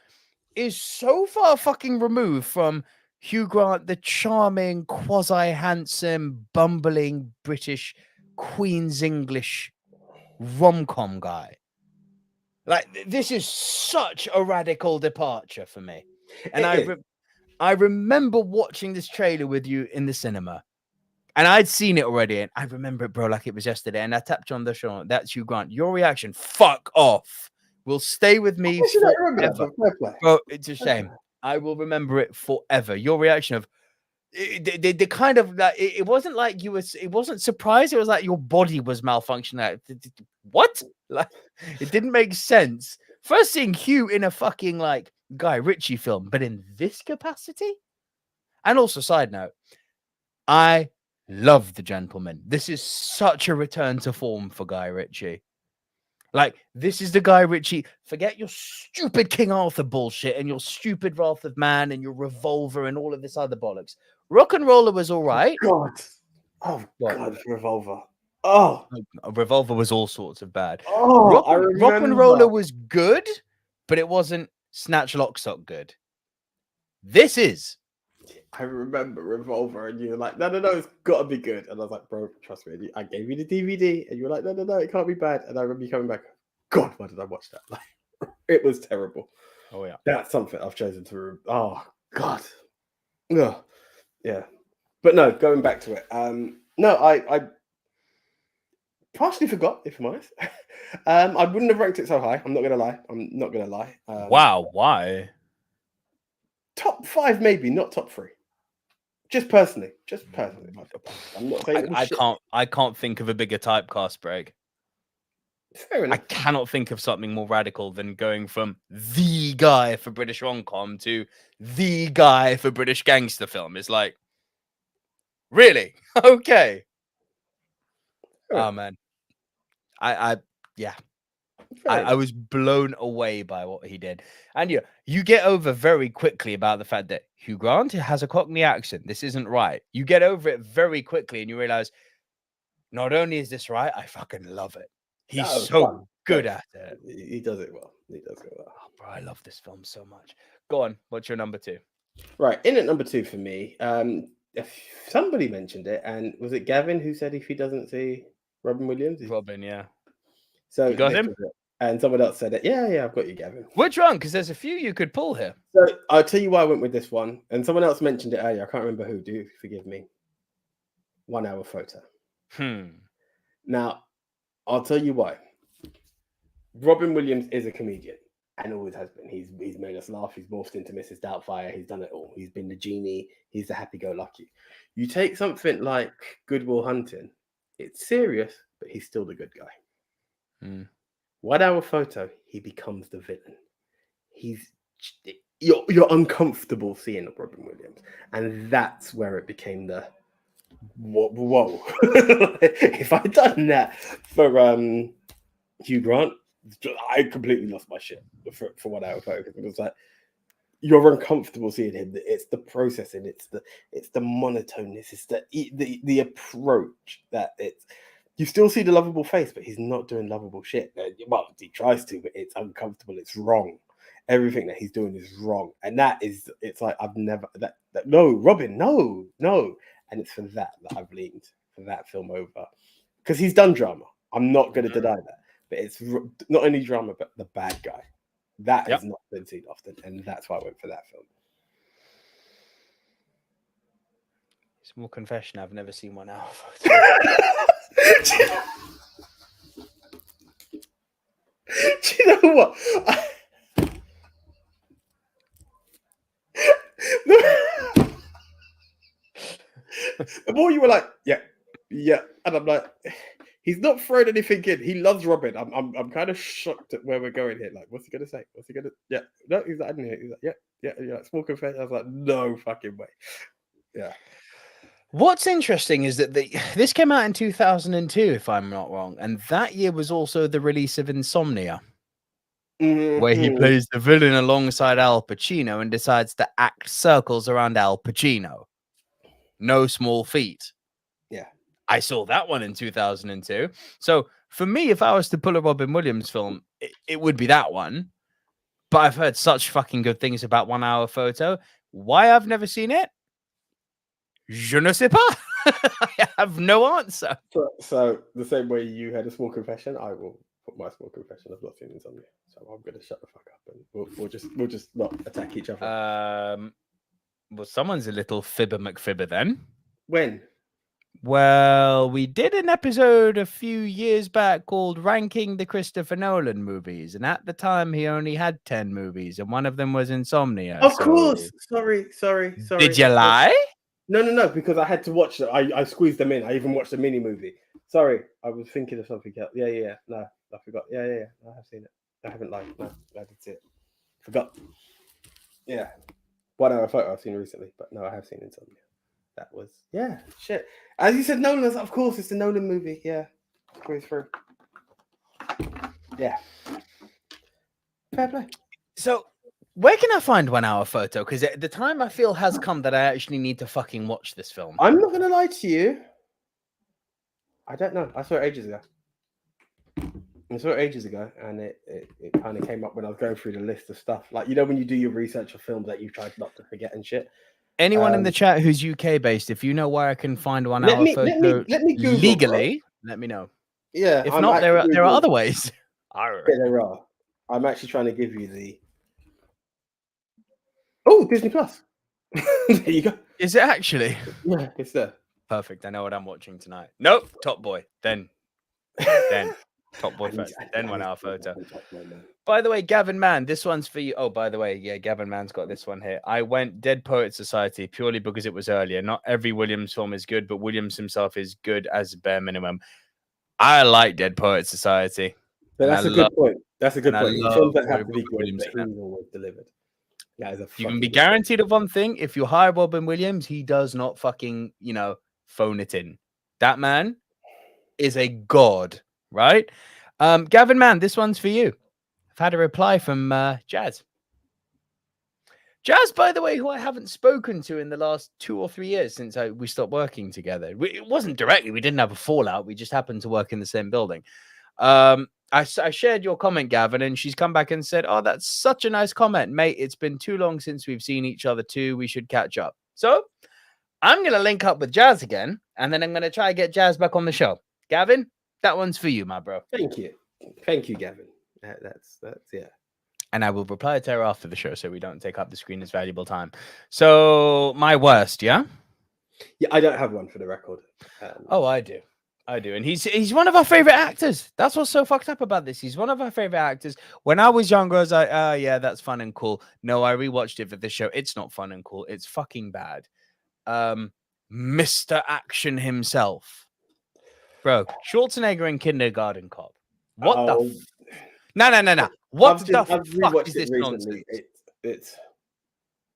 is so far fucking removed from Hugh Grant, the charming, quasi-handsome, bumbling British Queen's English rom-com guy. Like, this is such a radical departure for me. And I remember watching this trailer with you in the cinema. And I'd seen it already, and I remember it, bro, like it was yesterday. And I tapped you on the shoulder. That's Hugh Grant. Your reaction, fuck off, will stay with me forever. Bro, it's a shame. I will remember it forever. Your reaction of the kind of like it wasn't like you was. It wasn't surprised. It was like your body was malfunctioning. What? Like, it didn't make sense. First seeing Hugh in a fucking like Guy Ritchie film, but in this capacity. And also, side note, I love The Gentleman. This is such a return to form for Guy Ritchie. Like, this is the Guy Ritchie. Forget your stupid King Arthur bullshit and your stupid Wrath of Man and your Revolver and all of this other bollocks. Rock and Roller was all right. God, Revolver. Oh, Revolver was all sorts of bad. Oh, Rock and Roller was good, but it wasn't Snatch Lock Stock good. This is. I remember Revolver, and you were like, no, it's got to be good. And I was like, bro, trust me. I gave you the DVD, and you were like, no, it can't be bad. And I remember you coming back, God, why did I watch that? Like, it was terrible. Oh, yeah. That's something I've chosen to... Oh, God. Ugh. Yeah. But no, going back to it. No, I partially forgot, if I'm honest. I wouldn't have ranked it so high. I'm not gonna lie. Wow, why? Top 5, maybe, not top 3. Just personally. I'm not saying I can't think of a bigger typecast break. Fair enough. I cannot think of something more radical than going from the guy for British rom-com to the guy for British gangster film. It's like, really? Okay. Oh man. I was blown away by what he did. And you get over very quickly about the fact that Hugh Grant has a Cockney accent. This isn't right. You get over it very quickly and you realize, not only is this right, I fucking love it. He's so good at it. He does it well. Oh, bro, I love this film so much. Go on. What's your number 2? Right. In at number 2 for me, if somebody mentioned it, and was it Gavin who said if he doesn't see Robin Williams? Robin, yeah. So you got him? And someone else said it. Yeah, I've got you, Gavin. Which one? Because there's a few you could pull here. So I'll tell you why I went with this one. And someone else mentioned it earlier. I can't remember who. Do forgive me. 1 Hour Photo. Now, I'll tell you why. Robin Williams is a comedian and always has been. He's made us laugh. He's morphed into Mrs. Doubtfire. He's done it all. He's been the genie. He's the happy-go-lucky. You take something like Good Will Hunting. It's serious, but he's still the good guy. 1 Hour Photo, he becomes the villain. You're uncomfortable seeing Robin Williams, and that's where it became the whoa. If I'd done that for Hugh Grant, I completely lost my shit for 1 Hour Photo. It was like, you're uncomfortable seeing him. It's the processing, it's the monotoneness, it's the approach that it's. You still see the lovable face, but he's not doing lovable shit. Well, he tries to, but it's uncomfortable. It's wrong. Everything that he's doing is wrong. And it's like, I've never, no, Robin, no. And it's for that I've leaned for that film over. Because he's done drama. I'm not going to deny that. But it's not only drama, but the bad guy. That has not been seen often. And that's why I went for that film. Small confession, I've never seen 1 Hour. Do you know what? The more you were like, yeah, and I'm like, he's not throwing anything in. He loves Robin. I'm kind of shocked at where we're going here. Like, what's he gonna say? Yeah, no, he's like, I didn't hear it. He's like, yeah. Small confession. I was like, no fucking way. Yeah. What's interesting is that this came out in 2002, if I'm not wrong, and that year was also the release of Insomnia, where he plays the villain alongside Al Pacino and decides to act circles around Al Pacino. No small feat. Yeah. I saw that one in 2002. So for me, if I was to pull a Robin Williams film, it would be that one. But I've heard such fucking good things about 1 Hour Photo. Why I've never seen it? Je ne sais pas. I have no answer. So the same way you had a small confession, I will put my small confession. I've not seen Insomnia, so I'm going to shut the fuck up and we'll just not attack each other. Well, someone's a little fibber McFibber then. When? Well, we did an episode a few years back called Ranking the Christopher Nolan Movies, and at the time he only had 10 movies, and one of them was Insomnia. Of course. Sorry. Did you lie? No, because I had to watch it. I squeezed them in. I even watched the mini movie. Sorry, I was thinking of something else. Yeah. No, I forgot. Yeah. I have seen it. I haven't lied. No, I did see it. Forgot. Yeah. 1 Hour Photo I've seen recently, but no, I have seen Insomnia. That was, shit. As you said, Nolan, of course, it's a Nolan movie. Yeah. Goes through. Yeah. Fair play. So, where can I find 1 Hour Photo? Because the time I feel has come that I actually need to fucking watch this film. I'm not going to lie to you. I don't know. I saw it ages ago. And it kind of came up when I was going through the list of stuff. Like, you know, when you do your research of films that you've tried not to forget and shit. Anyone in the chat who's UK based, if you know where I can find 1 Hour Photo let me Google, legally, let me know. Yeah. If not, there are other ways. Yeah, there are. I'm actually trying to give you the. Oh, Disney Plus. There you go. Is it actually? Yeah, it's there. Perfect. I know what I'm watching tonight. Nope. Top Boy. Then Then Top Boy first, then 1 hour photo. By the way, Gavin Mann, this one's for you. Oh, by the way, yeah, Gavin Mann's got this one here. I went Dead Poet Society purely because it was earlier. Not every Williams film is good, but Williams himself is good as a bare minimum. I like Dead Poet Society. But that's a good point. That's a good point. Films that have to be good, but he's always delivered. You can be guaranteed of one thing: if you hire Robin Williams, he does not fucking, phone it in. That man is a god, right? Gavin Mann, this one's for you. I've had a reply from Jazz. Jazz, by the way, who I haven't spoken to in the last 2 or 3 years since we stopped working together. It wasn't directly. We didn't have a fallout. We just happened to work in the same building. I shared your comment, Gavin, and she's come back and said, "Oh, that's such a nice comment, mate. It's been too long since we've seen each other too. We should catch up." So I'm going to link up with Jazz again, and then I'm going to try to get Jazz back on the show. Gavin, that one's for you, my bro. Thank you. Thank you, Gavin. That's yeah. And I will reply to her after the show so we don't take up the screener's valuable time. So my worst, yeah? Yeah, I don't have one for the record. I do. And he's one of our favorite actors. That's what's so fucked up about this. He's one of our favorite actors. When I was younger, I was like, yeah, that's fun and cool. No, I rewatched it for this show. It's not fun and cool. It's fucking bad. Mr. Action himself. Bro, Schwarzenegger in Kindergarten Cop. What the No. What the fuck is this nonsense?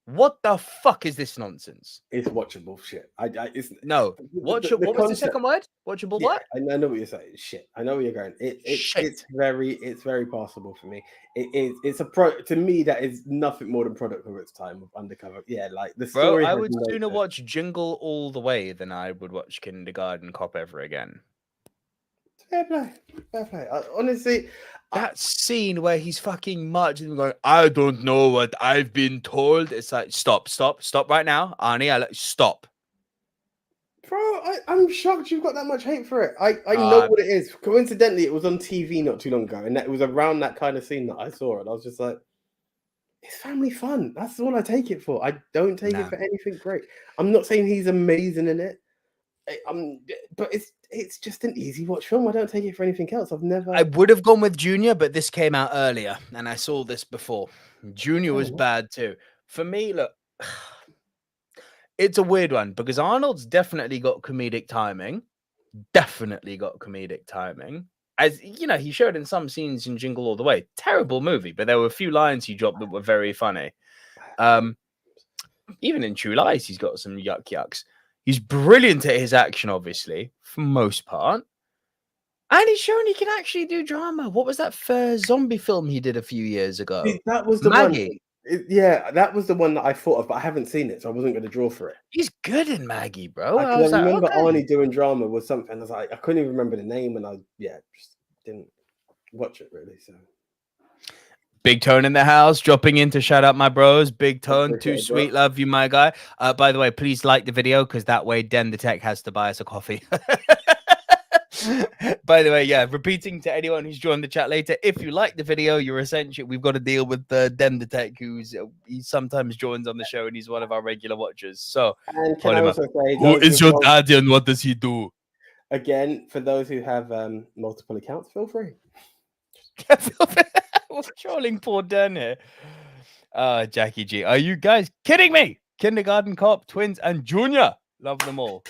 What the fuck is this nonsense? It's watchable shit. What was the second word? Watchable what? I know what you're saying. Shit. I know where you're going. It's very passable for me. It's to me that is nothing more than product of its time of Undercover. Yeah, like the story. Bro, I would sooner watch Jingle All the Way than I would watch Kindergarten Cop ever again. Fair play. Honestly, that scene where he's fucking marching and going, "I don't know what I've been told." It's like, stop right now, Arnie. Stop. Bro, I'm shocked you've got that much hate for it. I know what it is. Coincidentally, it was on TV not too long ago, and it was around that kind of scene that I saw, and I was just like, it's family fun. That's all I take it for. I don't take it for anything great. I'm not saying he's amazing in it. But it's just an easy watch film. I don't take it for anything else. I would have gone with Junior, but this came out earlier, and I saw this before. Junior was bad too. For me, look, it's a weird one because Arnold's definitely got comedic timing. As you know, he showed in some scenes in Jingle All the Way. Terrible movie, but there were a few lines he dropped that were very funny. Even in True Lies, he's got some yucks. He's brilliant at his action, obviously, for most part. And he's shown he can actually do drama. What was that zombie film he did a few years ago? That was the Maggie. That was the one that I thought of, but I haven't seen it, so I wasn't going to draw for it. He's good in Maggie, bro. I remember Arnie doing drama was something. I was like, I couldn't even remember the name, and I just didn't watch it really. So. Big Tone in the house, dropping in to shout out my bros. Big Tone, too sweet, love you, my guy. By the way, please like the video because that way Den the Tech has to buy us a coffee. By the way, repeating to anyone who's joined the chat later, if you like the video, you're essentially, we've got to deal with Den the Tech, he sometimes joins on the show and he's one of our regular watchers. So, and can I also say, who is your daddy and what does he do? Again, for those who have multiple accounts, feel free. We're trolling poor Den here. Jackie G. Are you guys kidding me? Kindergarten Cop, Twins, and Junior. Love them all.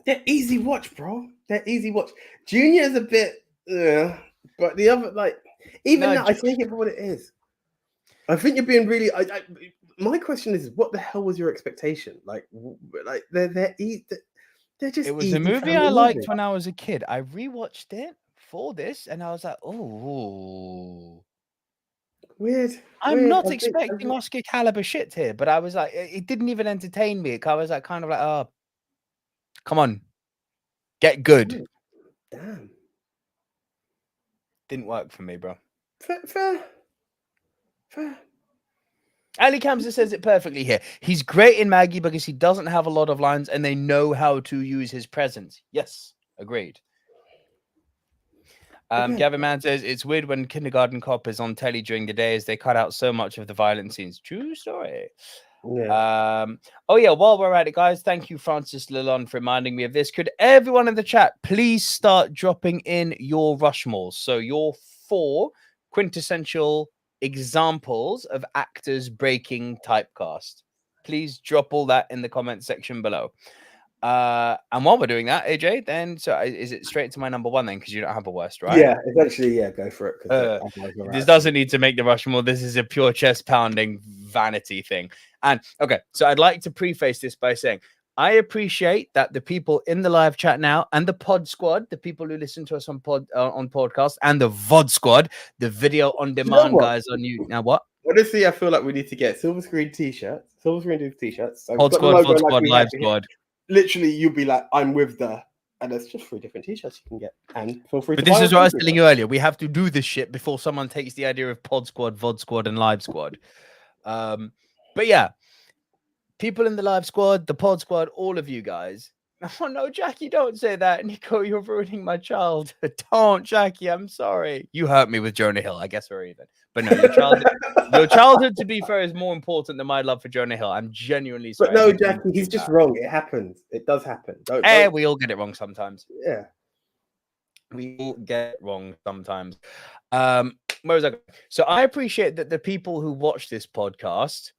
They're easy watch, bro. They're easy watch. Junior is a bit, but the other, now, I take it for what it is. I think you're being really. My question is, what the hell was your expectation? They're just. It was a movie I liked when I was a kid. I rewatched it for this, and I was like, oh, weird. I'm not expecting Oscar caliber shit here, but I was like, it didn't even entertain me. I was like, kind of like, oh, come on, get good. Damn, didn't work for me, bro. Fair. Ali Kamsa says it perfectly here. He's great in Maggie because he doesn't have a lot of lines, and they know how to use his presence. Yes, agreed. Gavin Mann says it's weird when Kindergarten Cop is on telly during the day as they cut out so much of the violent scenes. True story. Yeah. Oh yeah, while we're at it, guys, thank you, Francis Lalonde, for reminding me of this. Could everyone in the chat please start dropping in your Rushmores? So your 4 quintessential examples of actors breaking typecast. Please drop all that in the comment section below. And while we're doing that, AJ, then so is it straight to my number 1 then? Because you don't have a worst, right? Yeah, eventually, yeah, go for it. This doesn't need to make the Rushmore. This is a pure chest pounding vanity thing. And okay, so I'd like to preface this by saying I appreciate that the people in the live chat now and the pod squad, the people who listen to us on podcast, and the VOD squad, the video on demand guys on you. Now what? Honestly, I feel like we need to get silver screen t-shirts. Silver screen t-shirts. So pod squad, VOD squad, live squad. Literally, you'll be like, I'm with the, and there's just 3 different t-shirts you can get, and feel free. But this is what I was telling you earlier. We have to do this shit before someone takes the idea of pod squad, VOD squad, and live squad. But yeah, people in the live squad, the pod squad, all of you guys. Oh no, Jackie, don't say that. Nico, you're ruining my child. Don't, Jackie, I'm sorry. You hurt me with Jonah Hill. I guess we're even. But no, your childhood, to be fair, is more important than my love for Jonah Hill. I'm genuinely sorry. But no, Jackie, he's just wrong. It happens. It does happen. Don't. We all get it wrong sometimes. Yeah. We all get it wrong sometimes. Where was I going? So I appreciate that the people who watch this podcast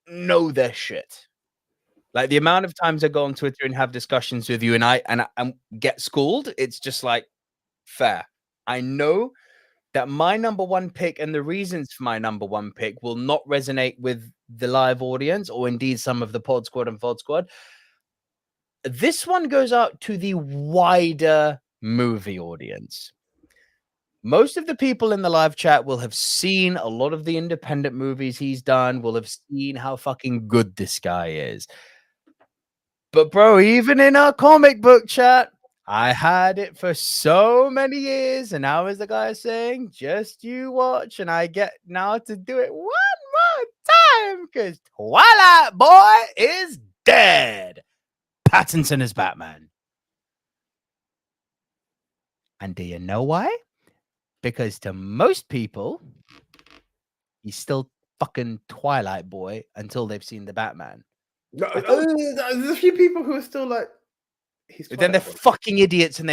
know their shit. Like the amount of times I go on Twitter and have discussions with you and I get schooled, it's just like fair. I know that my number 1 pick and the reasons for my number 1 pick will not resonate with the live audience or indeed some of the pod squad and VOD squad. This one goes out to the wider movie audience. Most of the people in the live chat will have seen a lot of the independent movies he's done, will have seen how fucking good this guy is. But bro, even in our comic book chat, I had it for so many years, and now is the guy saying, just you watch, and I get now to do it one more time, because Twilight Boy is dead. Pattinson is Batman. And do you know why? Because to most people, he's still fucking Twilight Boy until they've seen the Batman. No, there's a few people who are still like, but then they're fucking idiots, and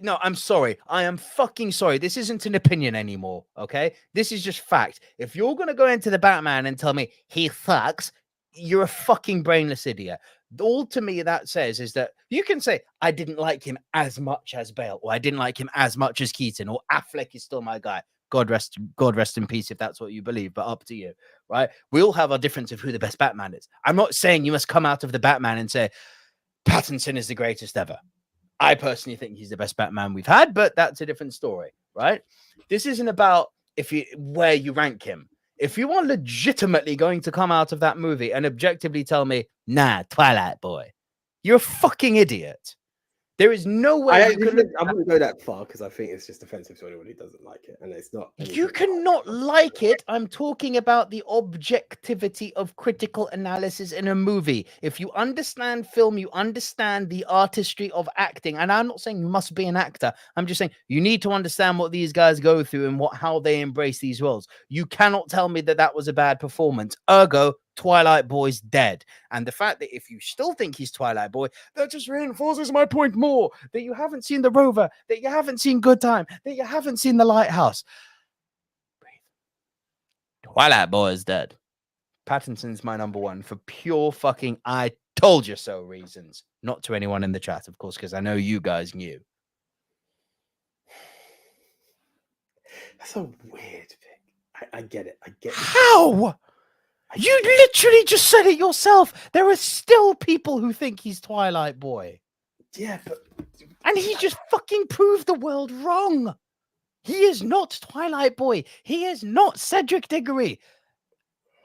no, I'm sorry. I am fucking sorry. This isn't an opinion anymore, okay? This is just fact. If you're going to go into the Batman and tell me he sucks, you're a fucking brainless idiot. All to me that says is that you can say, I didn't like him as much as Bale, or I didn't like him as much as Keaton, or Affleck is still my guy. God rest in peace if that's what you believe, but up to you, right? We all have our difference of who the best Batman is. I'm not saying you must come out of the Batman and say, Pattinson is the greatest ever. I personally think he's the best Batman we've had, but that's a different story, right? This isn't about where you rank him. If you are legitimately going to come out of that movie and objectively tell me, nah, Twilight Boy, you're a fucking idiot. There is no way I wouldn't go that far because I think it's just offensive to anyone who doesn't like it, and it's not. You cannot like it. I'm talking about the objectivity of critical analysis in a movie. If you understand film, you understand the artistry of acting. And I'm not saying you must be an actor. I'm just saying you need to understand what these guys go through and how they embrace these roles. You cannot tell me that was a bad performance. Ergo, Twilight Boy's dead. And the fact that if you still think he's Twilight Boy, that just reinforces my point more, that you haven't seen The Rover, that you haven't seen Good Time, that you haven't seen The Lighthouse. Twilight Boy is dead. Pattinson's my number 1 for pure fucking I told you so reasons. Not to anyone in the chat, of course, because I know you guys knew. That's a weird thing. I get it. I get it. How? You literally just said it yourself. There are still people who think he's Twilight Boy. Yeah, but... And he just fucking proved the world wrong. He is not Twilight Boy. He is not Cedric Diggory.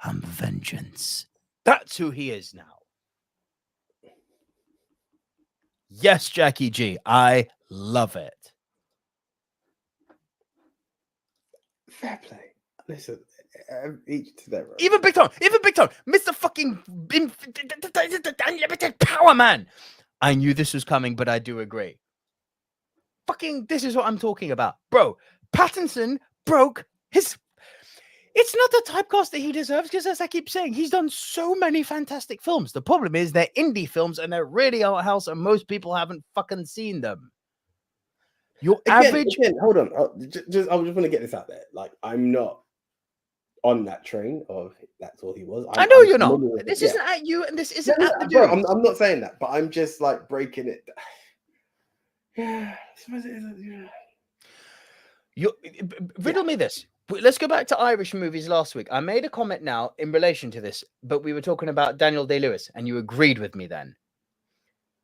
I'm Vengeance. That's who he is now. Yes, Jackie G. I love it. Fair play. Listen, each to their own. Even Big Tone. Mr. fucking Unlimited Power Man. I knew this was coming, but I do agree. Fucking, this is what I'm talking about. Bro, Pattinson broke his... It's not the typecast that he deserves, because as I keep saying, he's done so many fantastic films. The problem is they're indie films and they're really art house, and most people haven't fucking seen them. Your average. Hold on. I just want to get this out there. Like, I'm not on that train of that's all he was. I know you're not. This isn't at you, and this isn't at the dude. I'm not saying that, but I'm just like breaking it. Riddle me this. Let's go back to Irish movies last week. I made a comment now in relation to this, but we were talking about Daniel Day-Lewis, and you agreed with me then.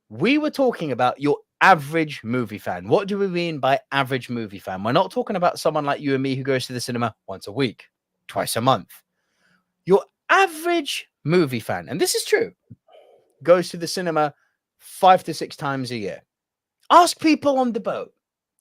We were talking about your average movie fan. What do we mean by average movie fan? We're not talking about someone like you and me who goes to the cinema once a week, twice a month. Your average movie fan, and this is true, goes to the cinema 5 to 6 times a year. Ask people on the boat.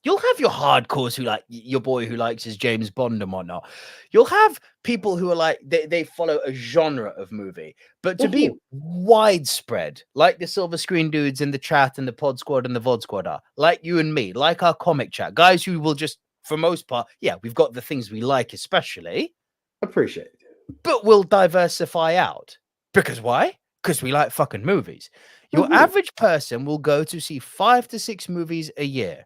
You'll have your hardcores who like your boy who likes his James Bond and whatnot. You'll have people who are like, they follow a genre of movie. But to be widespread, like the Silver Screen dudes in the chat and the Pod Squad and the VOD Squad are, like you and me, like our comic chat, guys who will just, for most part, yeah, we've got the things we like especially. Appreciate it. But we'll diversify out. Because why? Because we like fucking movies. Your average person will go to see 5 to 6 movies a year.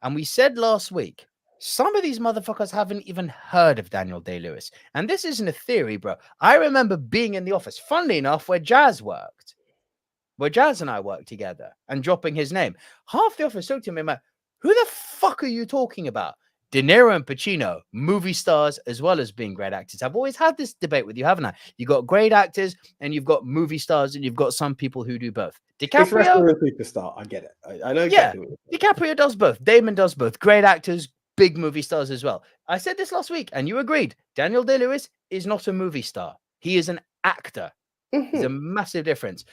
And we said last week, some of these motherfuckers haven't even heard of Daniel Day-Lewis. And this isn't a theory, bro. I remember being in the office, funnily enough, where Jazz and I worked together, and dropping his name. Half the office looked at me and went, who the fuck are you talking about? De Niro and Pacino, movie stars as well as being great actors. I've always had this debate with you, haven't I? You've got great actors and you've got movie stars and you've got some people who do both. DiCaprio, superstar. I get it. I know exactly. Yeah, DiCaprio does both. Damon does both. Great actors, big movie stars as well. I said this last week and you agreed. Daniel Day-Lewis is not a movie star. He is an actor. There's a massive difference.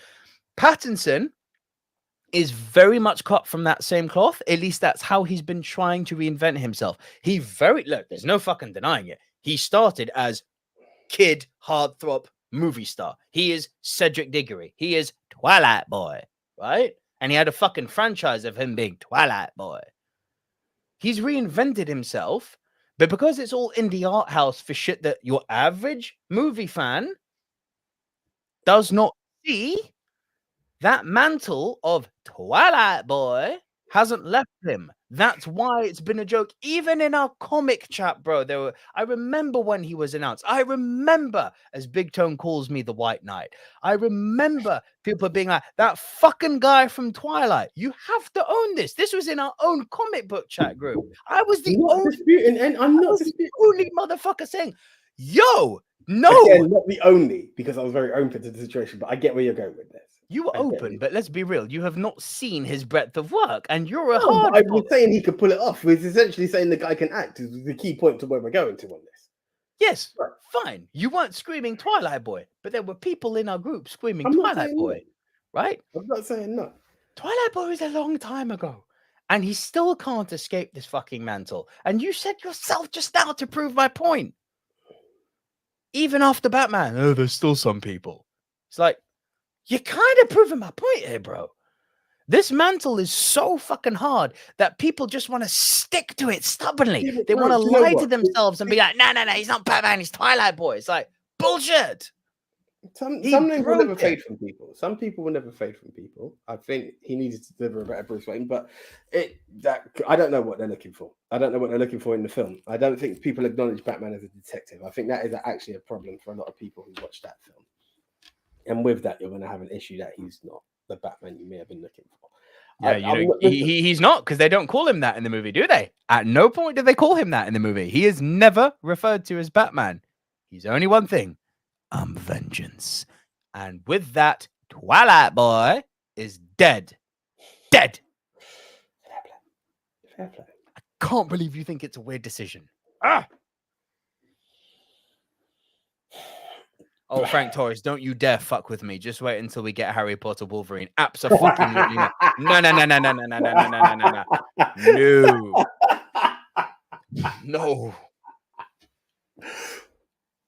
Pattinson is very much cut from that same cloth. At least that's how he's been trying to reinvent himself. Look, there's no fucking denying it. He started as kid heartthrob movie star. He is Cedric Diggory. He is Twilight Boy, right? And he had a fucking franchise of him being Twilight Boy. He's reinvented himself, but because it's all indie art house for shit that your average movie fan does not see, that mantle of Twilight Boy hasn't left him. That's why it's been a joke. Even in our comic chat, bro, I remember when he was announced. I remember, as Big Tone calls me, the White Knight. I remember people being like, that fucking guy from Twilight. You have to own this. This was in our own comic book chat group. I was the only motherfucker saying, yo, no. Again, not the only, because I was very open to the situation, but I get where you're going with this. You were open, but let's be real. You have not seen his breadth of work, and you're a hard. I was saying he could pull it off. He's essentially saying the guy can act. Is the key point to where we're going to on this. Yes, right. Fine. You weren't screaming Twilight Boy, but there were people in our group screaming Twilight Boy, right? I'm not saying no. Twilight Boy was a long time ago, and he still can't escape this fucking mantle. And you said yourself just now to prove my point. Even after Batman, there's still some people. It's like, you're kind of proving my point here, bro. This mantle is so fucking hard that people just want to stick to it stubbornly. Yeah, they want to lie to themselves and be like, no, he's not Batman, he's Twilight Boy. It's like, bullshit. Some names will never fade from people. Some people will never fade from people. I think he needed to deliver a better Bruce Wayne, but I don't know what they're looking for. I don't know what they're looking for in the film. I don't think people acknowledge Batman as a detective. I think that is actually a problem for a lot of people who watch that film. And with that, you're going to have an issue that he's not the Batman you may have been looking for. Yeah, he's not, because they don't call him that in the movie, do they? At no point do they call him that in the movie. He is never referred to as Batman. He's only one thing. I'm vengeance. And with that, Twilight Boy is dead. Dead. Fair play. I can't believe you think it's a weird decision. Oh, Frank Torres, don't you dare fuck with me. Just wait until we get Harry Potter Wolverine. Absolutely not. No.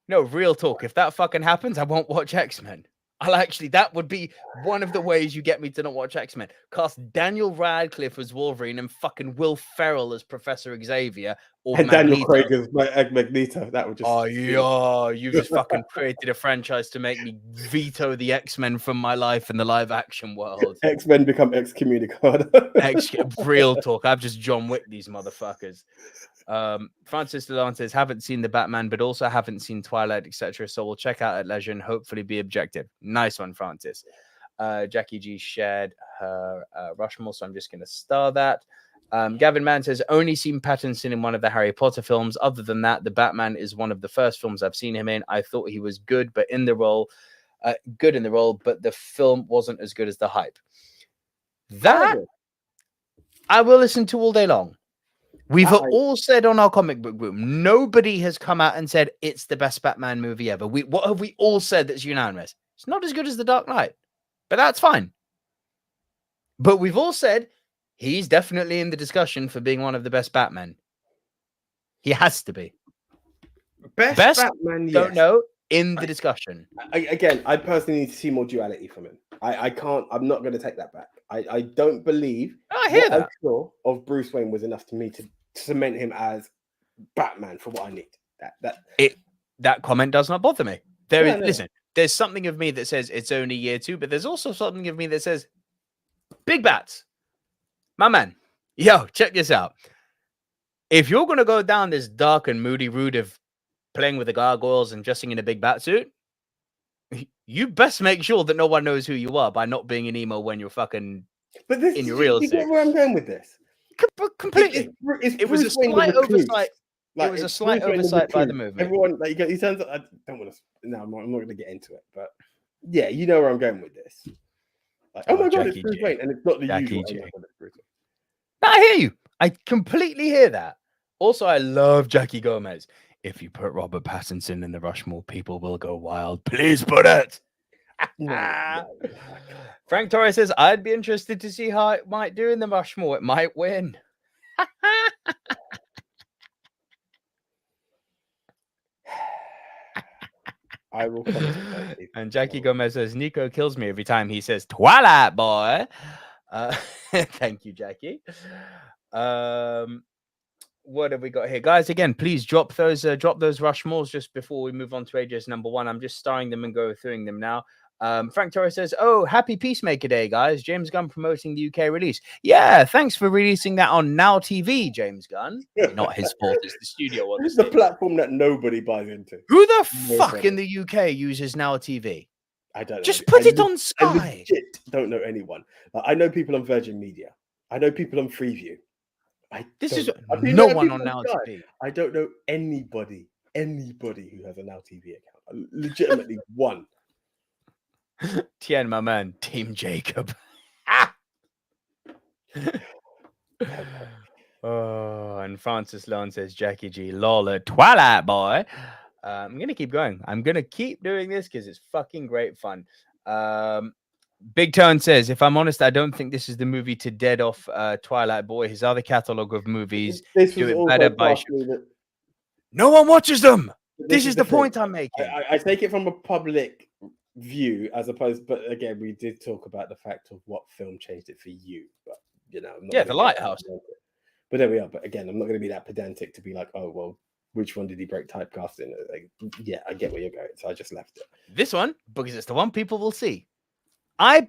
No, real talk. If that fucking happens, I won't watch X-Men. That would be one of the ways you get me to not watch X-Men. Cast Daniel Radcliffe as Wolverine and fucking Will Ferrell as Professor Xavier or and Magneto. Daniel Craig as Magneto. That would just. Oh yeah, you've just fucking created a franchise to make me veto the X-Men from my life in the live-action world. X-Men become excommunicado. Real talk. I've just John Wick these motherfuckers. Francis Delon says, haven't seen the Batman, but also haven't seen Twilight, etc. So we'll check out at leisure and hopefully be objective. Nice one, Francis. Jackie G shared her Rushmore, so I'm just going to star that. Gavin Mann says, only seen Pattinson in one of the Harry Potter films. Other than that, the Batman is one of the first films I've seen him in. I thought he was good, but in the role, but the film wasn't as good as the hype. That I will listen to all day long. We've all said on our comic book group, nobody has come out and said it's the best Batman movie ever. What have we all said that's unanimous? It's not as good as The Dark Knight, but that's fine. But we've all said he's definitely in the discussion for being one of the best Batman. He has to be. Best Batman, yes. Don't know, in the discussion. I personally need to see more duality from him. I'm not going to take that back. I don't believe I hear that. I saw of Bruce Wayne was enough to me to cement him as Batman for what I need. That comment does not bother me. Listen, there's something of me that says it's only year 2, but there's also something of me that says big bats. My man, yo, check this out. If you're going to go down this dark and moody route of playing with the gargoyles and dressing in a big bat suit, you best make sure that no one knows who you are by not being an emo when you're fucking in your real estate. You get where I'm going with this? Completely. It was a slight oversight. It was a slight oversight by the movement. Everyone, he turns. I don't want to. No, I'm not going to get into it. But yeah, you know where I'm going with this. Oh my god, it's Bruce Wayne, and it's not the usual. I hear you. I completely hear that. Also, I love Jackie Gomez. If you put Robert Pattinson in the Rushmore, people will go wild. Please put it. No. Frank Torres says, I'd be interested to see how it might do in the Rushmore. It might win. I will come. And Jackie Gomez says, Nico kills me every time he says Twilight boy. Thank you, Jackie. What have we got here, guys? Again, please drop those Rushmores just before we move on to AJ's number 1. I'm just starring them and go through them now. Frank Torres says, oh, happy Peacemaker Day, guys. James Gunn promoting the UK release. Yeah, thanks for releasing that on Now TV, James Gunn. Not his fault, it's the studio one. This is the platform that nobody buys into. Who the fuck in the UK uses Now TV? I don't know. Just put it on Sky. I don't know anyone. I know people on Virgin Media. I know people on Freeview. No one on Now TV. I don't know anybody who has a Now TV account. Legitimately one. Tien, my man, Team Jacob. Oh, and Francis Lone says, Jackie G, Lola, Twilight boy. I'm going to keep going. I'm going to keep doing this because it's fucking great fun. Big Tone says, if I'm honest, I don't think this is the movie to dead off Twilight Boy. His other catalogue of movies do it better by... No one watches them! This is the point I'm making. I take it from a public view as opposed, but again, we did talk about the fact of what film changed it for you. But, The Lighthouse. But there we are. But again, I'm not going to be that pedantic to be like, oh, well, which one did he break typecasting? Yeah, I get where you're going. So I just left it. This one, because it's the one people will see. I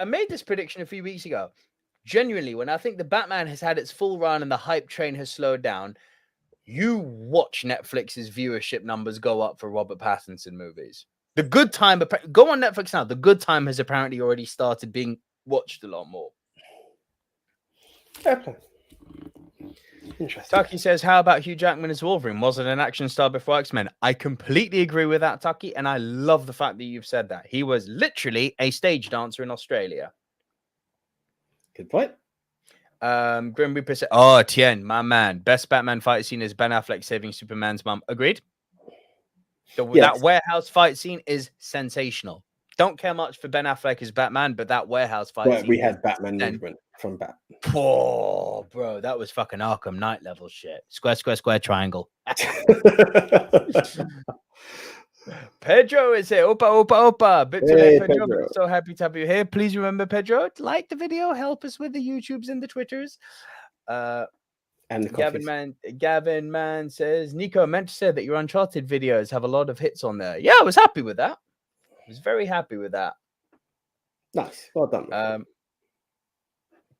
made this prediction a few weeks ago. Genuinely, when I think the Batman has had its full run and the hype train has slowed down, you watch Netflix's viewership numbers go up for Robert Pattinson movies. The Good Time, go on Netflix now. The Good Time has apparently already started being watched a lot more. Fair play. Interesting. Tucky says, how about Hugh Jackman as Wolverine? Wasn't an action star before X-Men. I completely agree with that, Tucky, and I love the fact that you've said that. He was literally a stage dancer in Australia. Good point. Grim Reaper said, oh, Tien, my man. Best Batman fight scene is Ben Affleck saving Superman's mum. Agreed? That warehouse fight scene is sensational. Don't care much for Ben Affleck as Batman, but that warehouse fight scene. We had Batman movement from Bat. Oh, bro, that was fucking Arkham Knight level shit. Square, square, square, triangle. Pedro is here. Opa, opa, opa. Bit too Hey, late, Pedro, Pedro. but so happy to have you here. Please remember, Pedro, to like the video, help us with the YouTubes and the Twitters. And the Gavin Mann says, Nico, I meant to say that your Uncharted videos have a lot of hits on there. Yeah, I was happy with that. I was very happy with that. Nice. Well done.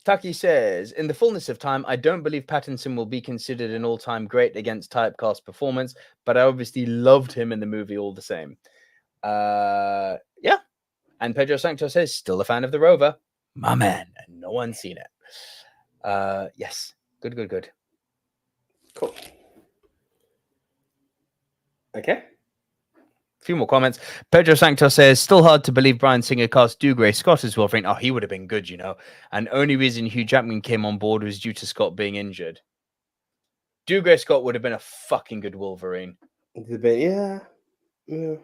Taki says, in the fullness of time, I don't believe Pattinson will be considered an all-time great against typecast performance, but I obviously loved him in the movie all the same. Yeah. And Pedro Sancto says, still a fan of the Rover. My man. And no one's seen it. Yes. Good. Cool. Okay. A few more comments. Pedro Sancto says, still hard to believe Bryan Singer cast Dougray Scott as Wolverine. Oh, he would have been good, you know. And only reason Hugh Jackman came on board was due to Scott being injured. Dougray Scott would have been a fucking good Wolverine. It's a bit, yeah.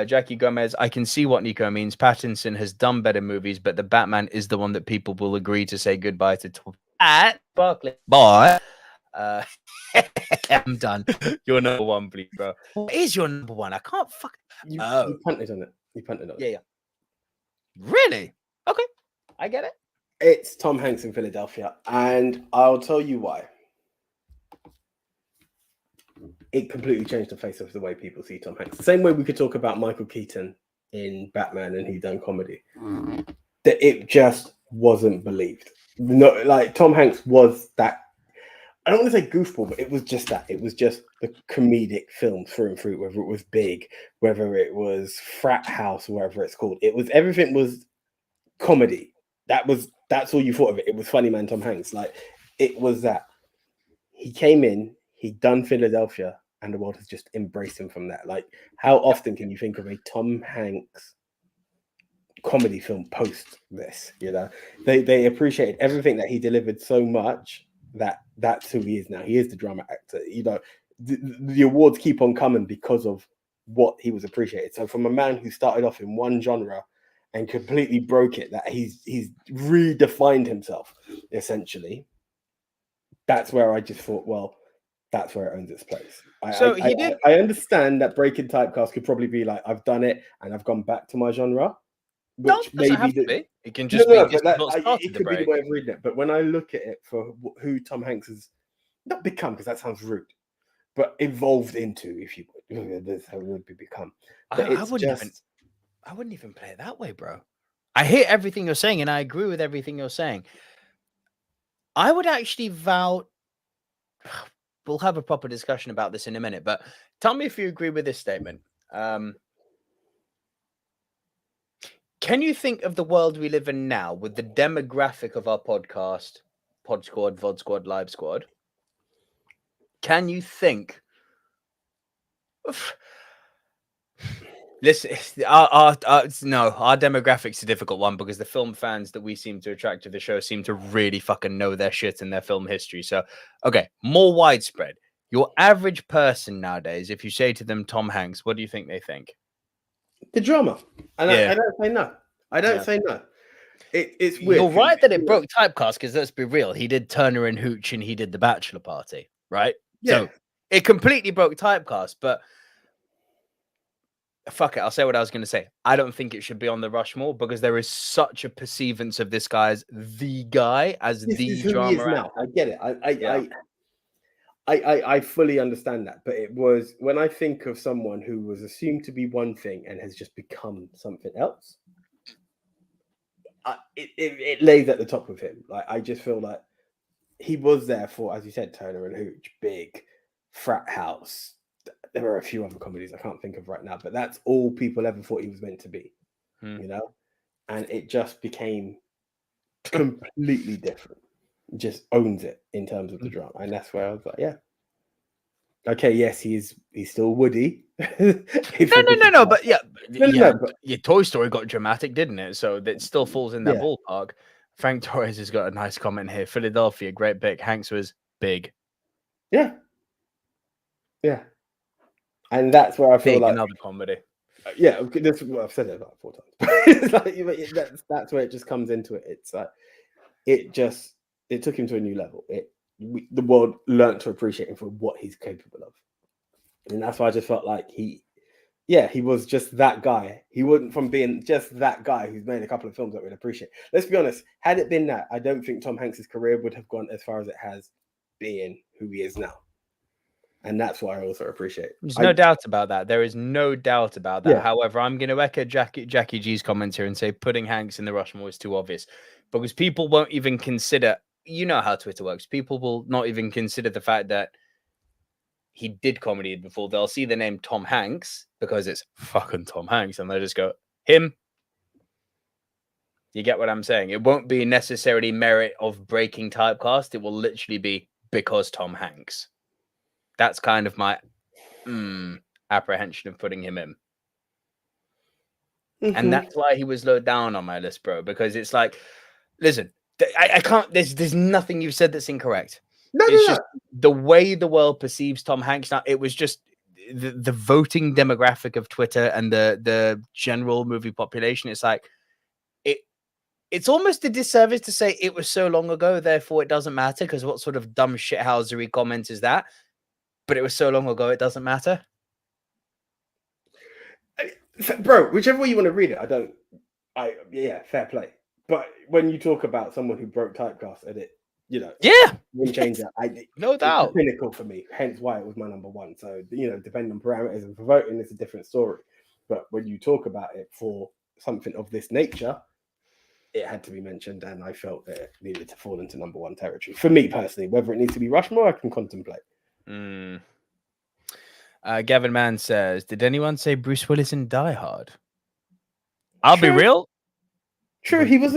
Jackie Gomez, I can see what Nico means. Pattinson has done better movies, but the Batman is the one that people will agree to say goodbye to. Barkley. Bye. I'm done. You're number one, please, bro. What is your number one? I can't fuck. You punted on it. You punted on it. Yeah. Really? Okay. I get it. It's Tom Hanks in Philadelphia. And I'll tell you why. It completely changed the face of the way people see Tom Hanks. The same way we could talk about Michael Keaton in Batman and he done comedy. That it just wasn't believed. No, like Tom Hanks was that. I don't want to say goofball, but it was just that. It was just the comedic film through and through, whether it was Big, whether it was Frat House, whatever it's called. It was everything was comedy. That's all you thought of it. It was Funny Man Tom Hanks. Like it was that. He came in, he'd done Philadelphia, and the world has just embraced him from that. Like, how often can you think of a Tom Hanks comedy film post this? You know, they appreciated everything that he delivered so much that that's who he is now. He is the drama actor. You know, the awards keep on coming because of what he was appreciated. So from a man who started off in one genre and completely broke it, that he's redefined himself essentially. That's where I just thought, well, that's where it owns its place. I understand that breaking typecast could probably be like, I've done it and I've gone back to my genre. Which no, it doesn't have to be. It can just be. It could be the way of reading it. But when I look at it for who Tom Hanks has not become, because that sounds rude, but evolved into, if you would, that's how it would become. I wouldn't even play it that way, bro. I hear everything you're saying, and I agree with everything you're saying. I would actually vow. We'll have a proper discussion about this in a minute, but tell me if you agree with this statement. Can you think of the world we live in now with the demographic of our podcast, Pod Squad, VOD Squad, Live Squad? Can you think of... Listen, our demographic's a difficult one because the film fans that we seem to attract to the show seem to really fucking know their shit in their film history. So, okay, more widespread. Your average person nowadays, if you say to them Tom Hanks, what do you think they think? The drama. And I don't say no. I don't say no. It's weird. You're right that it broke typecast because let's be real. He did Turner and Hooch and he did The Bachelor Party, right? Yeah. So it completely broke typecast, but fuck it. I'll say what I was going to say. I don't think it should be on the Rushmore because there is such a perceivance of this guy as the guy, as this the drama actor. I get it. I fully understand that, but it was when I think of someone who was assumed to be one thing and has just become something else, it lays at the top of him. Like I just feel like he was there for, as you said, Turner and Hooch, Big, Frat House. There are a few other comedies I can't think of right now, but that's all people ever thought he was meant to be, you know, and it just became completely different. Just owns it in terms of the drama, and that's where I was like, yeah, okay, yes, he's still Woody. No, but your Toy Story got dramatic, didn't it? So that still falls in that ballpark. Frank Torres has got a nice comment here. Philadelphia, great pick. Hanks was big. Yeah, and that's where I feel big, like another comedy. Yeah, this, well, I've said it about 4 times. That's where it just comes into it. It's like it took him to a new level. The world learned to appreciate him for what he's capable of, and that's why I just felt like Yeah, he was just that guy. He wouldn't from being just that guy who's made a couple of films that we'd appreciate. Let's be honest. Had it been that, I don't think Tom Hanks's career would have gone as far as it has, being who he is now. And that's what I also appreciate. There's no doubt about that. There is no doubt about that. Yeah. However, I'm going to echo Jackie G's comments here and say putting Hanks in the Rushmore is too obvious because people won't even consider. You know how Twitter works. People will not even consider the fact that he did comedy before. They'll see the name Tom Hanks because it's fucking Tom Hanks, and they'll just go, him. You get what I'm saying? It won't be necessarily merit of breaking typecast. It will literally be because Tom Hanks. That's kind of my apprehension of putting him in. Mm-hmm. And that's why he was low down on my list, bro, because it's like, listen, I can't, there's nothing you've said that's incorrect. It's just the way the world perceives Tom Hanks now. It was just the voting demographic of Twitter and the general movie population. It's like it's almost a disservice to say it was so long ago, therefore it doesn't matter. Because what sort of dumb shithousery comment is that? But it was so long ago, it doesn't matter. Bro, whichever way you want to read it, yeah, fair play. But when you talk about someone who broke typecast and it, wouldn't change that. No doubt. It's pinnacle for me, hence why it was my number one. So, depending on parameters and for voting, it's a different story. But when you talk about it for something of this nature, it had to be mentioned, and I felt that it needed to fall into number one territory. For me personally, whether it needs to be Rushmore, I can contemplate. Gavin Mann says, did anyone say Bruce Willis in Die Hard? I'll be real. True, he was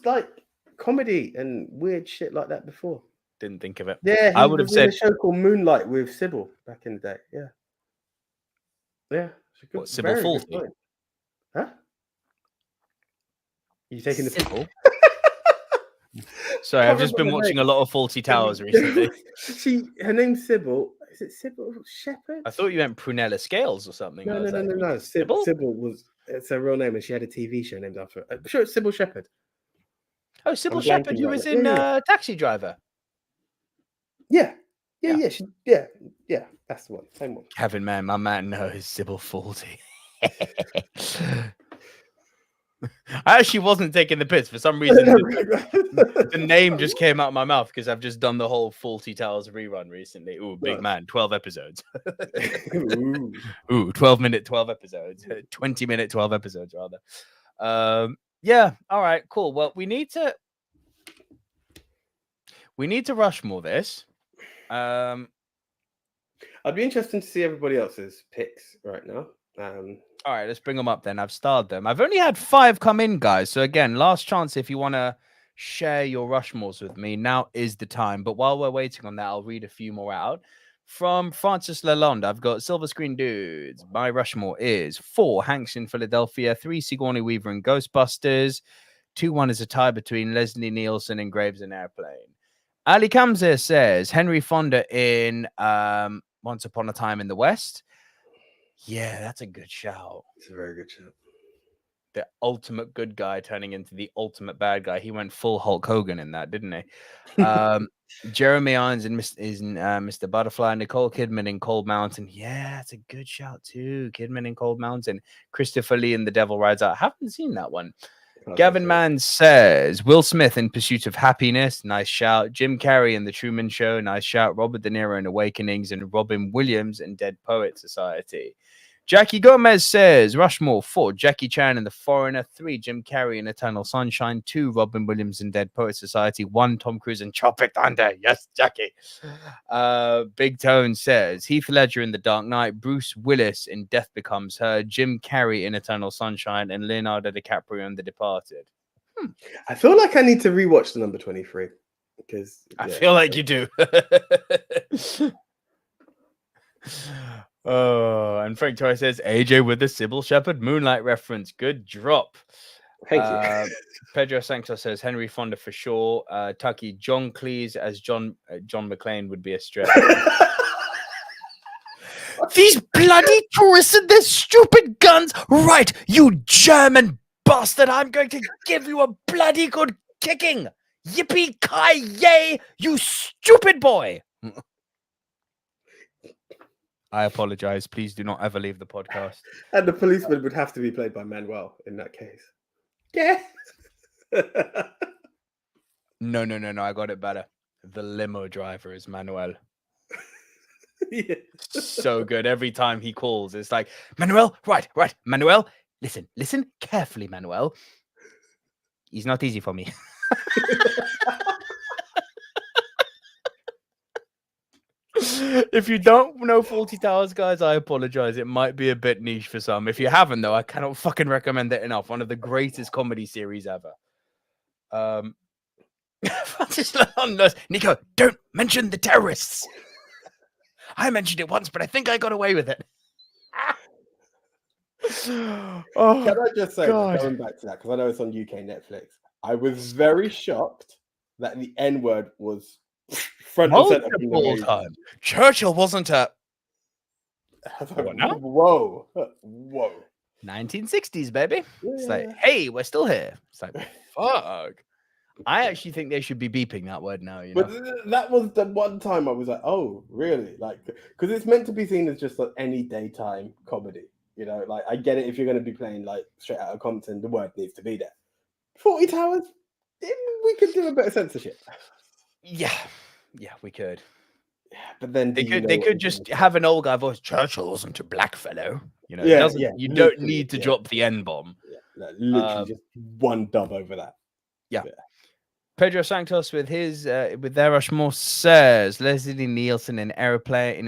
like comedy and weird shit like that before. Didn't think of it. Yeah, I would have said a show called Moonlight with Sybil back in the day. Yeah. What, Sybil Faulty? Huh? You taking the Sybil? Sorry, I've just been watching a lot of Faulty Towers recently. Her name's Sybil. Is it Sybil Shepherd? I thought you meant Prunella Scales or something. No. Sybil it's her real name, and she had a TV show named after her. I'm sure it's Sybil Shepherd. Oh, Sybil Shepherd, who was in Taxi Driver. Yeah. That's the one. Same one. Gavin Mann, my man knows Sybil Faulty. I actually wasn't taking the piss for some reason. The name just came out of my mouth because I've just done the whole Faulty Towers rerun recently. Ooh, big man, 12 episodes. 12-minute, 12 episodes. 20-minute, 12 episodes, rather. Yeah, all right, cool. Well, we need to Rushmore this. I'd be interested to see everybody else's picks right now. All right, let's bring them up then. I've starred them. I've only had 5 come in, guys. So again, last chance if you want to share your Rushmores with me. Now is the time. But while we're waiting on that, I'll read a few more out. From Francis Lalonde, I've got Silver Screen Dudes. My Rushmore is 4, Hanks in Philadelphia, 3, Sigourney Weaver in Ghostbusters, 2-1 is a tie between Leslie Nielsen and Graves and Airplane. Ali Kamzer says Henry Fonda in Once Upon a Time in the West. Yeah, that's a good shout. It's a very good shout. The ultimate good guy turning into the ultimate bad guy. He went full Hulk Hogan in that, didn't he? Jeremy Irons is in Mr. Butterfly. Nicole Kidman in Cold Mountain. Yeah, that's a good shout too. Kidman in Cold Mountain. Christopher Lee in The Devil Rides Out. I haven't seen that one. Gavin Mann says Will Smith in Pursuit of Happiness. Nice shout. Jim Carrey in The Truman Show. Nice shout. Robert De Niro in Awakenings and Robin Williams in Dead Poet Society. Jackie Gomez says Rushmore 4, Jackie Chan in The Foreigner, 3, Jim Carrey in Eternal Sunshine, 2, Robin Williams in Dead Poet Society, 1, Tom Cruise in Tropic Thunder. Yes, Jackie. Big Tone says Heath Ledger in The Dark Knight, Bruce Willis in Death Becomes Her, Jim Carrey in Eternal Sunshine, and Leonardo DiCaprio in The Departed. I feel like I need to rewatch the number 23 because I feel like you do. Oh, and Frank Torres says AJ with the Sybil Shepherd Moonlight reference. Good drop. Thank you. Pedro Santos says Henry Fonda for sure. Tucky, John Cleese as John McClane would be a stretch. These bloody tourists and their stupid guns. Right, you German bastard. I'm going to give you a bloody good kicking. Yippee-ki-yay, you stupid boy. I apologize. Please do not ever leave the podcast. And the policeman would have to be played by Manuel in that case. Yeah. No. I got it better. The limo driver is Manuel. Yeah. So good. Every time he calls, it's like, Manuel, right. Manuel, listen carefully, Manuel. He's not easy for me. If you don't know Fawlty Towers, guys, I apologize. It might be a bit niche for some. If you haven't, though, I cannot fucking recommend it enough. One of the greatest comedy series ever. Nico, don't mention the terrorists. I mentioned it once, but I think I got away with it. Can I just say, going back to that, because I know it's on UK Netflix, I was very shocked that the N-word was front and center. Multiple times. Churchill wasn't a... Whoa. 1960s, baby. Yeah. It's like, hey, we're still here. It's like, fuck. I actually think they should be beeping that word now, you know? But that was the one time I was like, oh, really? Like, because it's meant to be seen as just like any daytime comedy. You know, like, I get it if you're going to be playing like Straight Outta Compton, the word needs to be there. 40 Towers, we could do a bit of censorship. Yeah, we could. Yeah, but then they could just have an old guy voice. Churchill wasn't a black fellow. You know, you don't need to drop the N-bomb. Yeah, literally just one dub over that. Yeah. Pedro Santos with their Rushmore says Leslie Nielsen in Airplane,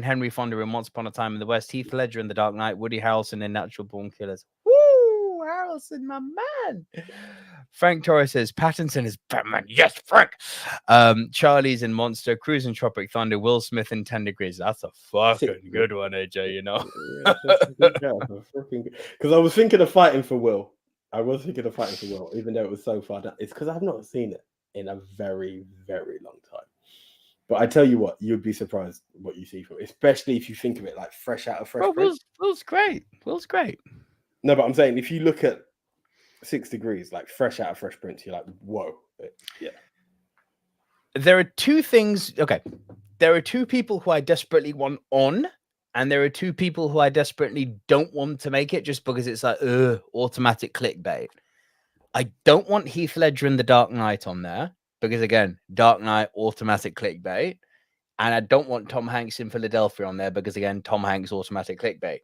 Henry Fonda in Once Upon a Time in the West, Heath Ledger in The Dark Knight, Woody Harrelson in Natural Born Killers. Woo, Harrelson, my man. Frank Torres says Pattinson is Batman. Yes, Frank. Charlie's in Monster, Cruise in Tropic Thunder, Will Smith in 10 Degrees. That's a fucking good one, AJ. You know, because I was thinking of fighting for Will. Even though it was so far down. It's because I've not seen it in a very, very long time. But I tell you what, you'd be surprised what you see from it, especially if you think of it like fresh out of Fresh Prince. Will's great. No, but I'm saying if you look at 6 Degrees, like fresh out of Fresh Prince, you're like, whoa. Yeah. There are two things. Okay. There are two people who I desperately want on. And there are two people who I desperately don't want to make it just because it's like, automatic clickbait. I don't want Heath Ledger in The Dark Knight on there because, again, Dark Knight, automatic clickbait. And I don't want Tom Hanks in Philadelphia on there because, again, Tom Hanks, automatic clickbait.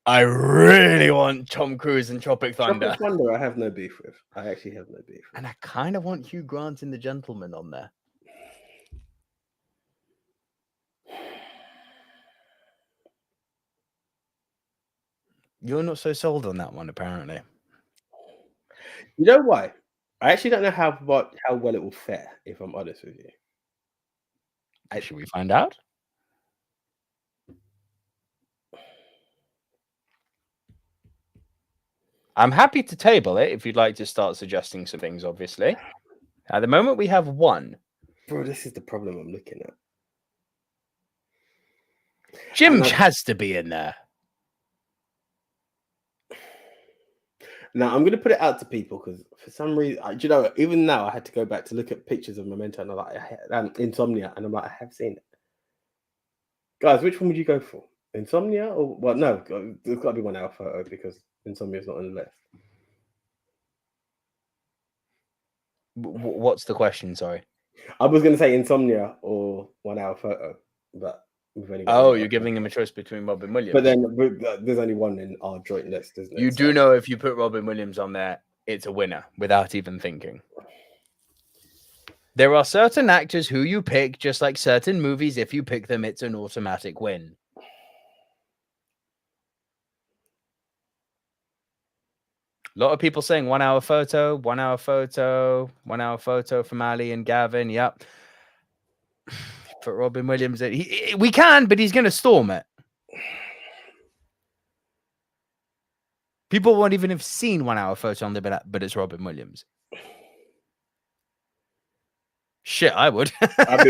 I really want Tom Cruise in Tropic Thunder. Tropic Thunder, I have no beef with. I actually have no beef with. And I kind of want Hugh Grant in The Gentleman on there. You're not so sold on that one, apparently. You know why? I actually don't know how well it will fare, if I'm honest with you. Should we find out? I'm happy to table it if you'd like to start suggesting some things, obviously. At the moment, we have one. Bro, this is the problem I'm looking at. Jim has to be in there. Now, I'm going to put it out to people because for some reason, even now I had to go back to look at pictures of Memento and I'm like, Insomnia, and I'm like, I have seen it. Guys, which one would you go for? Insomnia or well, no, there's got to be 1 hour photo because Insomnia is not on the list. What's the question? Sorry, I was going to say Insomnia or 1 hour photo, but you're giving him a choice between Robin Williams. But then there's only one in our joint list, isn't it? You do know if you put Robin Williams on there, it's a winner without even thinking. There are certain actors who you pick, just like certain movies. If you pick them, it's an automatic win. A lot of people saying 1 hour photo, 1 hour photo, 1 hour photo from Ali and Gavin. Yep. Put Robin Williams in. We can, but he's going to storm it. People won't even have seen 1 hour photo on there, but it's Robin Williams. Shit, I would. I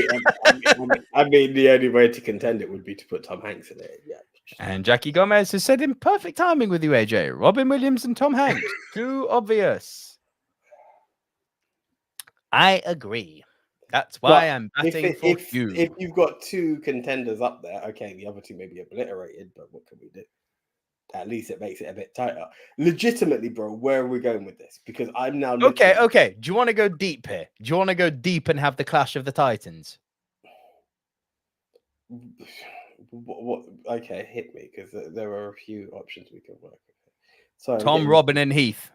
mean, the only way to contend it would be to put Tom Hanks in it. Yeah. And Jackie Gomez has said in perfect timing with you, AJ. Robin Williams and Tom Hanks. Too obvious. I agree. That's why I'm batting for you. If you've got two contenders up there, okay, the other two may be obliterated, but what can we do? At least it makes it a bit tighter. Legitimately, bro, where are we going with this? Because I'm now Okay. Do you want to go deep here? Do you want to go deep and have the Clash of the Titans? What? Okay, hit me, because there are a few options we can work with. So Tom, Robin, and Heath.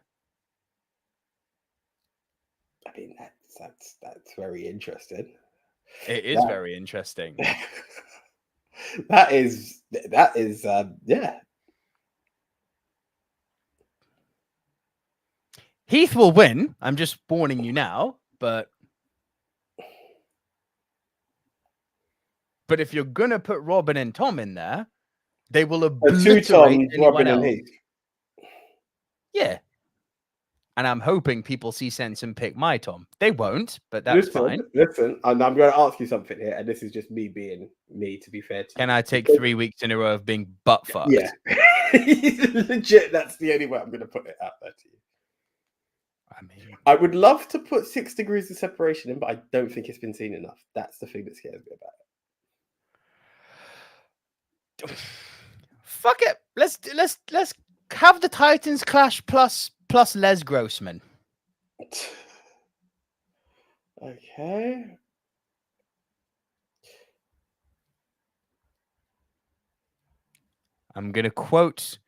I mean, that's very interesting. It is very interesting. that is yeah. Heath will win. I'm just warning you now, but if you're gonna put Robin and Tom in there, they will obliterate anyone Robin else. And Heath. Yeah. And I'm hoping people see sense and pick my Tom. They won't, but that's fine. Listen, and I'm going to ask you something here, and this is just me being me, to be fair to you. Can I take 3 weeks in a row of being butt fucked? Yeah. Legit, that's the only way I'm going to put it out there to you. I mean, I would love to put 6 degrees of separation in, but I don't think it's been seen enough. That's the thing that scares me about it. Fuck it. Let's have the Titans clash plus Les Grossman. Okay. I'm going to quote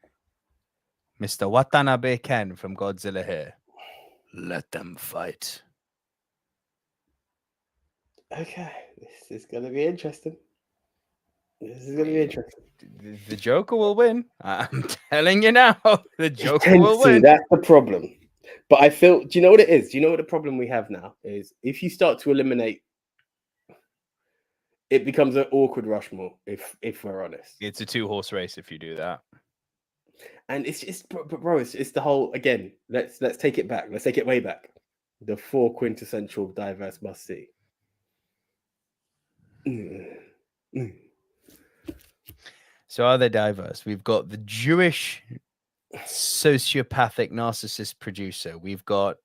Mr. Watanabe Ken from Godzilla here. Let them fight. Okay. This is going to be interesting. The Joker will win. I'm telling you now. The Joker will win. That's the problem. But I feel, do you know what it is? Do you know what the problem we have now is? If you start to eliminate, it becomes an awkward Rushmore, if we're honest. It's a 2-horse race if you do that. And it's bro, it's the whole, again, let's take it back. Let's take it way back. The 4 quintessential diverse must see. So are they diverse? We've got the Jewish sociopathic narcissist producer. We've got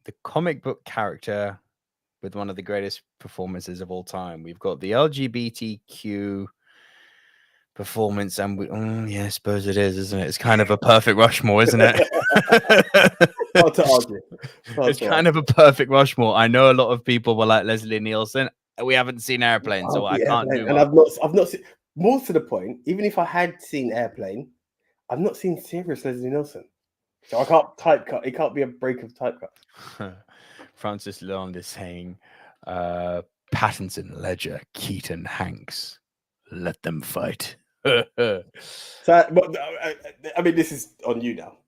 the comic book character with one of the greatest performances of all time. We've got the LGBTQ performance, and I suppose it is, isn't it? It's kind of a perfect Rushmore, isn't it? Hard to argue. It's kind of a perfect Rushmore. I know a lot of people were like Leslie Nielsen. We haven't seen Airplane, so I can't do. And I've not seen. More to the point, even if I had seen Airplane, I've not seen serious Leslie Nielsen, so I can't type cut. It can't be a break of type cut. Francis Land is saying, Pattinson, Ledger, Keaton, Hanks, let them fight. So, but I mean, this is on you now.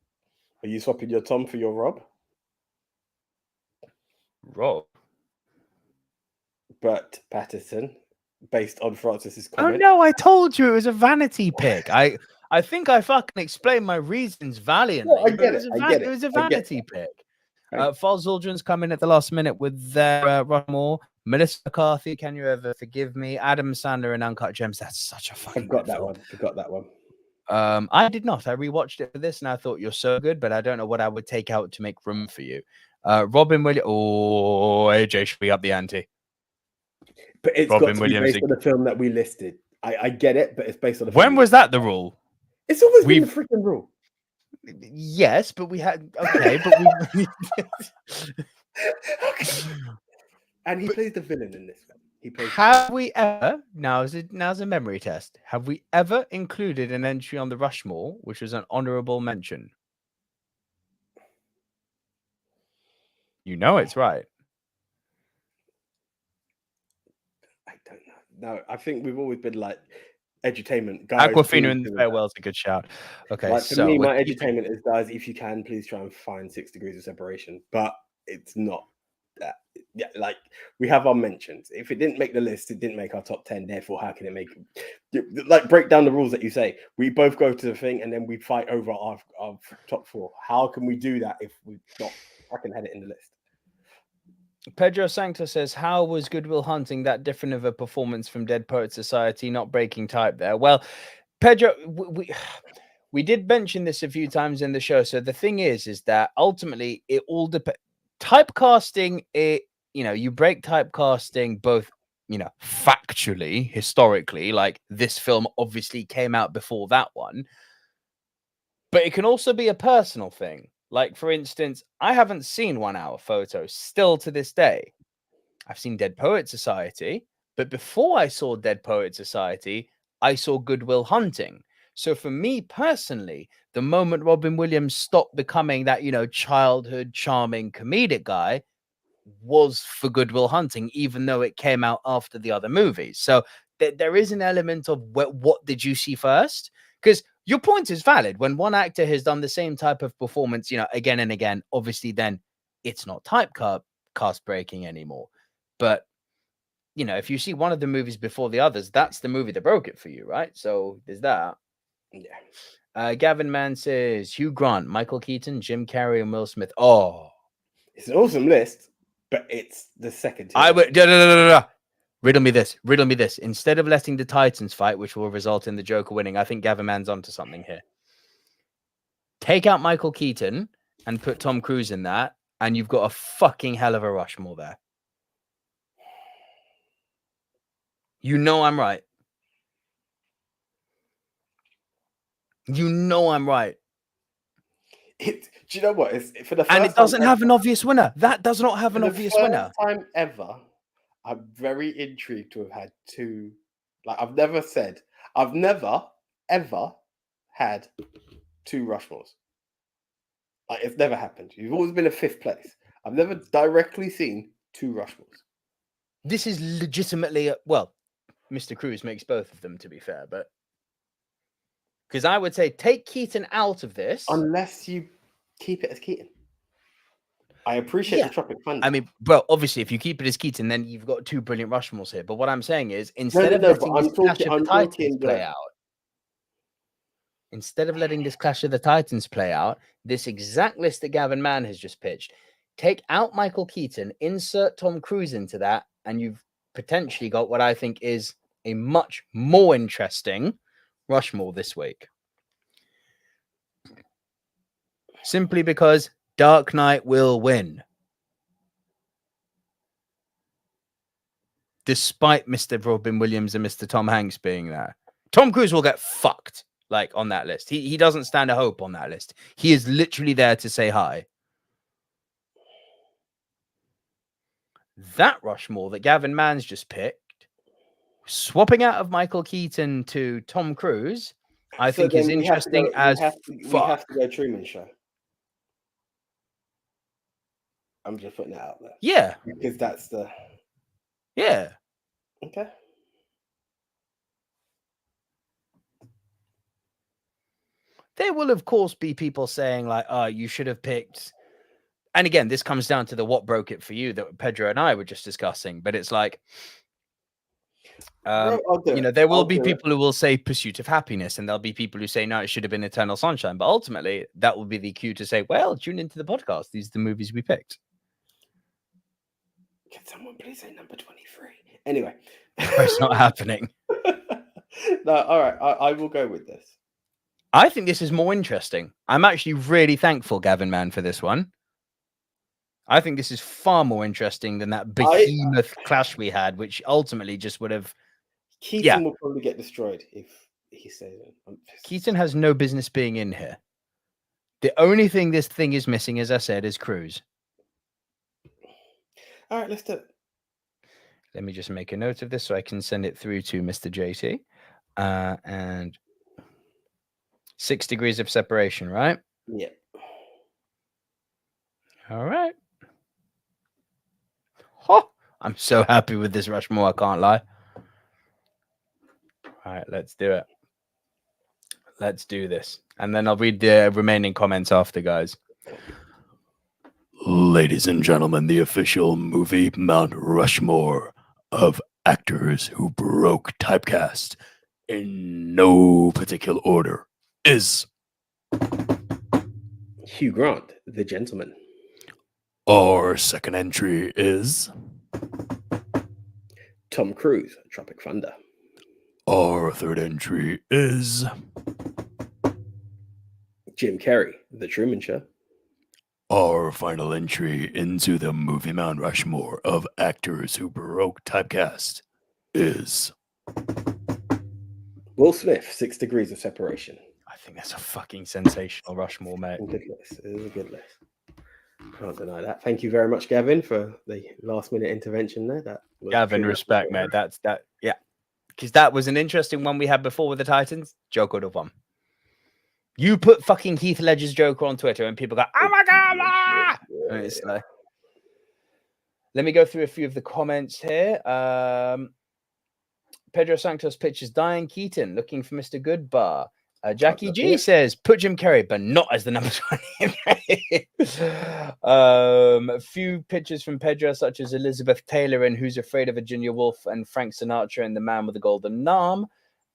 Are you swapping your Tom for your Rob? But Pattinson, based on Francis's comment. Oh no, I told you it was a vanity pick. I think I fucking explained my reasons valiantly. Yeah, I get it. It was a vanity pick. Faz Aldrin's come in at the last minute with their Rushmore. Melissa McCarthy, Can You Ever Forgive Me? Adam Sandler and Uncut Gems. That's such a fucking Forgot that one. I did not. I rewatched it for this and I thought you're so good, but I don't know what I would take out to make room for you. Robin Williams. Oh, AJ should be up the ante. But it's Robin got to be based on the film that we listed. I get it, but it's based on the film. When was that the rule? It's always been the freaking rule. Yes, but we had but we okay. And he plays the villain in this film. Have we ever, now's a memory test, have we ever included an entry on the Rushmore which was an honorable mention? You know it's right. I don't know. No, I think we've always been like edutainment. Guys, Aquafina and Farewell's a good shout. Okay, like, for me, my edutainment is, guys, if you can, please try and find 6 degrees of separation. But it's not that. Yeah, like we have our mentions. If it didn't make the list, it didn't make our top 10. Therefore, how can it make? Like, break down the rules that you say. We both go to the thing and then we fight over our top 4. How can we do that if we not? I can had it in the list. Pedro Sancta says, how was Good Will Hunting that different of a performance from Dead Poets Society? Not breaking type there. Well, Pedro, we did mention this a few times in the show. So the thing is that ultimately it all depends. Typecasting, it you break typecasting both, factually, historically, like this film obviously came out before that one, but it can also be a personal thing. Like, for instance, I haven't seen 1 Hour Photo still to this day. I've seen Dead Poet Society, but before I saw Dead Poet Society, I saw Good Will Hunting. So for me personally, the moment Robin Williams stopped becoming that, childhood charming comedic guy was for Good Will Hunting, even though it came out after the other movies. So there is an element of what did you see first? Because your point is valid. When one actor has done the same type of performance, again and again, obviously then it's not typecast breaking anymore. But, if you see one of the movies before the others, that's the movie that broke it for you, right? So there's that. Yeah. Gavin Mann says Hugh Grant, Michael Keaton, Jim Carrey, and Will Smith. Oh, it's an awesome list, but it's the second tier. I would riddle me this. Instead of letting the Titans fight, which will result in the Joker winning, I think Gavin Mann's onto something here. Take out Michael Keaton and put Tom Cruise in that, and you've got a fucking hell of a Rushmore there. I'm right. I'm right. Do you know what? It's for the first and it doesn't have an obvious winner. That does not have an obvious winner. Time ever, I'm very intrigued to have had two. Like I've never ever had two Rushmores. Like it's never happened. You've always been a fifth place. I've never directly seen two Rushmores. This is legitimately Mr. Cruise makes both of them, to be fair, but because I would say take Keaton out of this. Unless you keep it as Keaton. I appreciate the Tropic Thunder. I mean, obviously, if you keep it as Keaton, then you've got two brilliant Rushmores here. But what I'm saying is, instead of letting this Clash of the Titans play out, instead of letting this Clash of the Titans play out, this exact list that Gavin Mann has just pitched, take out Michael Keaton, insert Tom Cruise into that, and you've potentially got what I think is a much more interesting Rushmore this week. Simply because Dark Knight will win. Despite Mr. Robin Williams and Mr. Tom Hanks being there. Tom Cruise will get fucked, on that list. He doesn't stand a hope on that list. He is literally there to say hi. That Rushmore that Gavin Mann's just picked, swapping out of Michael Keaton to Tom Cruise, I think is interesting as fuck. We have to go Truman Show. I'm just putting it out there. Yeah. Because that's the... Yeah. Okay. There will, of course, be people saying, you should have picked... And again, this comes down to the what broke it for you that Pedro and I were just discussing. But it's there will be people who will say Pursuit of Happiness, and there'll be people who say, no, it should have been Eternal Sunshine. But ultimately, that will be the cue to say, well, tune into the podcast. These are the movies we picked. Can someone please say number 23? Anyway. It's not happening. No, all right. I will go with this. I think this is more interesting. I'm actually really thankful, Gavin Mann, for this one. I think this is far more interesting than that behemoth clash we had, which ultimately just would have... Keaton will probably get destroyed if he says it. Keaton has no business being in here. The only thing this thing is missing, as I said, is Cruise. All right, let's do it. Let me just make a note of this so I can send it through to Mr. JT. And 6 degrees of separation, right? Yeah. All right. Oh, I'm so happy with this Rushmore, I can't lie. All right, let's do it. Let's do this. And then I'll read the remaining comments after, guys. Ladies and gentlemen, the official Movie Mount Rushmore of actors who broke typecast in no particular order is... Hugh Grant, The Gentleman. Our second entry is... Tom Cruise, Tropic Thunder. Our third entry is... Jim Carrey, The Truman Show. Our final entry into the Movie Mount Rushmore of actors who broke typecast is Will Smith, 6 Degrees of Separation. I think that's a fucking sensational Rushmore, mate. Good list. It is a good list. Can't deny that. Thank you very much, Gavin, for the last-minute intervention there. That was Gavin, respect, mate. That's that. Yeah, because that was an interesting one we had before with the Titans. Joker would have won. You put fucking Heath Ledger's Joker on Twitter, and people go, "Oh my god!" Ah! And it's like, let me go through a few of the comments here. Pedro Santos pitches Diane Keaton looking for Mr. Goodbar. Jackie G says, put Jim Carrey, but not as the number 20. A few pictures from Pedro, such as Elizabeth Taylor in Who's Afraid of Virginia Woolf and Frank Sinatra in The Man with the Golden Arm.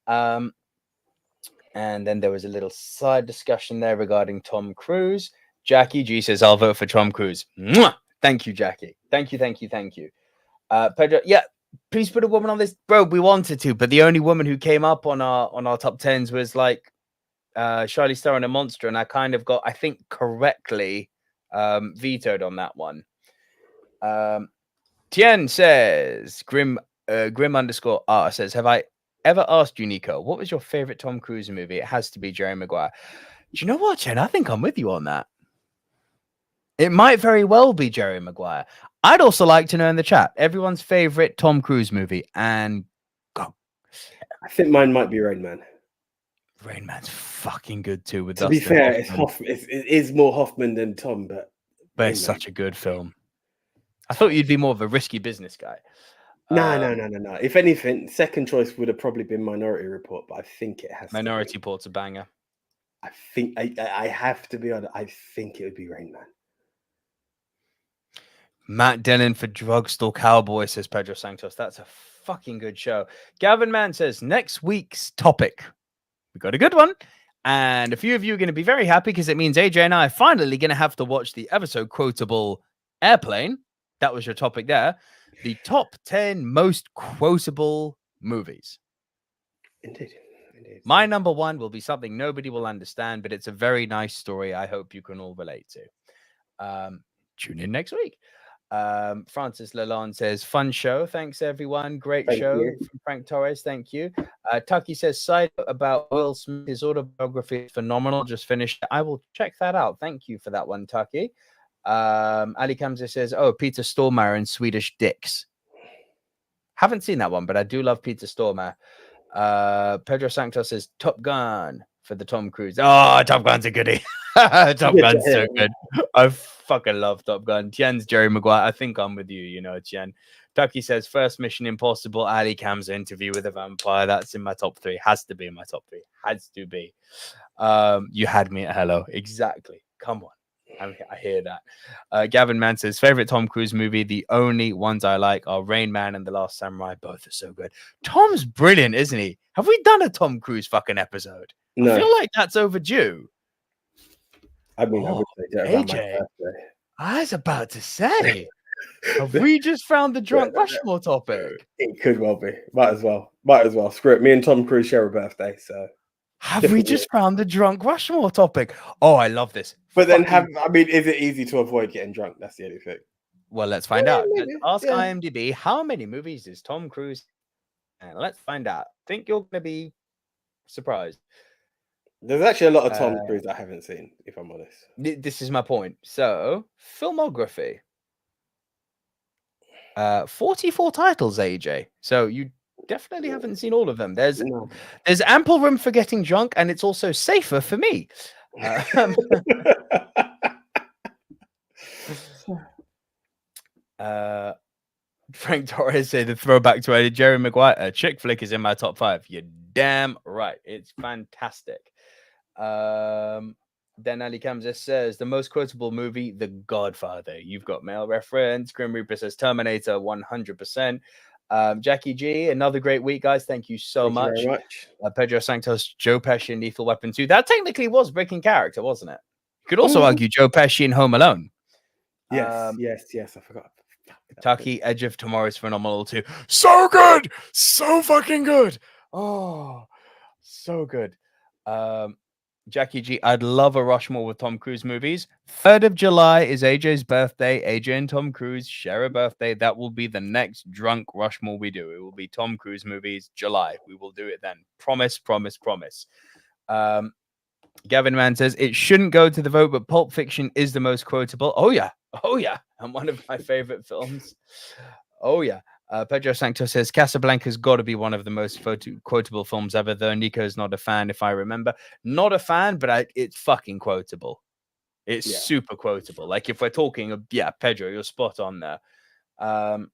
And then there was a little side discussion there regarding Tom Cruise. Jackie G says, I'll vote for Tom Cruise. Mwah! Thank you, Jackie. Thank you. Pedro, yeah. Please put a woman on this, bro. We wanted to, but the only woman who came up on our top 10s was like Charlize Theron and Monster, and I kind of got, I think, correctly vetoed on that one. Tien says, Grim _R says, have I ever asked you, Nico, what was your favorite Tom Cruise movie? It has to be Jerry Maguire. Do you know what, Tien? I think I'm with you on that. It might very well be Jerry Maguire. I'd also like to know in the chat everyone's favorite Tom Cruise movie, and go. I think mine might be Rain Man. Rain Man's fucking good too. With to be fair, it is more Hoffman than Tom, but it's such a good film. I thought you'd be more of a risky business guy. No. If anything, second choice would have probably been Minority Report, but I think it has. Minority Report's a banger. I think I have to be honest. I think it would be Rain Man. Matt Dillon for Drugstore Cowboy, says Pedro Santos. That's a fucking good show. Gavin Mann says, next week's topic. We got a good one. And a few of you are going to be very happy because it means AJ and I are finally going to have to watch the ever so quotable Airplane. That was your topic there. The top 10 most quotable movies. Indeed. My number one will be something nobody will understand, but it's a very nice story I hope you can all relate to. Tune in next week. Francis Lalonde says, fun show. Thanks, everyone. Great show from Frank Torres. Thank you. Tucky says, side about Will Smith, his autobiography is phenomenal. Just finished. I will check that out. Thank you for that one, Tucky. Ali Kamza says, oh, Peter Stormare and Swedish Dicks. Haven't seen that one, but I do love Peter Stormare. Pedro Santos says, Top Gun for the Tom Cruise. Oh, Top Gun's a goodie. Top Gun's so good. I fucking love Top Gun. Tien's Jerry Maguire. I think I'm with you, Tien. Tucky says, first Mission Impossible, Ali Kam's interview with a vampire. That's in my top 3. Has to be in my top 3. Has to be. You had me at hello. Exactly. Come on. I hear that. Gavin Mann says, favorite Tom Cruise movie. The only ones I like are Rain Man and The Last Samurai. Both are so good. Tom's brilliant, isn't he? Have we done a Tom Cruise fucking episode? No. I feel like that's overdue. I mean, I would say that around my birthday. I was about to say, have we just found the drunk Rushmore topic? It could well be. Might as well. Screw it. Me and Tom Cruise share a birthday, so. Have we just found the drunk Rushmore topic? Oh, I love this. But then is it easy to avoid getting drunk? That's the only thing. Well, let's find out. Let's ask IMDb, how many movies is Tom Cruise? And let's find out. I think you're going to be surprised. There's actually a lot of Tom Cruise I haven't seen, if I'm honest. This is my point. So, filmography. 44 titles, AJ. So you definitely haven't seen all of them. There's ample room for getting drunk, and it's also safer for me. Frank Torres said the throwback to Jerry Maguire. Chick flick is in my top 5. You're damn right. It's fantastic. Then Ali Kamza says the most quotable movie, The Godfather. You've got male reference. Grim Reaper says Terminator 100%. Jackie G, another great week, guys. Thank you so much. Very much. Pedro Santos, Joe Pesci in Lethal Weapon 2. That technically was breaking character, wasn't it? You could also argue Joe Pesci in Home Alone. Yes. I forgot. Tucky, Edge of Tomorrow is phenomenal too. So good. So fucking good. Oh, so good. Jackie G, I'd love a Rushmore with Tom Cruise movies. 3rd of July is AJ's birthday. AJ and Tom Cruise share a birthday. That will be the next drunk Rushmore we do. It will be Tom Cruise movies, July. We will do it then. Promise, promise, promise. Gavin Mann says, it shouldn't go to the vote, but Pulp Fiction is the most quotable. Oh, yeah. Oh, yeah. And one of my favorite films. Oh, yeah. Pedro Sancto says Casablanca's got to be one of the most quotable films ever, though Nico's not a fan, if I remember. Not a fan, but it's fucking quotable. It's super quotable. Like, if we're talking, Pedro, you're spot on there. Ali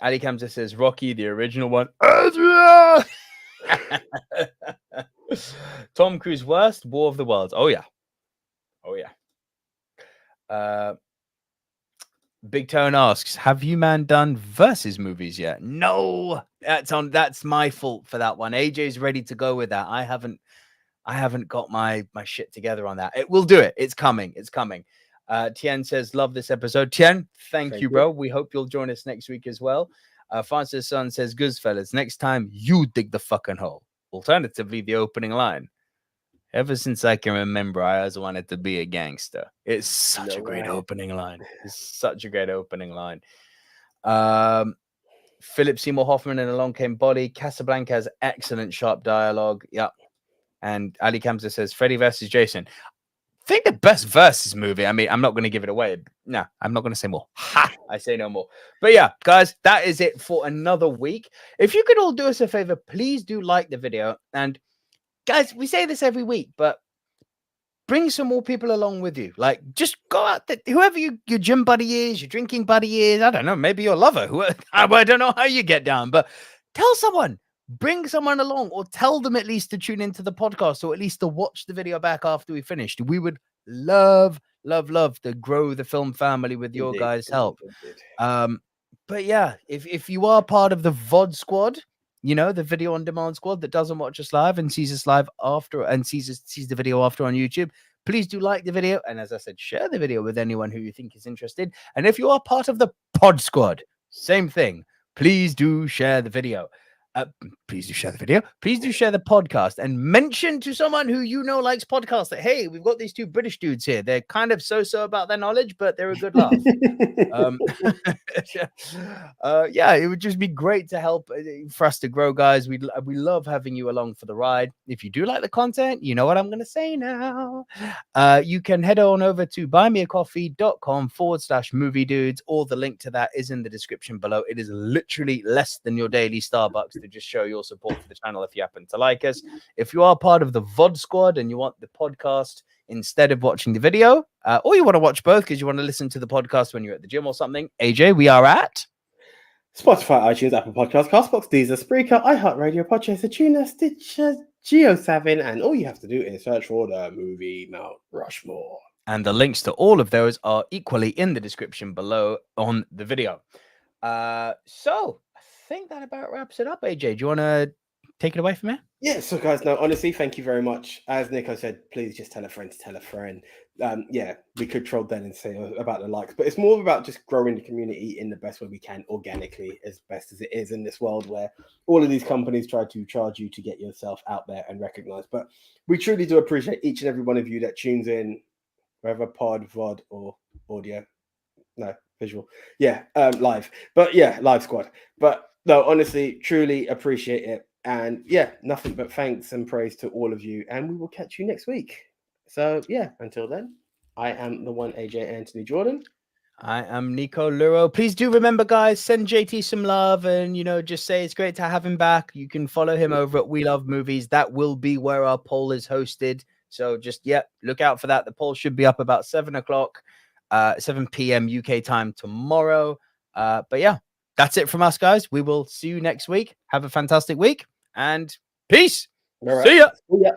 Kamza says Rocky, the original one. Tom Cruise worst, War of the Worlds. Oh, yeah. Oh, yeah. Big Tone asks, have you man done versus movies yet? No, that's my fault for that one. AJ's ready to go with that. I haven't got my shit together on that. We'll do it. It's coming. Tien says, love this episode. Tien, thank you, bro. We hope you'll join us next week as well. Francis Son says, good fellas, next time you dig the fucking hole. Alternatively, the opening line. Ever since I can remember, I always wanted to be a gangster. It's such a great opening line. Philip Seymour Hoffman in Along Came Body. Casablanca has excellent, sharp dialogue. Yep. And Ali Kamza says, Freddy versus Jason. I think the best versus movie. I mean, I'm not going to give it away. No, I'm not going to say more. Ha! I say no more. But yeah, guys, that is it for another week. If you could all do us a favor, please do like the video. And guys, we say this every week, but bring some more people along with you. Like, just go out there, whoever your gym buddy is, your drinking buddy is, I don't know, maybe your lover. I don't know how you get down, but tell someone, bring someone along, or tell them at least to tune into the podcast, or at least to watch the video back after we finished. We would love to grow the film family with your guys' help. But yeah, if you are part of the VOD squad, you know, the video on demand squad that doesn't watch us live and sees us live after and sees the video after on YouTube, please do like the video. And as I said, share the video with anyone who you think is interested. And if you are part of the pod squad, same thing. Please do share the video. Please do share the video. Please do share the podcast and mention to someone who you know likes podcasts that, hey, we've got these two British dudes here. They're kind of so-so about their knowledge, but they're a good laugh. Yeah, it would just be great to help for us to grow, guys. We love having you along for the ride. If you do like the content, you know what I'm going to say now. You can head on over to buymeacoffee.com/movie dudes, or the link to that is in the description below. It is literally less than your daily Starbucks to just show your support for the channel if you happen to like us. If you are part of the VOD squad and you want the podcast instead of watching the video, or you want to watch both because you want to listen to the podcast when you're at the gym or something, AJ, we are at Spotify, iTunes, Apple Podcasts, Castbox, Deezer, Spreaker, iHeartRadio, Podchaser, TuneIn, Stitcher, GeoSavin, and all you have to do is search for the Movie Mount Rushmore. And the links to all of those are equally in the description below on the video. So I think that about wraps it up. AJ, do you want to take it away from here? Yeah, so guys, no, honestly, thank you very much. As Nico said, please just tell a friend to tell a friend. Yeah, we could troll then and say about the likes, but it's more about just growing the community in the best way we can, organically, as best as it is in this world where all of these companies try to charge you to get yourself out there and recognized. But we truly do appreciate each and every one of you that tunes in, whether pod, VOD, or audio. No, visual. Yeah, live. But yeah, live squad. But no, honestly, truly appreciate it. And yeah, nothing but thanks and praise to all of you. And we will catch you next week. So yeah, until then, I am the one AJ Anthony Jordan. I am Nico Lurot. Please do remember, guys, send JT some love and, you know, just say it's great to have him back. You can follow him over at We Love Movies. That will be where our poll is hosted. So just, look out for that. The poll should be up about 7 p.m. UK time tomorrow. But yeah, that's it from us, guys. We will see you next week. Have a fantastic week and peace. All right. See ya. See ya.